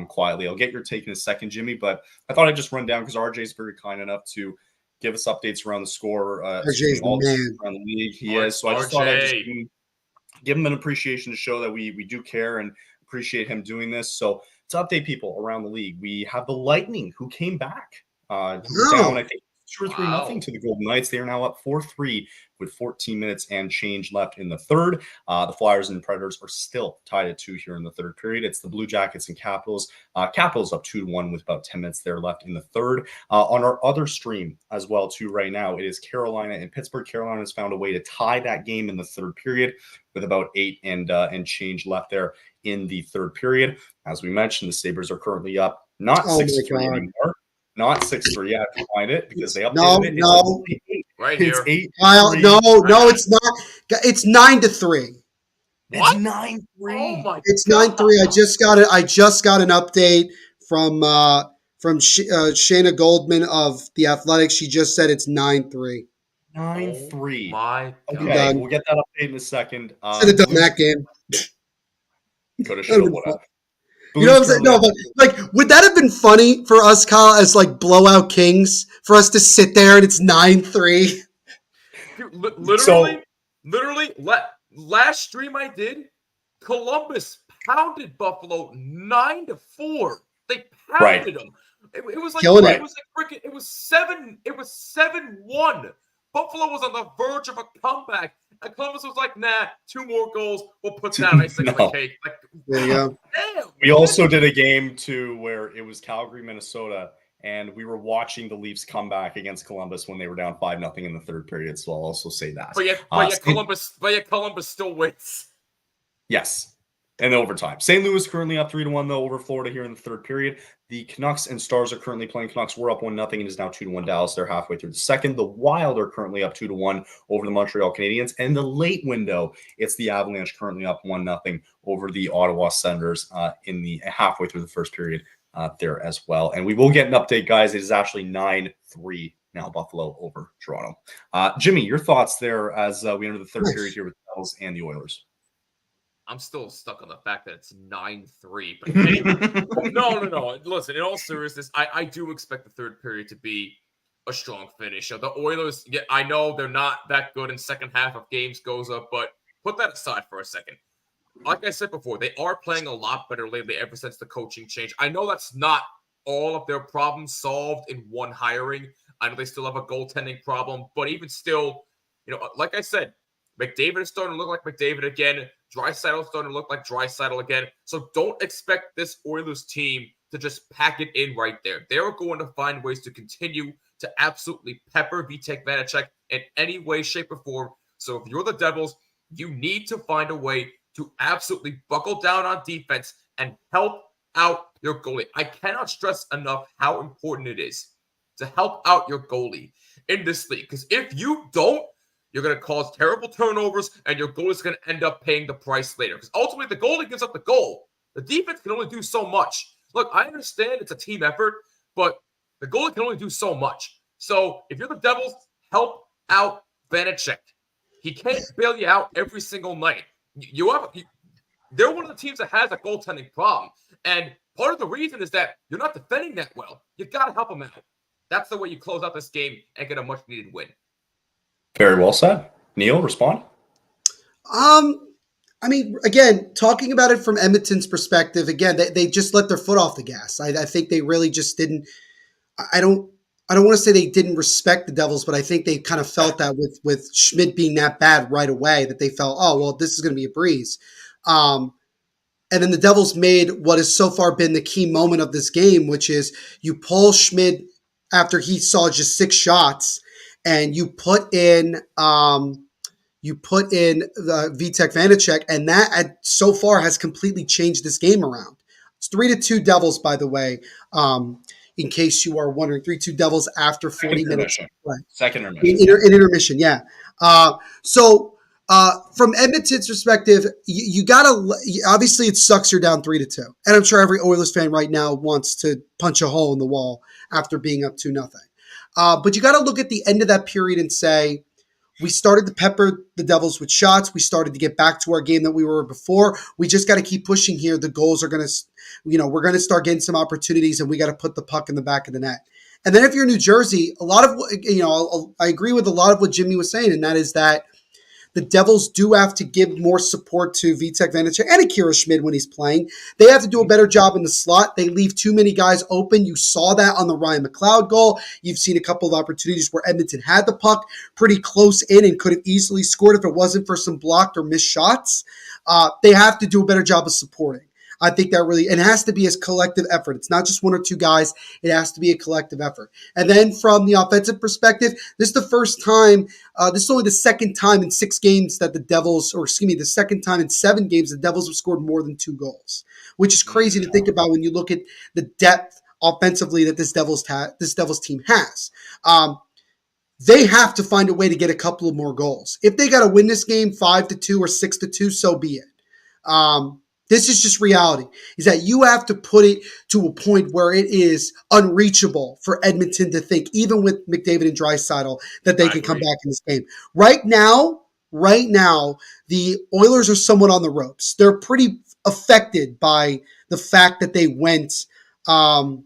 Speaker 3: quietly. I'll get your take in a second, Jimmy, but I thought I'd just run down because RJ is very kind enough to give us updates around the score.
Speaker 1: RJ's
Speaker 3: all
Speaker 1: the man.
Speaker 3: around the league. He is. So I just thought I'd just give him an appreciation to show that we do care and appreciate him doing this. So to update people around the league, we have the Lightning who came back down, I think, 2 or 3-0 to the Golden Knights. They are now up 4-3 with 14 minutes and change left in the third. The Flyers and Predators are still tied at 2 here in the third period. It's the Blue Jackets and Capitals. Capitals up 2-1 with about 10 minutes there left in the third. On our other stream as well, too, right now, it is Carolina and Pittsburgh. Carolina has found a way to tie that game in the third period with about 8 and change left there in the third period. As we mentioned, the Sabres are currently up, not 6-3 anymore. Not 6-3. I have to find it because they updated it.
Speaker 1: No.
Speaker 4: Right here.
Speaker 3: It's 8.
Speaker 1: No, it's not. It's 9-3.
Speaker 3: It's 9-3.
Speaker 4: Oh my
Speaker 1: It's
Speaker 4: God.
Speaker 1: 9-3. I just got an update from Shayna Goldman of The Athletic. She just said it's 9-3.
Speaker 3: 9-3.
Speaker 4: My God.
Speaker 3: Okay, we'll get that update in a second.
Speaker 1: Should have done that game.
Speaker 3: Could have, should have, would have.
Speaker 1: You know what I'm saying? No, but like, would that have been funny for us, Kyle, as like blowout kings, for us to sit there and it's 9-3?
Speaker 4: Literally, last stream I did, Columbus pounded Buffalo 9-4. They pounded them. It was like
Speaker 1: Killing
Speaker 4: it was like freaking. It was 7-1. Buffalo was on the verge of a comeback. And Columbus was like, nah, 2 more goals. We'll put that icing on the cake. Like,
Speaker 1: there you go.
Speaker 3: Damn. We also did a game, too, where it was Calgary, Minnesota, and we were watching the Leafs come back against Columbus when they were down 5-0 in the third period. So I'll also say that.
Speaker 4: But Columbus still wins.
Speaker 3: Yes. And overtime. St. Louis currently up 3-1, though, over Florida here in the third period. The Canucks and Stars are currently playing. Canucks were up 1-0 and is now 2-1 Dallas. They're halfway through the second. The Wild are currently up 2-1 over the Montreal Canadiens. And in the late window, it's the Avalanche currently up 1-0 over the Ottawa Senators in the halfway through the first period there as well. And we will get an update, guys. It is actually 9-3 now, Buffalo over Toronto. Jimmy, your thoughts there as we enter the third period here with the Devils and the Oilers?
Speaker 4: I'm still stuck on the fact that it's 9-3. But anyway, no. Listen, in all seriousness, I do expect the third period to be a strong finish. The Oilers, yeah, I know they're not that good in second half of games goes up, but put that aside for a second. Like I said before, they are playing a lot better lately ever since the coaching change. I know that's not all of their problems solved in one hiring. I know they still have a goaltending problem, but even still, like I said, McDavid is starting to look like McDavid again. Draisaitl is starting to look like Draisaitl again. So don't expect this Oilers team to just pack it in right there. They're going to find ways to continue to absolutely pepper Vitek Vanacek in any way, shape, or form. So if you're the Devils, you need to find a way to absolutely buckle down on defense and help out your goalie. I cannot stress enough how important it is to help out your goalie in this league. Because if you don't, you're going to cause terrible turnovers, and your goalie is going to end up paying the price later. Because ultimately, the goalie gives up the goal. The defense can only do so much. Look, I understand it's a team effort, but the goalie can only do so much. So if you're the Devils, help out Vanacek. He can't bail you out every single night. They're one of the teams that has a goaltending problem. And part of the reason is that you're not defending that well. You got to help them out. That's the way you close out this game and get a much-needed win.
Speaker 3: Very well said. Neil, respond.
Speaker 1: I mean, again, talking about it from Edmonton's perspective, again, they just let their foot off the gas. I think they really just didn't. I don't want to say they didn't respect the Devils, but I think they kind of felt that with Schmidt being that bad right away, that they felt, oh, well, this is going to be a breeze. And then the Devils made what has so far been the key moment of this game, which is you pull Schmidt after he saw just 6 shots, and you put in the Vitek Vanacek, and that so far has completely changed this game around. It's 3-2 Devils, by the way. In case you are wondering, 3-2 Devils after 40 minutes.
Speaker 3: Second intermission.
Speaker 1: In intermission, yeah. So from Edmonton's perspective, you gotta, obviously it sucks you're down 3-2. And I'm sure every Oilers fan right now wants to punch a hole in the wall after being up 2-0. But you gotta look at the end of that period and say, we started to pepper the Devils with shots. We started to get back to our game that we were before. We just got to keep pushing here. The goals are going to, we're going to start getting some opportunities, and we got to put the puck in the back of the net. And then if you're New Jersey, a lot of, I agree with a lot of what Jimmy was saying, and that is that the Devils do have to give more support to Vitek Vanacek and Akira Schmid when he's playing. They have to do a better job in the slot. They leave too many guys open. You saw that on the Ryan McLeod goal. You've seen a couple of opportunities where Edmonton had the puck pretty close in and could have easily scored if it wasn't for some blocked or missed shots. They have to do a better job of supporting. I think that really, it has to be a collective effort. It's not just one or two guys. It has to be a collective effort. And then from the offensive perspective, this is the first time, this is only the second time in 6 games that the second time in 7 games the Devils have scored more than 2 goals, which is crazy to think about when you look at the depth offensively that this Devils team has. They have to find a way to get a couple of more goals. If they got to win this game 5-2 or 6-2, so be it. This is just reality, is that you have to put it to a point where it is unreachable for Edmonton to think, even with McDavid and Draisaitl, that they can come back in this game. Right now, the Oilers are somewhat on the ropes. They're pretty affected by the fact that they went, I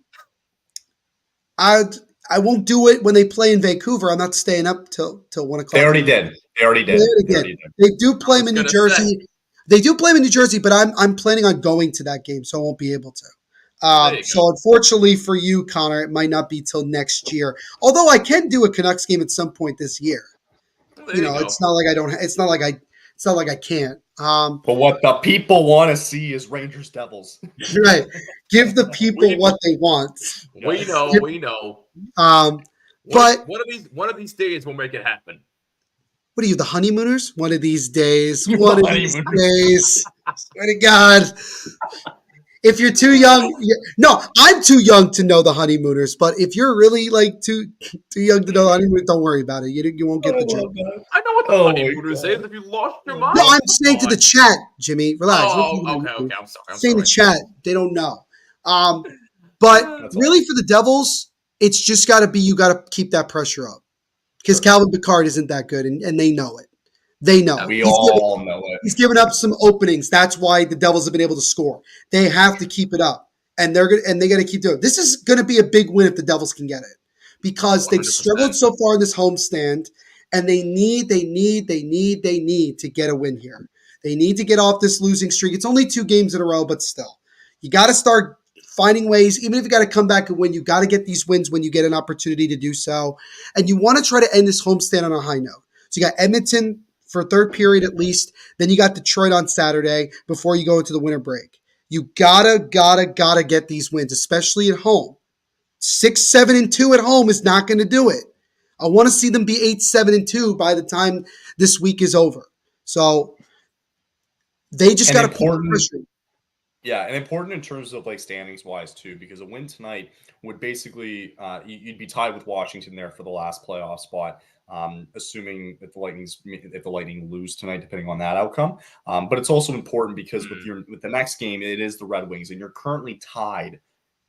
Speaker 1: won't do it when they play in Vancouver. I'm not staying up till 1 o'clock.
Speaker 3: They already did.
Speaker 1: They do play them in New Jersey. They do play in New Jersey, but I'm planning on going to that game, so I won't be able to. So unfortunately for you, Connor, it might not be till next year. Although I can do a Canucks game at some point this year. It's not like I don't. It's not like I can't.
Speaker 3: But what the people want to see is Rangers Devils.
Speaker 1: Right. Give the people what they want.
Speaker 4: We know.
Speaker 1: But
Speaker 4: one of these days we'll make it happen.
Speaker 1: What are you, the honeymooners? One of these days. Swear to God. If you're too young, no, I'm too young to know the honeymooners. But if you're really like too young to know the honeymooners, don't worry about it. You won't get the joke.
Speaker 4: I know what the honeymooners is. If you lost your mind.
Speaker 1: No, I'm saying to the chat, Jimmy. Relax.
Speaker 4: Okay. I'm sorry.
Speaker 1: Saying the chat, they don't know. But really, for the Devils, it's just got to be, you got to keep that pressure up. Because Calvin Pickard isn't that good, and they know it. They know.
Speaker 3: We all know it.
Speaker 1: He's given up some openings. That's why the Devils have been able to score. They have to keep it up, and they got to keep doing it. This is going to be a big win if the Devils can get it, because 100%. They've struggled so far in this homestand, and they need to get a win here. They need to get off this losing streak. It's only 2 games in a row, but still, you got to start finding ways. Even if you got to come back and win, you got to get these wins when you get an opportunity to do so. And you want to try to end this homestand on a high note. So you got Edmonton for 3rd period at least. Then you got Detroit on Saturday before you go into the winter break. You gotta get these wins, especially at home. 6-7-2 at home is not going to do it. I want to see them be 8-7-2 by the time this week is over. So they just got to put pressure.
Speaker 3: Yeah, and important in terms of like standings wise too, because a win tonight would basically you'd be tied with Washington there for the last playoff spot, assuming that if the Lightning lose tonight, depending on that outcome. But it's also important because with the next game, it is the Red Wings, and you're currently tied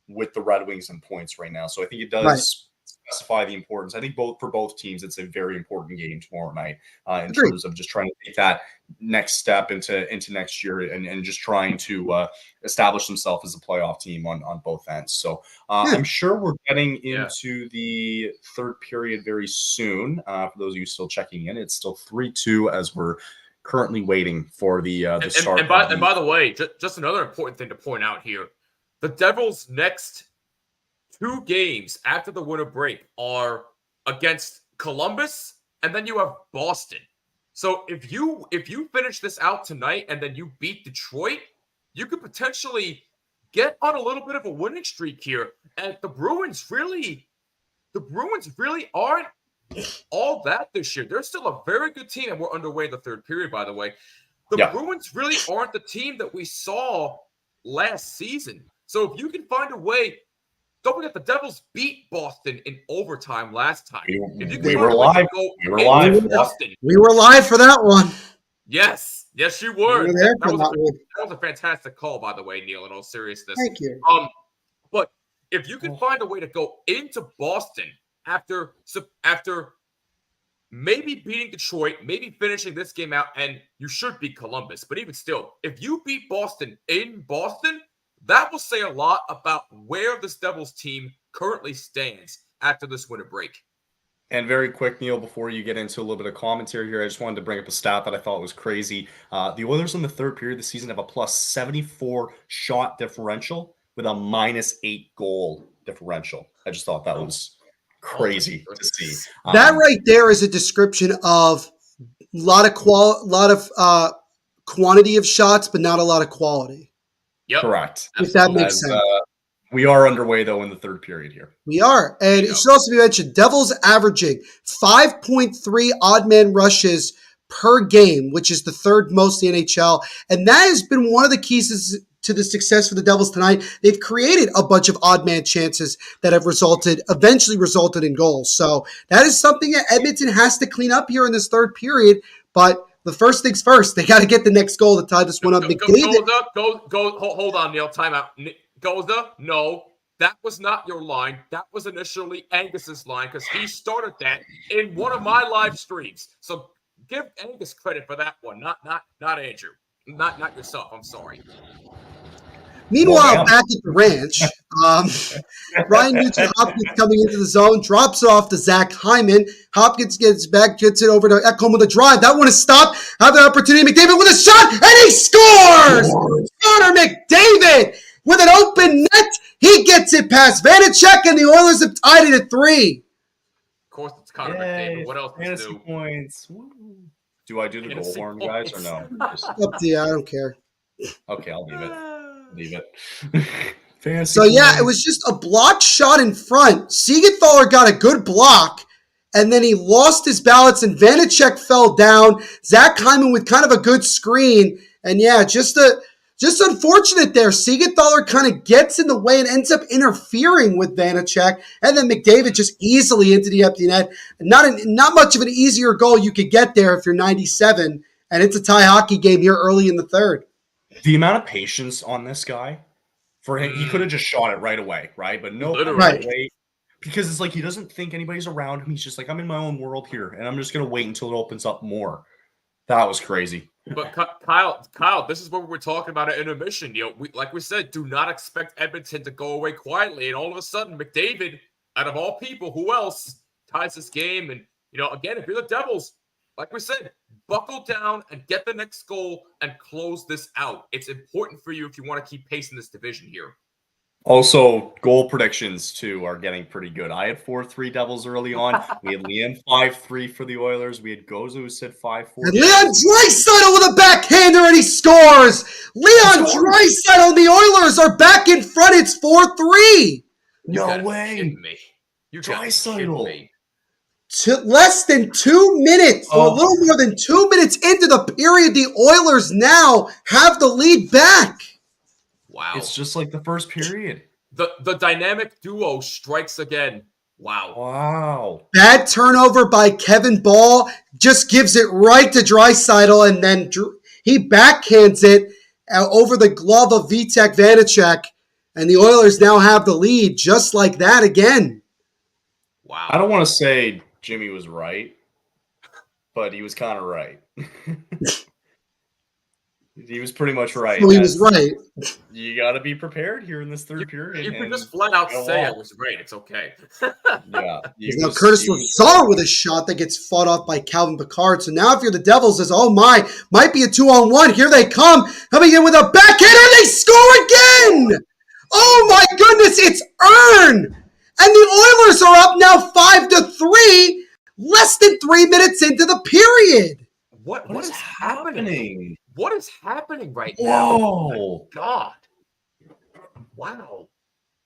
Speaker 3: with the Red Wings in points right now. So I think it does specify the importance. I think for both teams, it's a very important game tomorrow night in terms of just trying to take that next step into next year and just trying to establish themselves as a playoff team on both ends. So I'm sure we're getting into the third period very soon. For those of you still checking in, it's still 3-2 as we're currently waiting for the start.
Speaker 4: And by the way, just another important thing to point out here. The Devils' next 2 games after the winter break are against Columbus, and then you have Boston. So if you finish this out tonight and then you beat Detroit, you could potentially get on a little bit of a winning streak here. And the Bruins really aren't all that this year. They're still a very good team, and we're underway in the third period, by the way. The Bruins really aren't the team that we saw last season. So if you can find a way, don't forget the Devils beat Boston in overtime last time.
Speaker 3: We were live. We were live
Speaker 1: for that one.
Speaker 4: Yes, you were. That was a fantastic call, by the way, Neil. In all seriousness,
Speaker 1: thank you.
Speaker 4: But if you can find a way to go into Boston after maybe beating Detroit, maybe finishing this game out, and you should beat Columbus. But even still, if you beat Boston in Boston, that will say a lot about where this Devils team currently stands after this winter break.
Speaker 3: And very quick, Neil, before you get into a little bit of commentary here, I just wanted to bring up a stat that I thought was crazy. The Oilers in the third period of the season have a plus 74 shot differential with a minus 8 goal differential. I just thought that was crazy to see.
Speaker 1: That right there is a description of a lot of quantity of shots, but not a lot of quality.
Speaker 4: Yep.
Speaker 3: Correct.
Speaker 1: If that makes sense.
Speaker 3: We are underway, though, in the third period here.
Speaker 1: We are. And it should also be mentioned, Devils averaging 5.3 odd man rushes per game, which is the third most in the NHL. And that has been one of the keys to the success for the Devils tonight. They've created a bunch of odd man chances that have eventually resulted in goals. So that is something that Edmonton has to clean up here in this third period. But the first things first, they got to get the next goal to tie this one up.
Speaker 4: Hold on, Neil. Timeout. Goza, no, that was not your line. That was initially Angus's line because he started that in one of my live streams. So give Angus credit for that one, not Andrew, not yourself. I'm sorry.
Speaker 1: Meanwhile, back at the ranch, Ryan Nugent-Hopkins coming into the zone, drops it off to Zach Hyman. Hopkins gets it over to Ekholm with a drive. That one is stopped. Have the opportunity. McDavid with a shot, and he scores! Connor McDavid with an open net. He gets it past Vanacek, and the Oilers have tied it at 3.
Speaker 4: Of course, it's Connor McDavid. What else
Speaker 3: fantasy
Speaker 4: do?
Speaker 3: Points. Do I do the goal horn, guys, or no?
Speaker 1: Up to you. I don't care.
Speaker 3: Okay, I'll leave it.
Speaker 1: So, it was just a blocked shot in front. Siegenthaler got a good block, and then he lost his balance, and Vanacek fell down. Zach Hyman with kind of a good screen. And, just unfortunate there. Siegenthaler kind of gets in the way and ends up interfering with Vanacek, and then McDavid just easily into the empty net. Not much of an easier goal you could get there if you're 97, and it's a tie hockey game here early in the third.
Speaker 3: The amount of patience on this guy, for him, he could have just shot it right away, right? But no,
Speaker 1: right.
Speaker 3: Because it's like he doesn't think anybody's around him. He's just like, I'm in my own world here, and I'm just going to wait until it opens up more. That was crazy.
Speaker 4: But Kyle, this is what we were talking about at intermission. Like we said, do not expect Edmonton to go away quietly. And all of a sudden, McDavid, out of all people, who else ties this game? And, again, if you're the Devils, like we said, buckle down and get the next goal and close this out. It's important for you if you want to keep pace in this division here.
Speaker 3: Also, goal predictions, too, are getting pretty good. I had 4-3 Devils early on. We had Liam 5-3 for the Oilers. We had Gozo who said 5-4.
Speaker 1: And Leon Draisaitl with a backhander, and he scores! Leon Draisaitl and the Oilers are back in front. It's 4-3.
Speaker 3: No way.
Speaker 4: Me. You
Speaker 3: Draisaitl.
Speaker 1: Less than 2 minutes, or a little more than 2 minutes into the period, the Oilers now have the lead back.
Speaker 4: Wow.
Speaker 3: It's just like the first period.
Speaker 4: The dynamic duo strikes again. Wow.
Speaker 1: Bad turnover by Kevin Ball. Just gives it right to Draisaitl, and then he backhands it over the glove of Vitek Vanacek, and the Oilers now have the lead just like that again.
Speaker 4: Wow.
Speaker 3: I don't want to say Jimmy was right, but he was kind of right. He was pretty much right.
Speaker 1: So he was right.
Speaker 3: You got to be prepared here in this third period.
Speaker 4: You can just flat out say I was right. It's okay.
Speaker 3: Yeah.
Speaker 1: Now Curtis Lazar with a shot that gets fought off by Calvin Pickard. So now if you're the Devils, it's might be a 2-on-1. Here they come. Coming in with a backhander. They score again. Oh my goodness, it's Earn. And the Oilers are up now 5-3, less than 3 minutes into the period.
Speaker 4: What is happening? What is happening right
Speaker 3: Whoa.
Speaker 4: now? Oh my God. Wow.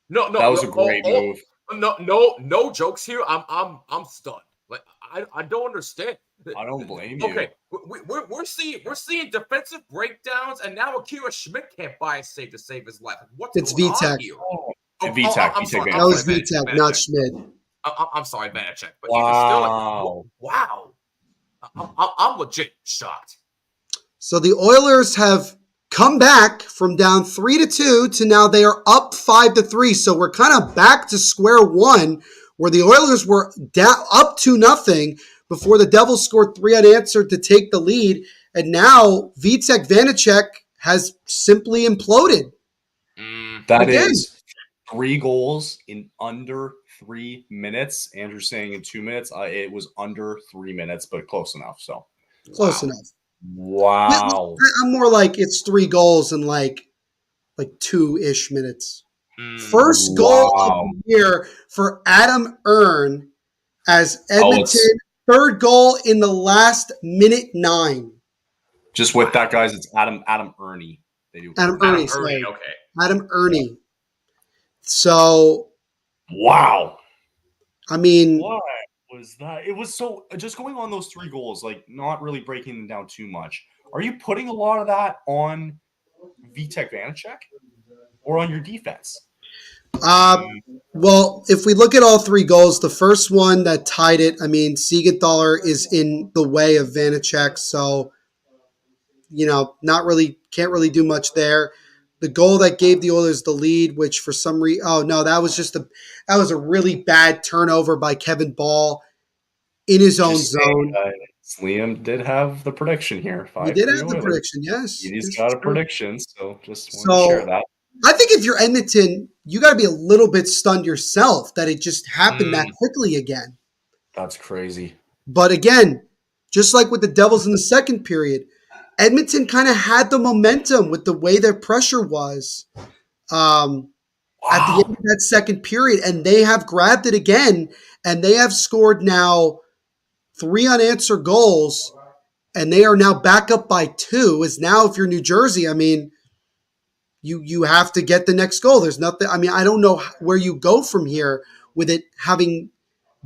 Speaker 4: No,
Speaker 3: that was a great move.
Speaker 4: No jokes here. I'm stunned. Like I don't understand.
Speaker 3: I don't blame you.
Speaker 4: Okay, we're seeing defensive breakdowns, and now Akira Schmidt can't buy a save to save his life. What's going on here?
Speaker 3: Vitek.
Speaker 1: That was Vitek, not Schmidt.
Speaker 4: I'm sorry, Vanacek, but
Speaker 3: wow.
Speaker 4: Even still, wow. I'm legit shocked.
Speaker 1: So the Oilers have come back from down 3-2 to now they are up 5-3. So we're kind of back to square one, where the Oilers were up 2-0 before the Devils scored 3 unanswered to take the lead, and now Vitek Vanacek has simply imploded.
Speaker 3: That is 3 goals in under 3 minutes. Andrew's saying in 2 minutes. It was under 3 minutes, but close enough. So
Speaker 1: close enough.
Speaker 3: Wow.
Speaker 1: I'm more like it's 3 goals in like 2-ish minutes. First goal of the year for Adam Earn as Edmonton. Third goal in the last minute 9.
Speaker 3: Just with that, guys, it's Adam Ernie. They do
Speaker 1: Adam Ernie.
Speaker 4: Okay.
Speaker 1: Adam Ernie. So.
Speaker 3: Wow.
Speaker 1: I mean.
Speaker 3: What was that? It was so just going on those 3 goals, like not really breaking them down too much. Are you putting a lot of that on Vitek Vanacek or on your defense?
Speaker 1: Well, if we look at all 3 goals, the first one that tied it, I mean, Siegenthaler is in the way of Vanacek, so, can't really do much there. The goal that gave the Oilers the lead, which for some reason, that was a really bad turnover by Kevin Ball in his own zone.
Speaker 3: Liam did have the prediction here.
Speaker 1: He did have the prediction, yes.
Speaker 3: He's got a prediction, so just want to share that.
Speaker 1: I think if you're Edmonton, you got to be a little bit stunned yourself that it just happened that quickly again.
Speaker 3: That's crazy.
Speaker 1: But again, just like with the Devils in the second period, Edmonton kind of had the momentum with the way their pressure was at the end of that second period, and they have grabbed it again, and they have scored now 3 unanswered goals, and they are now back up by 2. Is now, if you're New Jersey, I mean, you have to get the next goal. There's nothing. I mean, I don't know where you go from here with it having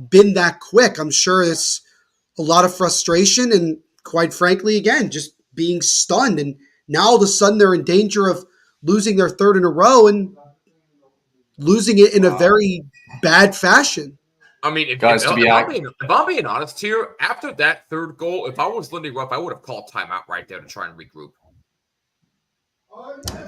Speaker 1: been that quick. I'm sure it's a lot of frustration and, quite frankly, again, just being stunned. And now all of a sudden they're in danger of losing their 3rd in a row and losing it in a very bad fashion.
Speaker 4: I mean, if I'm being honest here, after that 3rd goal, if I was Lindy Ruff, I would have called timeout right there to try and regroup.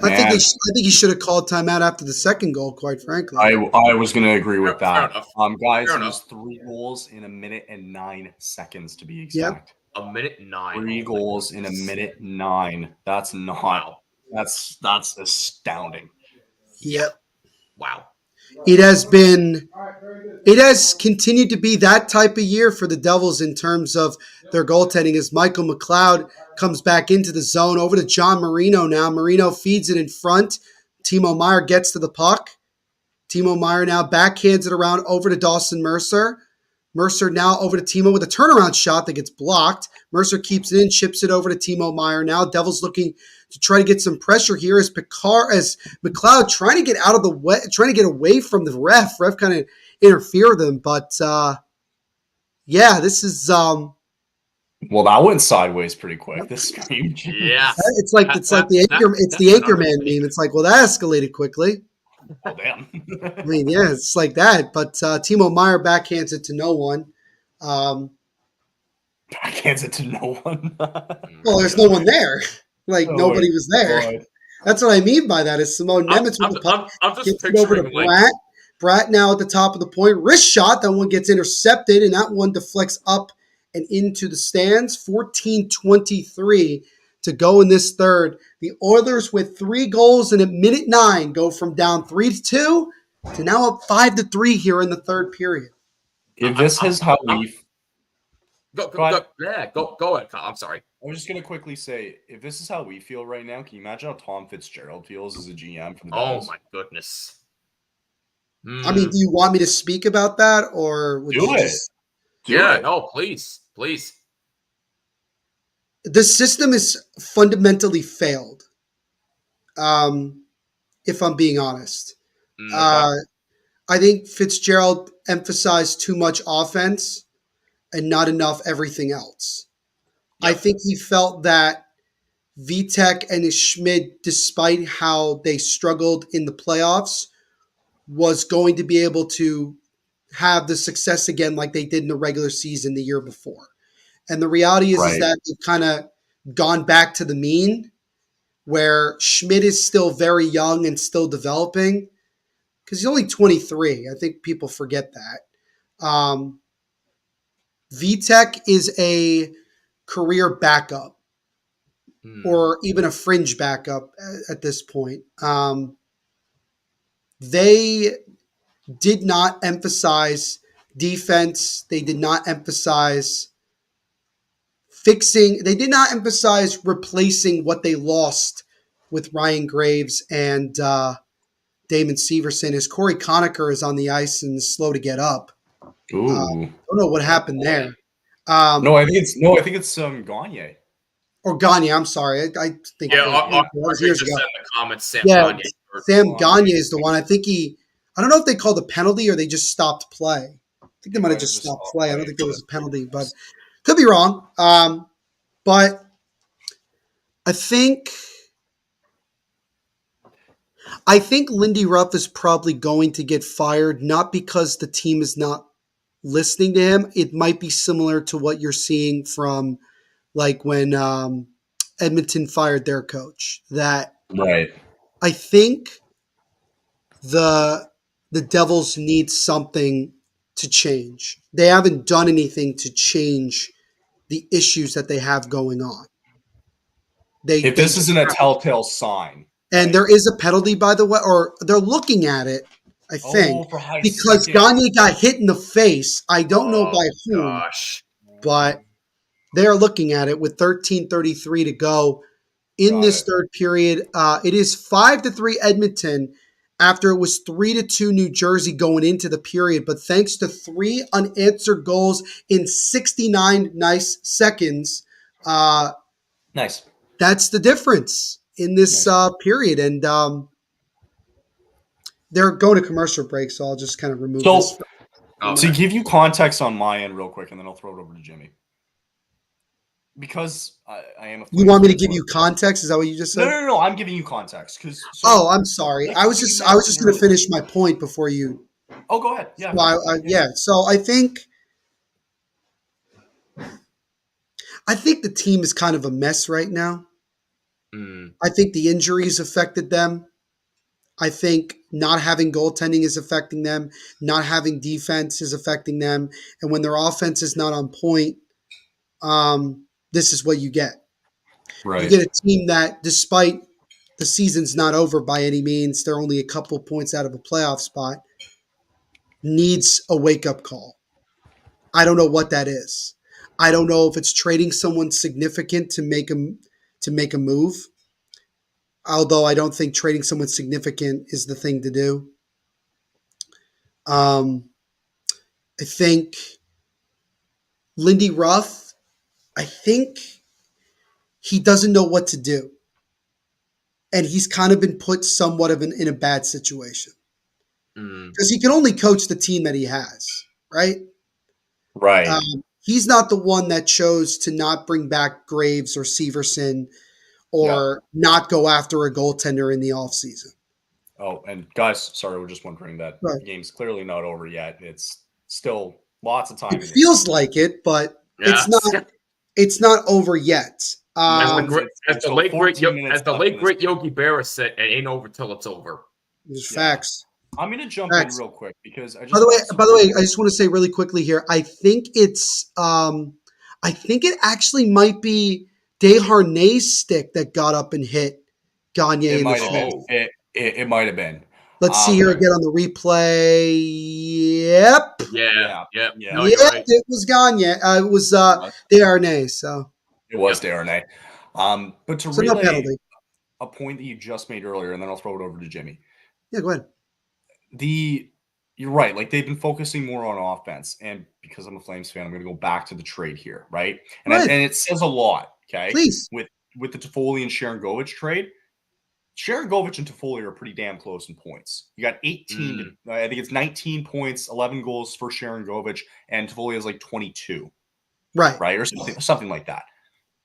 Speaker 1: I think he should have called timeout after the 2nd goal, quite frankly.
Speaker 3: I was going to agree with that. Guys,
Speaker 4: it
Speaker 3: was 3 goals in 1 minute and 9 seconds to be exact.
Speaker 4: Yep. 1 minute 9.
Speaker 3: 3 goals in 1 minute 9. That's not. That's astounding.
Speaker 1: Yep.
Speaker 4: Wow.
Speaker 1: It has continued to be that type of year for the Devils in terms of their goaltending as Michael McLeod comes back into the zone over to John Marino now. Marino feeds it in front. Timo Meier gets to the puck. Timo Meier now backhands it around over to Dawson Mercer. Mercer now over to Timo with a turnaround shot that gets blocked. Mercer keeps it in, chips it over to Timo Meier now. Devils looking to try to get some pressure here as McLeod trying to get out of the way, trying to get away from the ref. Ref kind of interfere with them, but this is
Speaker 3: well, that went sideways pretty quick. This scream.
Speaker 4: Yeah.
Speaker 1: It's like the Anchorman meme. It's like, well, that escalated quickly.
Speaker 3: Oh, damn.
Speaker 1: I mean, yeah, it's like that. But Timo Meier backhands it to no one.
Speaker 3: Backhands it to no one.
Speaker 1: Well, there's no one there. Like, nobody was there.
Speaker 3: God.
Speaker 1: That's what I mean by that is Simone Nemeth with the puck.
Speaker 4: I'm just
Speaker 1: Gets it over to
Speaker 4: picturing
Speaker 1: Bratt. Bratt now at the top of the point. Wrist shot. That one gets intercepted, and that one deflects up and into the stands. 14:23 to go in this third. The Oilers with 3 goals and at minute 9 go from down 3-2 to now up 5-3 here in the third period.
Speaker 3: If this is how we...
Speaker 4: Go ahead, Kyle. I'm sorry.
Speaker 3: I was just going to quickly say, if this is how we feel right now, can you imagine how Tom Fitzgerald feels as a GM for the Devils?
Speaker 4: Oh, my goodness.
Speaker 1: I mean, do you want me to speak about that, or would you just...
Speaker 4: No, please.
Speaker 1: The system is fundamentally failed, if I'm being honest. I think Fitzgerald emphasized too much offense and not enough everything else. Yep. I think he felt that Vitek and Schmid, despite how they struggled in the playoffs, was going to be able to have the success again like they did in the regular season the year before. And the reality is that they've kind of gone back to the mean, where Schmid is still very young and still developing because he's only 23. I think people forget that. Vitek is a career backup or even a fringe backup at this point. They did not emphasize defense. They did not emphasize fixing. They did not emphasize replacing what they lost with Ryan Graves and Damon Severson, as Corey Conacher is on the ice and slow to get up. I don't know what happened there.
Speaker 3: I think it's Gagne.
Speaker 1: Or Gagne, I'm sorry. I think
Speaker 4: was years ago. In the comments, Sam Gagne.
Speaker 1: Sam Gagne is the one. I don't know if they called a penalty or they just stopped play. I think they might have just stopped play. I don't think there was a penalty, but could be wrong. But I think Lindy Ruff is probably going to get fired, not because the team is not listening to him. It might be similar to what you're seeing from like when Edmonton fired their coach. That I think the Devils need something to change. They haven't done anything to change the issues that they have going on.
Speaker 3: If this isn't a telltale sign.
Speaker 1: And there is a penalty, by the way, or they're looking at it, I think, because Gagne got hit in the face. I don't know by whom, but they're looking at it with 13:33 to go in this third period. It is 5-3 Edmonton after it was 3-2 New Jersey going into the period. But thanks to 3 unanswered goals in 69 nice seconds.
Speaker 3: Nice.
Speaker 1: That's the difference in this period. And they're going to commercial break, so I'll just kind of remove this.
Speaker 3: To give you context on my end real quick, and then I'll throw it over to Jimmy. Because I am a...
Speaker 1: You want me to give you context? Is that what you just said?
Speaker 3: No. I'm giving you context.
Speaker 1: I'm sorry. I was just going to finish my point before you...
Speaker 3: Oh, go ahead. Yeah.
Speaker 1: So I think the team is kind of a mess right now. I think the injuries affected them. I think not having goaltending is affecting them. Not having defense is affecting them. And when their offense is not on point, this is what you get.
Speaker 3: Right.
Speaker 1: You get a team that, despite the season's not over by any means, they're only a couple points out of a playoff spot, needs a wake-up call. I don't know what that is. I don't know if it's trading someone significant to make a move. Although I don't think trading someone significant is the thing to do. I think Lindy Ruff, I think he doesn't know what to do. And he's kind of been put somewhat in a bad situation. Because he can only coach the team that he has, right?
Speaker 3: Right.
Speaker 1: He's not the one that chose to not bring back Graves or Severson or not go after a goaltender in the offseason.
Speaker 3: Oh, and guys, sorry, we're just wondering that the game's clearly not over yet. It's still lots of time.
Speaker 1: It feels like it, but it's not over yet.
Speaker 4: As the late great Yogi Berra said, it ain't over till it's over.
Speaker 1: Facts.
Speaker 3: I'm going to jump in real quick because I just
Speaker 1: by the way, I just want to say really quickly here. I think it actually might be Desharnais' stick that got up and hit Gagne in the face.
Speaker 3: It might have been.
Speaker 1: Let's see here again on the replay. Yep.
Speaker 4: Yeah.
Speaker 1: No, right. It was Gagne. It was Desharnais. So
Speaker 3: it was Desharnais. But to relay a point that you just made earlier, and then I'll throw it over to Jimmy.
Speaker 1: Yeah, go ahead.
Speaker 3: You're right. Like they've been focusing more on offense, and because I'm a Flames fan, I'm going to go back to the trade here, right? And it says a lot. Okay,
Speaker 1: please.
Speaker 3: With the Toffoli and Sharangovich trade, Sharangovich and Toffoli are pretty damn close in points. You got 18. I think it's 19 points, 11 goals for Sharangovich, and Toffoli has like 22. Right, or something like that.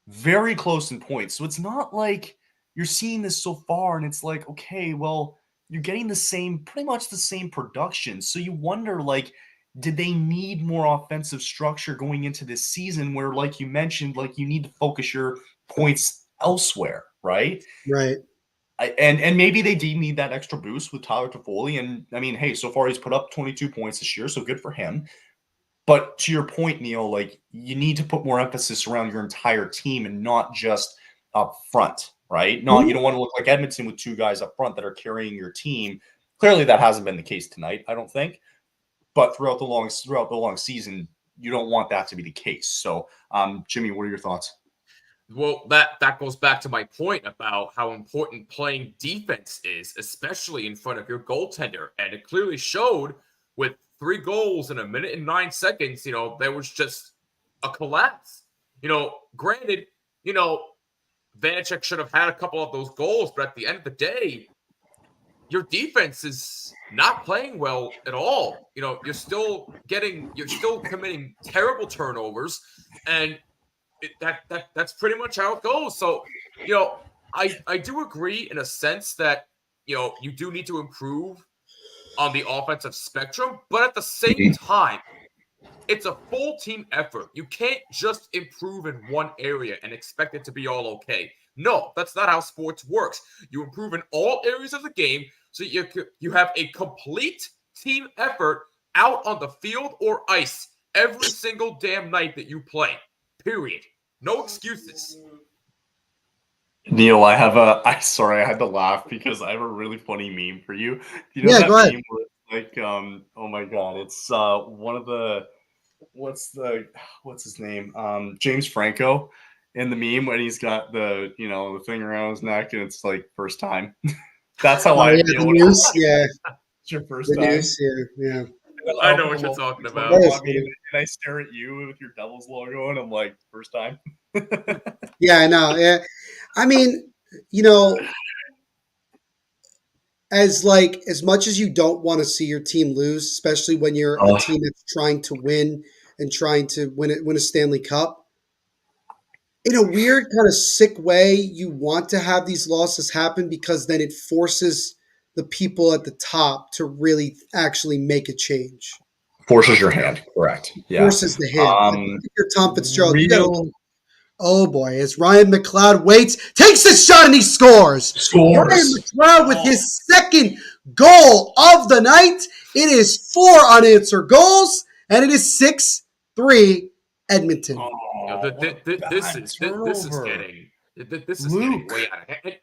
Speaker 3: Very close in points. So it's not like you're seeing this so far, and it's like, okay, well, you're getting pretty much the same production. So you wonder, like, did they need more offensive structure going into this season where, like you mentioned, like you need to focus your points elsewhere, right?
Speaker 1: Right.
Speaker 3: And maybe they did need that extra boost with Tyler Toffoli. And I mean, hey, so far he's put up 22 points this year, so good for him. But to your point, Neil, like you need to put more emphasis around your entire team and not just up front. Right? You don't want to look like Edmonton with two guys up front that are carrying your team. Clearly, that hasn't been the case tonight, I don't think. But throughout the long season, you don't want that to be the case. So, Jimmy, what are your thoughts?
Speaker 4: Well, that goes back to my point about how important playing defense is, especially in front of your goaltender. And it clearly showed with 3 goals in a minute and 9 seconds. There was just a collapse. Granted, Vanacek should have had a couple of those goals, but at the end of the day, your defense is not playing well at all. You're still committing terrible turnovers, and that's pretty much how it goes. So, I do agree in a sense that you do need to improve on the offensive spectrum, but at the same time, it's a full team effort. You can't just improve in one area and expect it to be all okay. No, that's not how sports works. You improve in all areas of the game so you have a complete team effort out on the field or ice every single damn night that you play. Period. No excuses.
Speaker 3: Neil, I had to laugh because I have a really funny meme for you. Go ahead. Meme where it's like, oh my God, it's one of the what's his name? James Franco in the meme when he's got the the thing around his neck and it's like first time. That's how I feel.
Speaker 1: The news, yeah.
Speaker 3: It's your first time.
Speaker 1: News, yeah.
Speaker 4: I know what you're talking about.
Speaker 3: And I stare at you with your Devils logo and I'm like, first time.
Speaker 1: Yeah, I know. Yeah. I mean, as much as you don't want to see your team lose, especially when you're a team that's trying to win and trying to win a Stanley Cup, in a weird kind of sick way, you want to have these losses happen because then it forces the people at the top to really actually make a change.
Speaker 3: Forces your hand, correct? Yeah.
Speaker 1: Forces the hand. You're Tom Fitzgerald. Oh boy, as Ryan McLeod takes a shot and he scores. Ryan McLeod with his second goal of the night. It is 4 unanswered goals, and it is 6-3 Edmonton.
Speaker 4: This is getting way out of hand.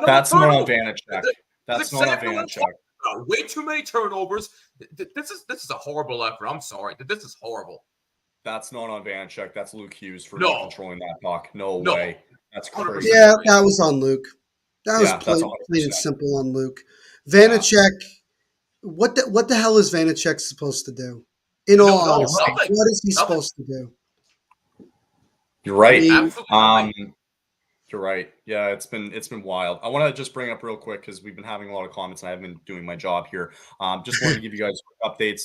Speaker 3: That's not on Vanacek. That's not on Vanacek.
Speaker 4: Way too many turnovers. This is a horrible effort. I'm sorry. This is horrible.
Speaker 3: That's not on Vanacek. That's Luke Hughes for not controlling that puck. No way. That's crazy.
Speaker 1: Yeah, that was on Luke. That was plain and simple on Luke. Vanacek what the hell is Vanacek supposed to do? In all honesty,
Speaker 4: nothing.
Speaker 1: what is he
Speaker 4: Nothing.
Speaker 1: supposed to do?
Speaker 3: You're right.
Speaker 4: Absolutely.
Speaker 3: You're right. Yeah, it's been wild. I want to just bring up real quick because we've been having a lot of comments and I haven't been doing my job here. Just wanted to give you guys quick updates.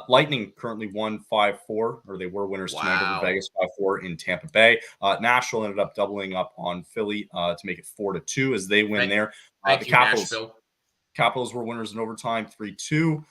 Speaker 3: Lightning currently won 5-4, or they were winners tonight over Vegas 5-4 in Tampa Bay. Nashville ended up doubling up on Philly to make it 4-2 as they win there.
Speaker 4: Thank
Speaker 3: The
Speaker 4: you,
Speaker 3: Capitals.
Speaker 4: Nashville.
Speaker 3: Capitals were winners in overtime, 3-2.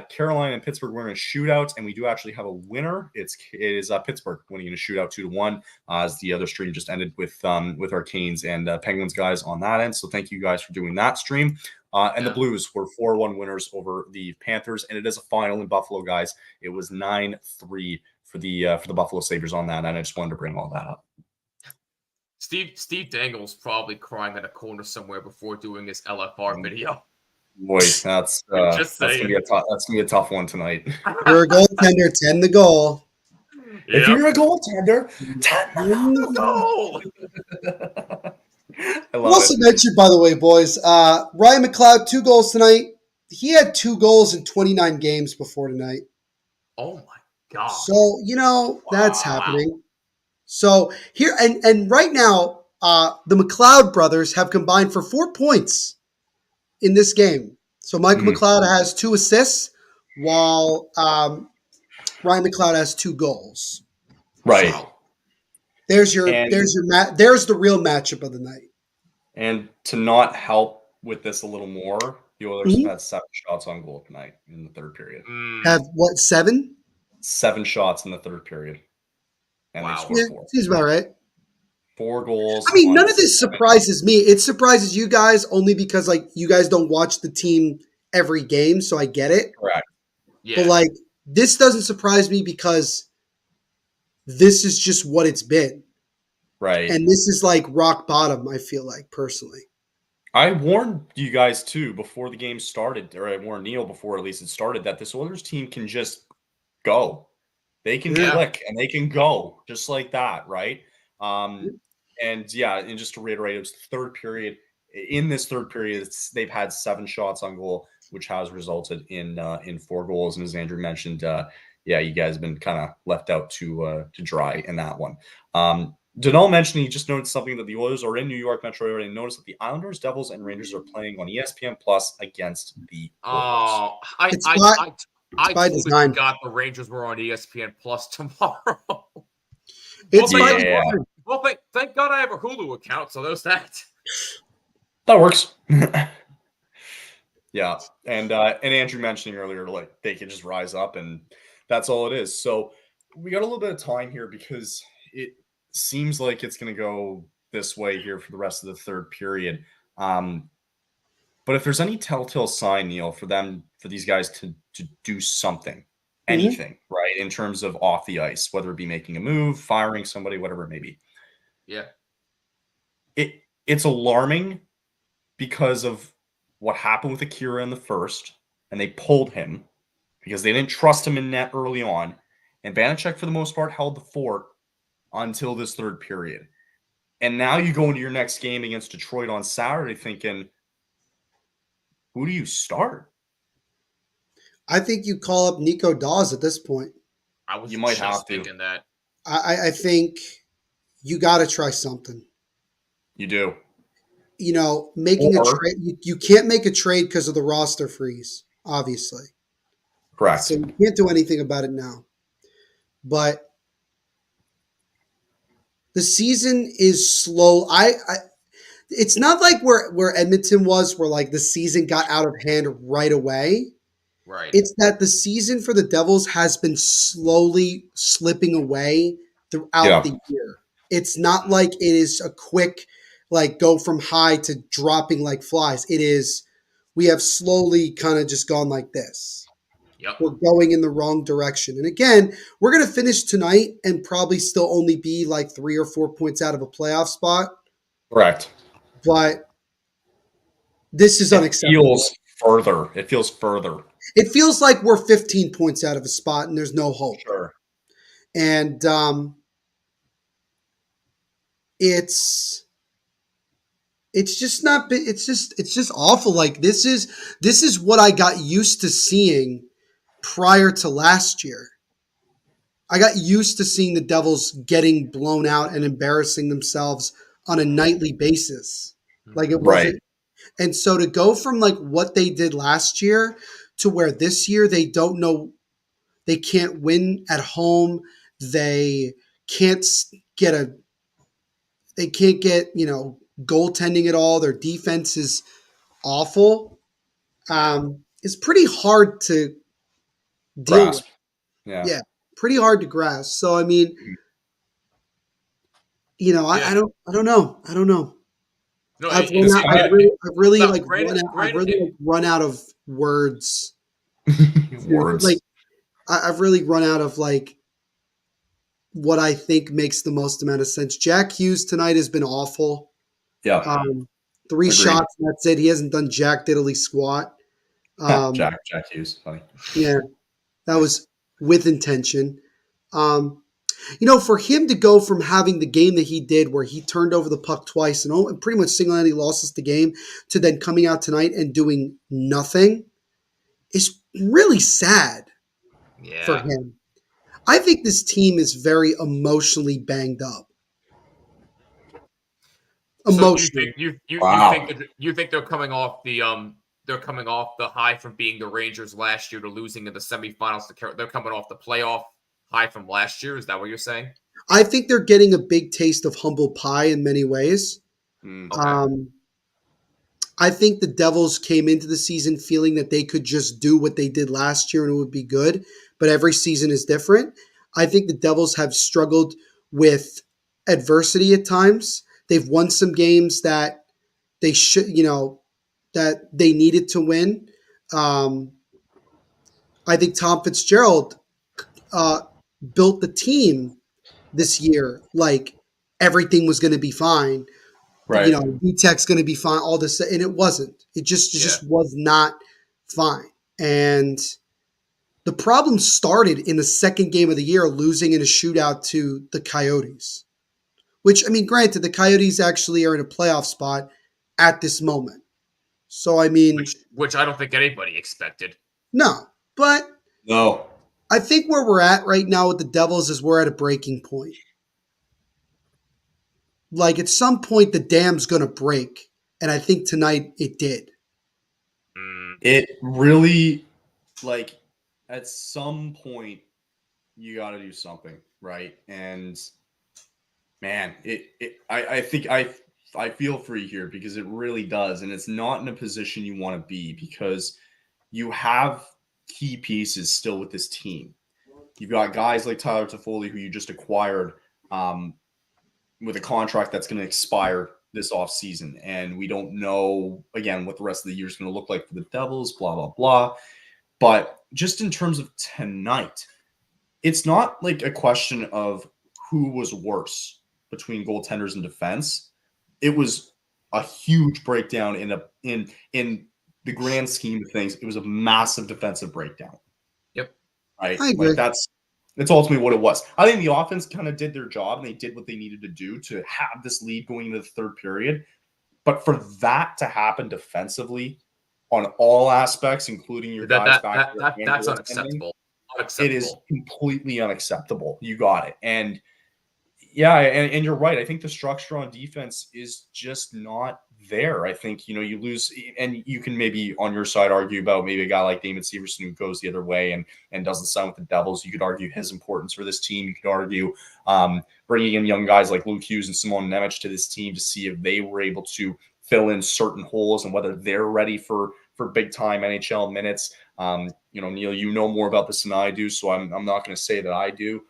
Speaker 3: Carolina and Pittsburgh were in a shootout, and we do actually have a winner. It is Pittsburgh winning in a shootout 2-1. As the other stream just ended with our Canes and Penguins guys on that end. So thank you guys for doing that stream. The Blues were 4-1 winners over the Panthers, and it is a final in Buffalo, guys. It was 9-3 for the Buffalo Sabres on that, and I just wanted to bring all that up.
Speaker 4: Steve Dangle's probably crying in a corner somewhere before doing his LFR video.
Speaker 3: Boy, that's gonna be a tough one tonight.
Speaker 1: You're a goaltender, 10 the goal.
Speaker 3: If you're a goaltender, 10
Speaker 4: the goal.
Speaker 3: I love
Speaker 1: Also
Speaker 3: it.
Speaker 1: mentioned, by the way, boys, Ryan McLeod, 2 goals tonight. He had 2 goals in 29 games before tonight.
Speaker 4: Oh my God.
Speaker 1: So, that's happening. So here and right now, the McLeod brothers have combined for 4 points in this game. So Michael McLeod has 2 assists, while Ryan McLeod has 2 goals.
Speaker 3: Right.
Speaker 1: So there's the real matchup of the night.
Speaker 3: And to not help with this a little more, the Oilers have had 7 shots on goal tonight in the third period.
Speaker 1: Have what, 7?
Speaker 3: 7 shots in the third period. And they scored 4.
Speaker 1: Seems about right.
Speaker 3: 4 goals.
Speaker 1: I mean, none of this surprises me. It surprises you guys only because, you guys don't watch the team every game, so I get it.
Speaker 3: Correct.
Speaker 4: Yeah.
Speaker 1: But, this doesn't surprise me because this is just what it's been.
Speaker 3: Right.
Speaker 1: And this is, rock bottom, I feel like, personally.
Speaker 3: I warned you guys, too, before the game started, or I warned Neil before at least it started, that this Oilers team can just go. They can click and they can go just like that, right? And just to reiterate, it was the third period. In this third period, they've had 7 shots on goal, which has resulted in 4 goals. And as Andrew mentioned, you guys have been kind of left out to dry in that one. Donal mentioned he just noticed something that the Oilers are in New York Metro area and noticed that the Islanders, Devils, and Rangers are playing on ESPN Plus against the Oilers.
Speaker 4: I totally forgot the Rangers were on ESPN Plus tomorrow. Well, thank God I have a Hulu account, so there's that.
Speaker 3: That works. Yeah, and Andrew mentioning earlier, they can just rise up, and that's all it is. So we got a little bit of time here because it seems like it's going to go this way here for the rest of the third period. But if there's any telltale sign, Neil, for these guys to do something, anything, right, in terms of off the ice, whether it be making a move, firing somebody, whatever it may be.
Speaker 4: Yeah.
Speaker 3: It's alarming because of what happened with Akira in the first, and they pulled him because they didn't trust him in net early on. And Vanacek, for the most part, held the fort until this third period. And now you go into your next game against Detroit on Saturday thinking, who do you start?
Speaker 1: I think you call up Nico Dawes at this point.
Speaker 4: You might have to. Thinking that.
Speaker 1: I think you got to try something.
Speaker 3: You do.
Speaker 1: Making a trade. You can't make a trade because of the roster freeze, obviously.
Speaker 3: Correct.
Speaker 1: So you can't do anything about it now. But the season is slow. It's not like where Edmonton was, where the season got out of hand right away.
Speaker 4: Right.
Speaker 1: It's that the season for the Devils has been slowly slipping away throughout the year. It's not like it is a quick, go from high to dropping like flies. It is, we have slowly kind of just gone like this.
Speaker 4: Yep.
Speaker 1: We're going in the wrong direction. And again, we're going to finish tonight and probably still only be 3 or 4 points out of a playoff spot.
Speaker 3: Correct.
Speaker 1: But this is unacceptable.
Speaker 3: It feels further.
Speaker 1: It feels like we're 15 points out of a spot and there's no hope.
Speaker 3: Sure.
Speaker 1: And it's it's just not. It's just awful. Like this is what I got used to seeing prior to last year. I got used to seeing the Devils getting blown out and embarrassing themselves on a nightly basis. Like it
Speaker 3: Right.
Speaker 1: wasn't. And so to go from like what they did last year to where this year they don't know, they can't win at home. They can't get a, they can't get, goaltending at all. Their defense is awful. It's pretty hard to deal with.
Speaker 3: Grasp. Yeah.
Speaker 1: Yeah, pretty hard to grasp. So I mean, I don't know.
Speaker 4: No,
Speaker 1: I've really run out of words.
Speaker 3: Words.
Speaker 1: Like I've really run out of like what I think makes the most amount of sense. Jack Hughes tonight has been awful.
Speaker 3: Yeah.
Speaker 1: 3
Speaker 3: Agreed.
Speaker 1: shots, and that's it. He hasn't done jack diddly squat.
Speaker 3: Jack Hughes, funny.
Speaker 1: Yeah, that was with intention. For him to go from having the game that he did where he turned over the puck twice and pretty much single-handedly lost us the game to then coming out tonight and doing nothing is really sad for him. I think this team is very emotionally banged up. Emotionally.
Speaker 4: So you think they're coming off the high from being the Rangers last year to losing in the semifinals to they're coming off the playoff high from last year? Is that what you're saying?
Speaker 1: I think they're getting a big taste of humble pie in many ways.
Speaker 4: Okay.
Speaker 1: I think the Devils came into the season feeling that they could just do what they did last year and it would be good, but every season is different. I think the Devils have struggled with adversity at times. They've won some games that they should, that they needed to win. I think Tom Fitzgerald built the team this year like everything was going to be fine.
Speaker 3: Right.
Speaker 1: VTech's going to be fine, all this, and it wasn't. It just was not fine. And the problem started in the second game of the year, losing in a shootout to the Coyotes. Which, I mean, granted, the Coyotes actually are in a playoff spot at this moment. So, I mean...
Speaker 4: Which I don't think anybody expected.
Speaker 1: No, but...
Speaker 3: No.
Speaker 1: I think where we're at right now with the Devils is we're at a breaking point. Like, at some point, the dam's going to break. And I think tonight it did.
Speaker 3: It really, like, at some point, you got to do something, right? And, man, I think I feel for you here because it really does. And it's not in a position you want to be because you have key pieces still with this team. You've got guys like Tyler Toffoli, who you just acquired, with a contract that's going to expire this offseason. And we don't know, again, what the rest of the year is going to look like for the Devils, blah, blah, blah. But just in terms of tonight, it's not like a question of who was worse between goaltenders and defense. It was a huge breakdown in the grand scheme of things. It was a massive defensive breakdown.
Speaker 4: Yep.
Speaker 3: Right?
Speaker 1: I agree.
Speaker 3: Like that's ultimately what it was. I think the offense kind of did their job and they did what they needed to do to have this lead going into the third period. But for that to happen defensively on all aspects, including your guys back there,
Speaker 4: that's unacceptable.
Speaker 3: It is completely unacceptable. You got it. And yeah, and you're right. I think the structure on defense is just not there. I think, you lose, and you can maybe on your side argue about maybe a guy like Damon Severson who goes the other way and doesn't sign with the Devils. You could argue his importance for this team. You could argue bringing in young guys like Luke Hughes and Simon Nemec to this team to see if they were able to fill in certain holes and whether they're ready for big time NHL minutes. Neil, you know more about this than I do, so I'm not going to say that I do.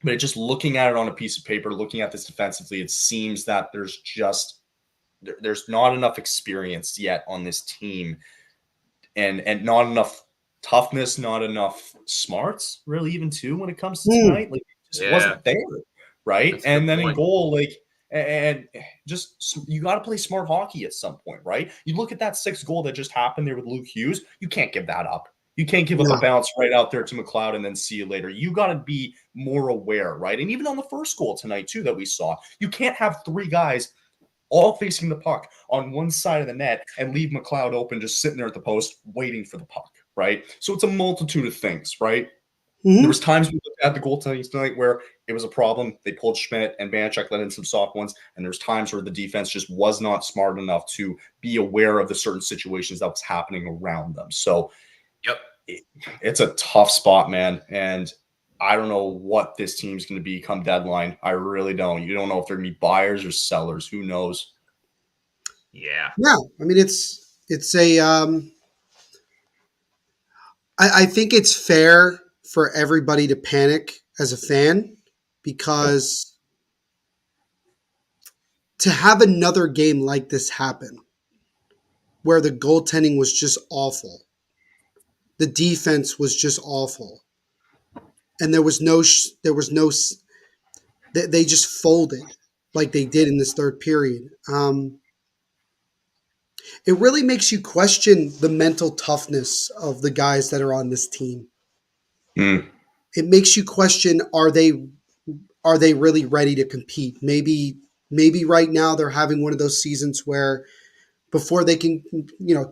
Speaker 3: But just looking at it on a piece of paper, looking at this defensively, it seems that there's not enough experience yet on this team and not enough toughness, not enough smarts, really, even too, when it comes to tonight. Like, it just wasn't there, right? That's and then point. In goal, like, and just you got to play smart hockey at some point, right? You look at that 6th goal that just happened there with Luke Hughes, you can't give that up. You can't give up a bounce right out there to McLeod and then see you later. You got to be more aware, right? And even on the first goal tonight, too, that we saw, you can't have 3 guys all facing the puck on one side of the net and leave McLeod open, just sitting there at the post waiting for the puck, right? So it's a multitude of things, right?
Speaker 1: Mhm.
Speaker 3: There was times we looked at the goaltending tonight where it was a problem. They pulled Schmidt and Banachek let in some soft ones, and there's times where the defense just was not smart enough to be aware of the certain situations that was happening around them. So it's a tough spot, man, and I don't know what this team's going to be come deadline. I really don't. You don't know if they're going to be buyers or sellers. Who knows?
Speaker 4: Yeah.
Speaker 1: I mean, it's a. I think it's fair for everybody to panic as a fan because to have another game like this happen where the goaltending was just awful, the defense was just awful, and there was no they just folded like they did in this third period. It really makes you question the mental toughness of the guys that are on this team. It makes you question, are they really ready to compete? Maybe right now they're having one of those seasons where before they can,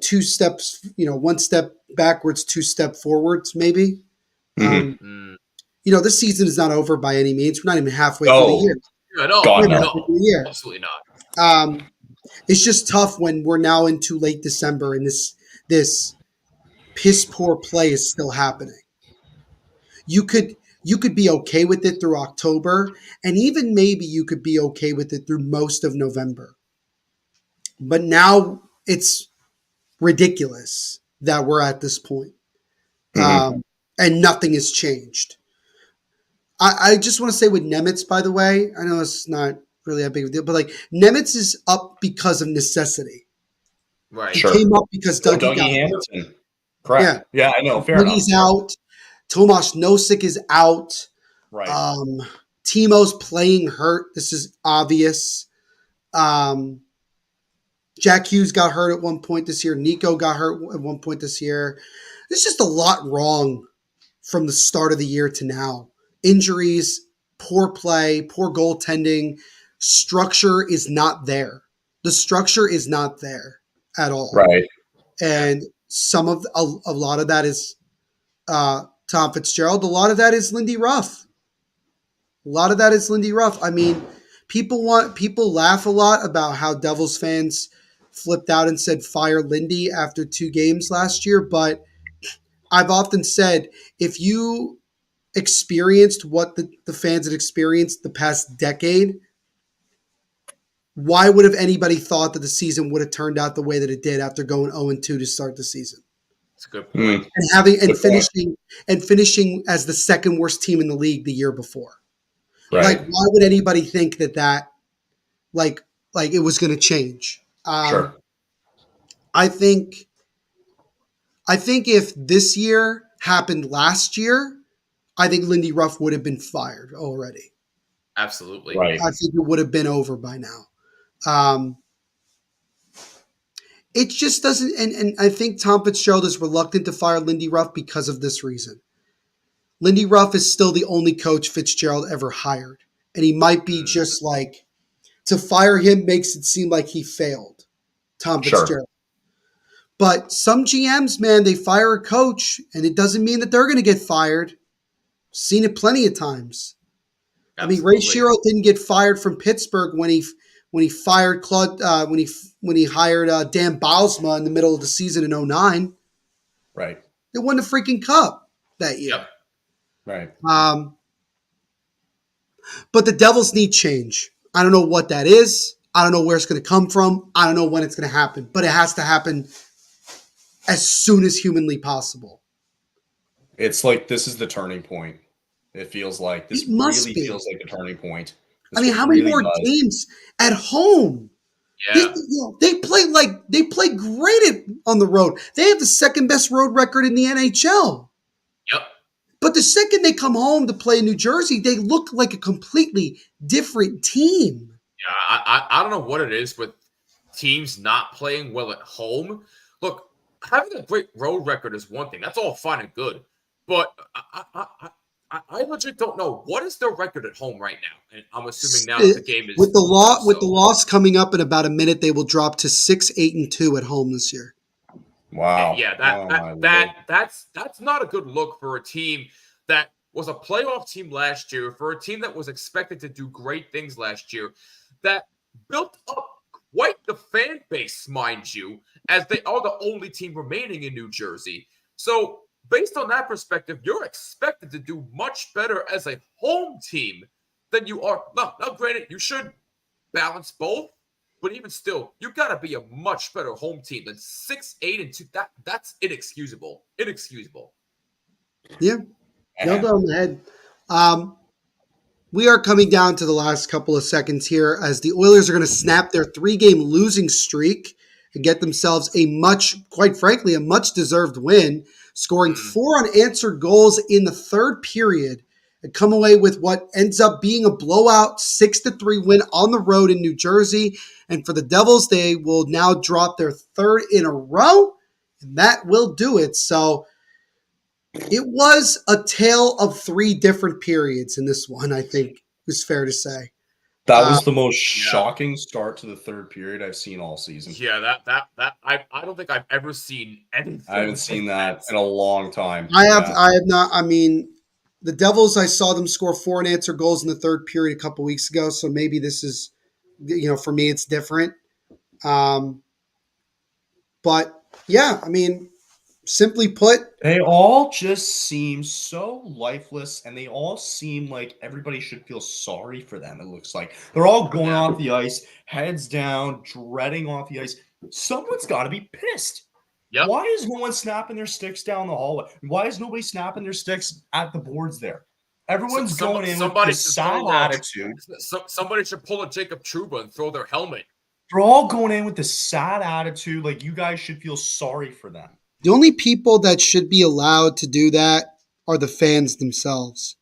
Speaker 1: two steps, one step backwards, two step forwards, maybe. This season is not over by any means. We're not even halfway through the year.
Speaker 3: God, no.
Speaker 4: Absolutely not.
Speaker 1: It's just tough when we're now into late December and this piss poor play is still happening. You could be okay with it through October, and even maybe you could be okay with it through most of November. But now it's ridiculous that we're at this point. And nothing has changed. I just want to say with Nemitz, by the way, I know it's not really a big deal, but like Nemitz is up because of necessity.
Speaker 4: Right.
Speaker 1: He came up because Dougie got
Speaker 3: Hamilton. Correct. Yeah, I know. Fair
Speaker 1: Dougie's out. Tomas Nosek is out.
Speaker 3: Right.
Speaker 1: Timo's playing hurt. This is obvious. Jack Hughes got hurt at one point this year. Nico got hurt at one point this year. There's just a lot wrong from the start of the year to now. Injuries, poor play, poor goaltending. Structure is not there. The structure is not there at all.
Speaker 3: Right.
Speaker 1: And a lot of that is Tom Fitzgerald. A lot of that is Lindy Ruff. I mean, people laugh a lot about how Devils fans flipped out and said fire Lindy after 2 games last year, but I've often said if you experienced what the fans had experienced the past decade, why would have anybody thought that the season would have turned out the way that it did after going 0-2 to start the season?
Speaker 4: That's a good point.
Speaker 1: And finishing as the second worst team in the league the year before.
Speaker 3: Right.
Speaker 1: Like, why would anybody think that like it was going to change?
Speaker 3: Sure.
Speaker 1: I think if this year happened last year, I think Lindy Ruff would have been fired already.
Speaker 4: Absolutely.
Speaker 3: Right.
Speaker 1: I think it would have been over by now. It just doesn't, and I think Tom Fitzgerald is reluctant to fire Lindy Ruff because of this reason. Lindy Ruff is still the only coach Fitzgerald ever hired. And he might be just like, to fire him makes it seem like he failed, Tom Fitzgerald. But some GMs, man, they fire a coach, and it doesn't mean that they're going to get fired. Seen it plenty of times. Absolutely. I mean, Ray Shero didn't get fired from Pittsburgh when he fired Claude when he hired Dan Bylsma in the middle of the season in 2009.
Speaker 3: Right.
Speaker 1: They won the freaking cup that year.
Speaker 4: Yep.
Speaker 3: Right.
Speaker 1: But the Devils need change. I don't know what that is. I don't know where it's going to come from. I don't know when it's going to happen. But it has to happen as soon as humanly possible.
Speaker 3: It's like this is the turning point. It feels like this really feels like the turning point.
Speaker 1: I mean, how many more games at home?
Speaker 4: Yeah.
Speaker 1: They play great on the road. They have the second best road record in the NHL.
Speaker 4: Yep.
Speaker 1: But the second they come home to play in New Jersey, they look like a completely different team.
Speaker 4: Yeah, I don't know what it is with teams not playing well at home. Look, having a great road record is one thing. That's all fine and good. But I legit don't know. What is their record at home right now? And I'm assuming now that the game is
Speaker 1: with the loss coming up in about a minute, they will drop to 6-8-2 at home this year.
Speaker 3: Wow.
Speaker 4: Yeah, that's not a good look for a team that was a playoff team last year, for a team that was expected to do great things last year, that built up quite the fan base, mind you, as they are the only team remaining in New Jersey. So based on that perspective, you're expected to do much better as a home team than you are. Now, granted, you should balance both, but even still, you got to be a much better home team than 6-8-2. That's inexcusable. Inexcusable.
Speaker 1: Yeah, nailed it on the head. We are coming down to the last couple of seconds here as the Oilers are going to snap their 3-game losing streak and get themselves quite frankly, a much-deserved win, scoring 4 unanswered goals in the third period and come away with what ends up being a blowout 6-3 win on the road in New Jersey. And for the Devils, they will now drop their third in a row, and that will do it. So it was a tale of 3 different periods in this one, I think is fair to say.
Speaker 3: That was the most shocking start to the third period I've seen all season.
Speaker 4: Yeah, I don't think I've ever seen anything.
Speaker 3: I haven't seen that in a long time.
Speaker 1: I have not. I mean, the Devils, I saw them score 4 unanswered goals in the third period a couple weeks ago, so maybe this is, for me, it's different. But yeah, I mean, simply put,
Speaker 3: they all just seem so lifeless, and they all seem like everybody should feel sorry for them. It looks like they're all going off the ice, heads down, dreading off the ice. Someone's got to be pissed. Yep. Why is no one snapping their sticks down the hallway? Why is nobody snapping their sticks at the boards there? Everyone's going in with this sad attitude.
Speaker 4: Somebody should pull a Jacob Trouba and throw their helmet.
Speaker 3: They're all going in with this sad attitude, like you guys should feel sorry for them.
Speaker 1: The only people that should be allowed to do that are the fans themselves,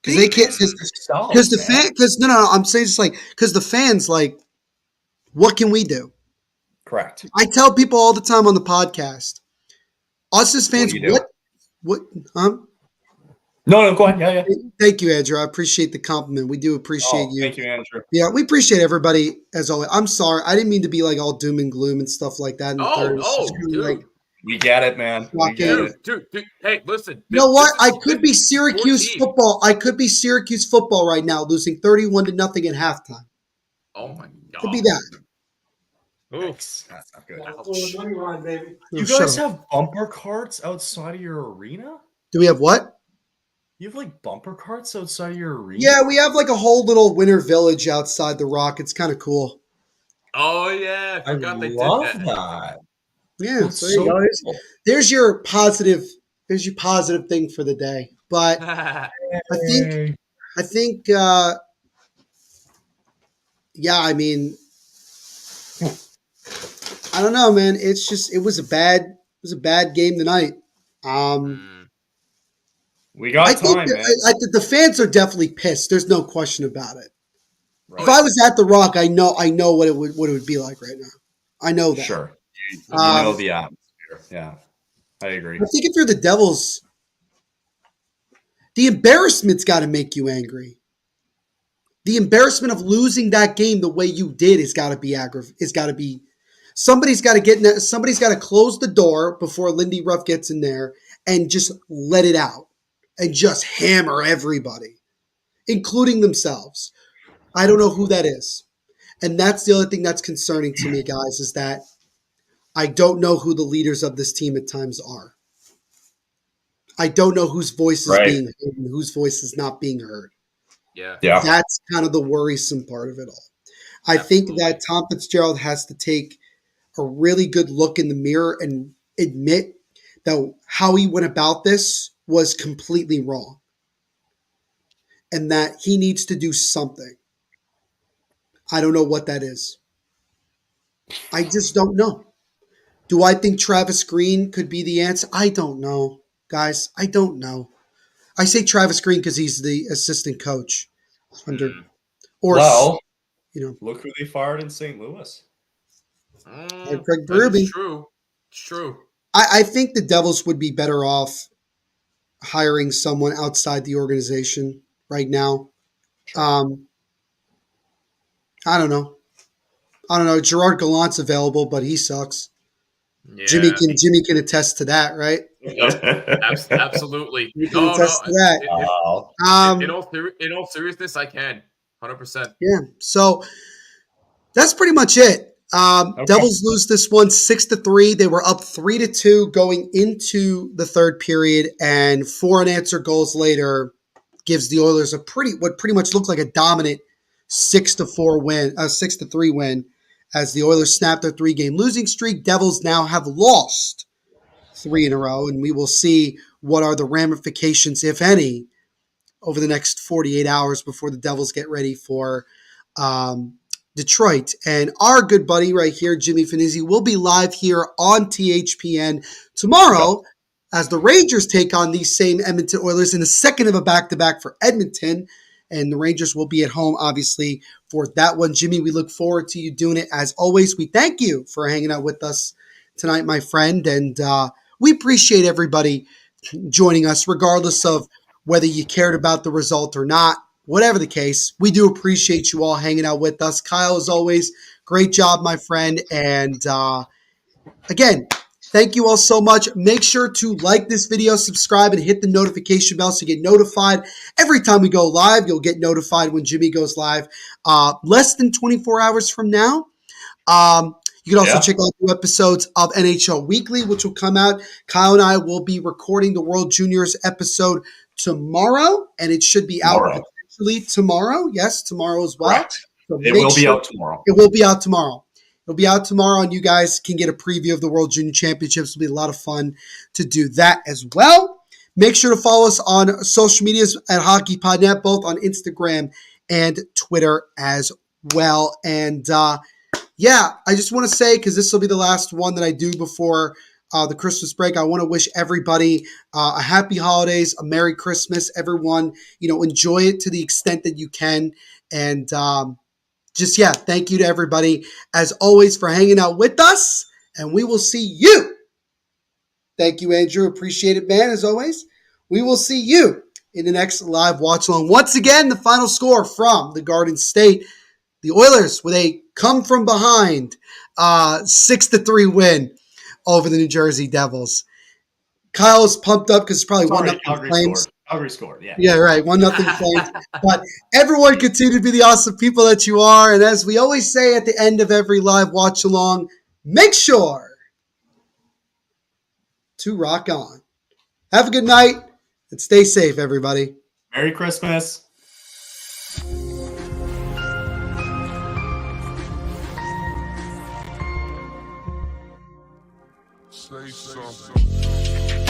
Speaker 1: because they can't. Because the fan. Because no. I'm saying just because the fans, what can we do?
Speaker 3: Correct.
Speaker 1: I tell people all the time on the podcast, us as fans, what?
Speaker 3: No, go ahead. Yeah.
Speaker 1: Thank you, Andrew. I appreciate the compliment. We do appreciate you.
Speaker 3: Thank you, Andrew.
Speaker 1: Yeah, we appreciate everybody as always. I'm sorry, I didn't mean to be all doom and gloom and stuff like that.
Speaker 4: Dude.
Speaker 3: We get it, man. We get it.
Speaker 4: Dude. Hey, listen.
Speaker 1: You know what? I could be Syracuse football. I could be Syracuse football right now, losing 31-0 at halftime.
Speaker 4: Oh my god.
Speaker 1: Could be that.
Speaker 3: Oops. That's not good.
Speaker 1: You
Speaker 3: guys have bumper carts outside of your arena?
Speaker 1: Do we have what?
Speaker 3: You have bumper carts outside of your arena?
Speaker 1: Yeah, we have a whole little winter village outside the Rock. It's kind of cool.
Speaker 4: Oh yeah, I forgot they did
Speaker 3: that.
Speaker 1: Yeah, so there you go. There's your positive thing for the day. But I think I mean, I don't know, man. It was a bad game tonight.
Speaker 3: We got time, man.
Speaker 1: The fans are definitely pissed. There's no question about it.
Speaker 3: Right.
Speaker 1: If I was at the Rock, I know what it would be like right now. I know that.
Speaker 3: Sure. You know the atmosphere. Yeah, I agree.
Speaker 1: I think if you're the Devils, the embarrassment's got to make you angry. The embarrassment of losing that game the way you did has got to be somebody's got to close the door before Lindy Ruff gets in there and just let it out and just hammer everybody, including themselves. I don't know who that is. And that's the other thing that's concerning to me, guys, is that I don't know who the leaders of this team at times are. I don't know whose voice is being heard and whose voice is not being heard.
Speaker 4: Yeah.
Speaker 1: That's kind of the worrisome part of it all. I think that Tom Fitzgerald has to take a really good look in the mirror and admit that how he went about this was completely wrong. And that he needs to do something. I don't know what that is. I just don't know. Do I think Travis Green could be the answer? I don't know, guys. I don't know. I say Travis Green because he's the assistant coach
Speaker 3: look who they fired in St. Louis.
Speaker 1: Craig Berube.
Speaker 4: It's true.
Speaker 1: I think the Devils would be better off hiring someone outside the organization right now. I don't know. Gerard Gallant's available, but he sucks.
Speaker 4: Yeah.
Speaker 1: Jimmy can attest to that, right?
Speaker 4: Absolutely.
Speaker 1: You can attest to that.
Speaker 4: In all seriousness, I can 100%.
Speaker 1: Yeah. So that's pretty much it. Devils lose this one 6-3. They were up 3-2 going into the third period, and 4 unanswered goals later gives the Oilers what pretty much looked like a dominant 6-3 win, as the Oilers snapped their 3-game losing streak. Devils now have lost 3 in a row, and we will see what are the ramifications, if any, over the next 48 hours before the Devils get ready for Detroit. And our good buddy right here, Jimmy Finizzi, will be live here on THPN tomorrow as the Rangers take on these same Edmonton Oilers in the second of a back-to-back for Edmonton. And the Rangers will be at home, obviously, for that one. Jimmy, we look forward to you doing it. As always, we thank you for hanging out with us tonight, my friend. And we appreciate everybody joining us, regardless of whether you cared about the result or not. Whatever the case, we do appreciate you all hanging out with us. Kyle, as always, great job, my friend. And again, thank you all so much. Make sure to like this video, subscribe, and hit the notification bell so you get notified every time we go live. You'll get notified when Jimmy goes live less than 24 hours from now. You can also check out new episodes of NHL Weekly, which will come out. Kyle and I will be recording the World Juniors episode tomorrow, and it should be out potentially tomorrow. Yes, tomorrow as well. So
Speaker 3: it will be out tomorrow.
Speaker 1: It will be out tomorrow. It'll be out tomorrow, and you guys can get a preview of the World Junior Championships. It'll be a lot of fun to do that as well. Make sure to follow us on social medias at HockeyPodNet, both on Instagram and Twitter as well. And I just want to say, because this will be the last one that I do before the Christmas break, I want to wish everybody a happy holidays, a Merry Christmas. Everyone, enjoy it to the extent that you can. And thank you to everybody, as always, for hanging out with us. And we will see you. Thank you, Andrew. Appreciate it, man, as always. We will see you in the next live watch along. Once again, the final score from the Garden State. The Oilers with a come from behind 6-3 win over the New Jersey Devils. Kyle's pumped up because it's probably 1-0 Flames.
Speaker 3: Calgary scored, yeah.
Speaker 1: Yeah, right. 1-0 Flames. But everyone continue to be the awesome people that you are. And as we always say at the end of every live watch along, make sure to rock on. Have a good night and stay safe, everybody.
Speaker 3: Merry Christmas.
Speaker 6: Say something.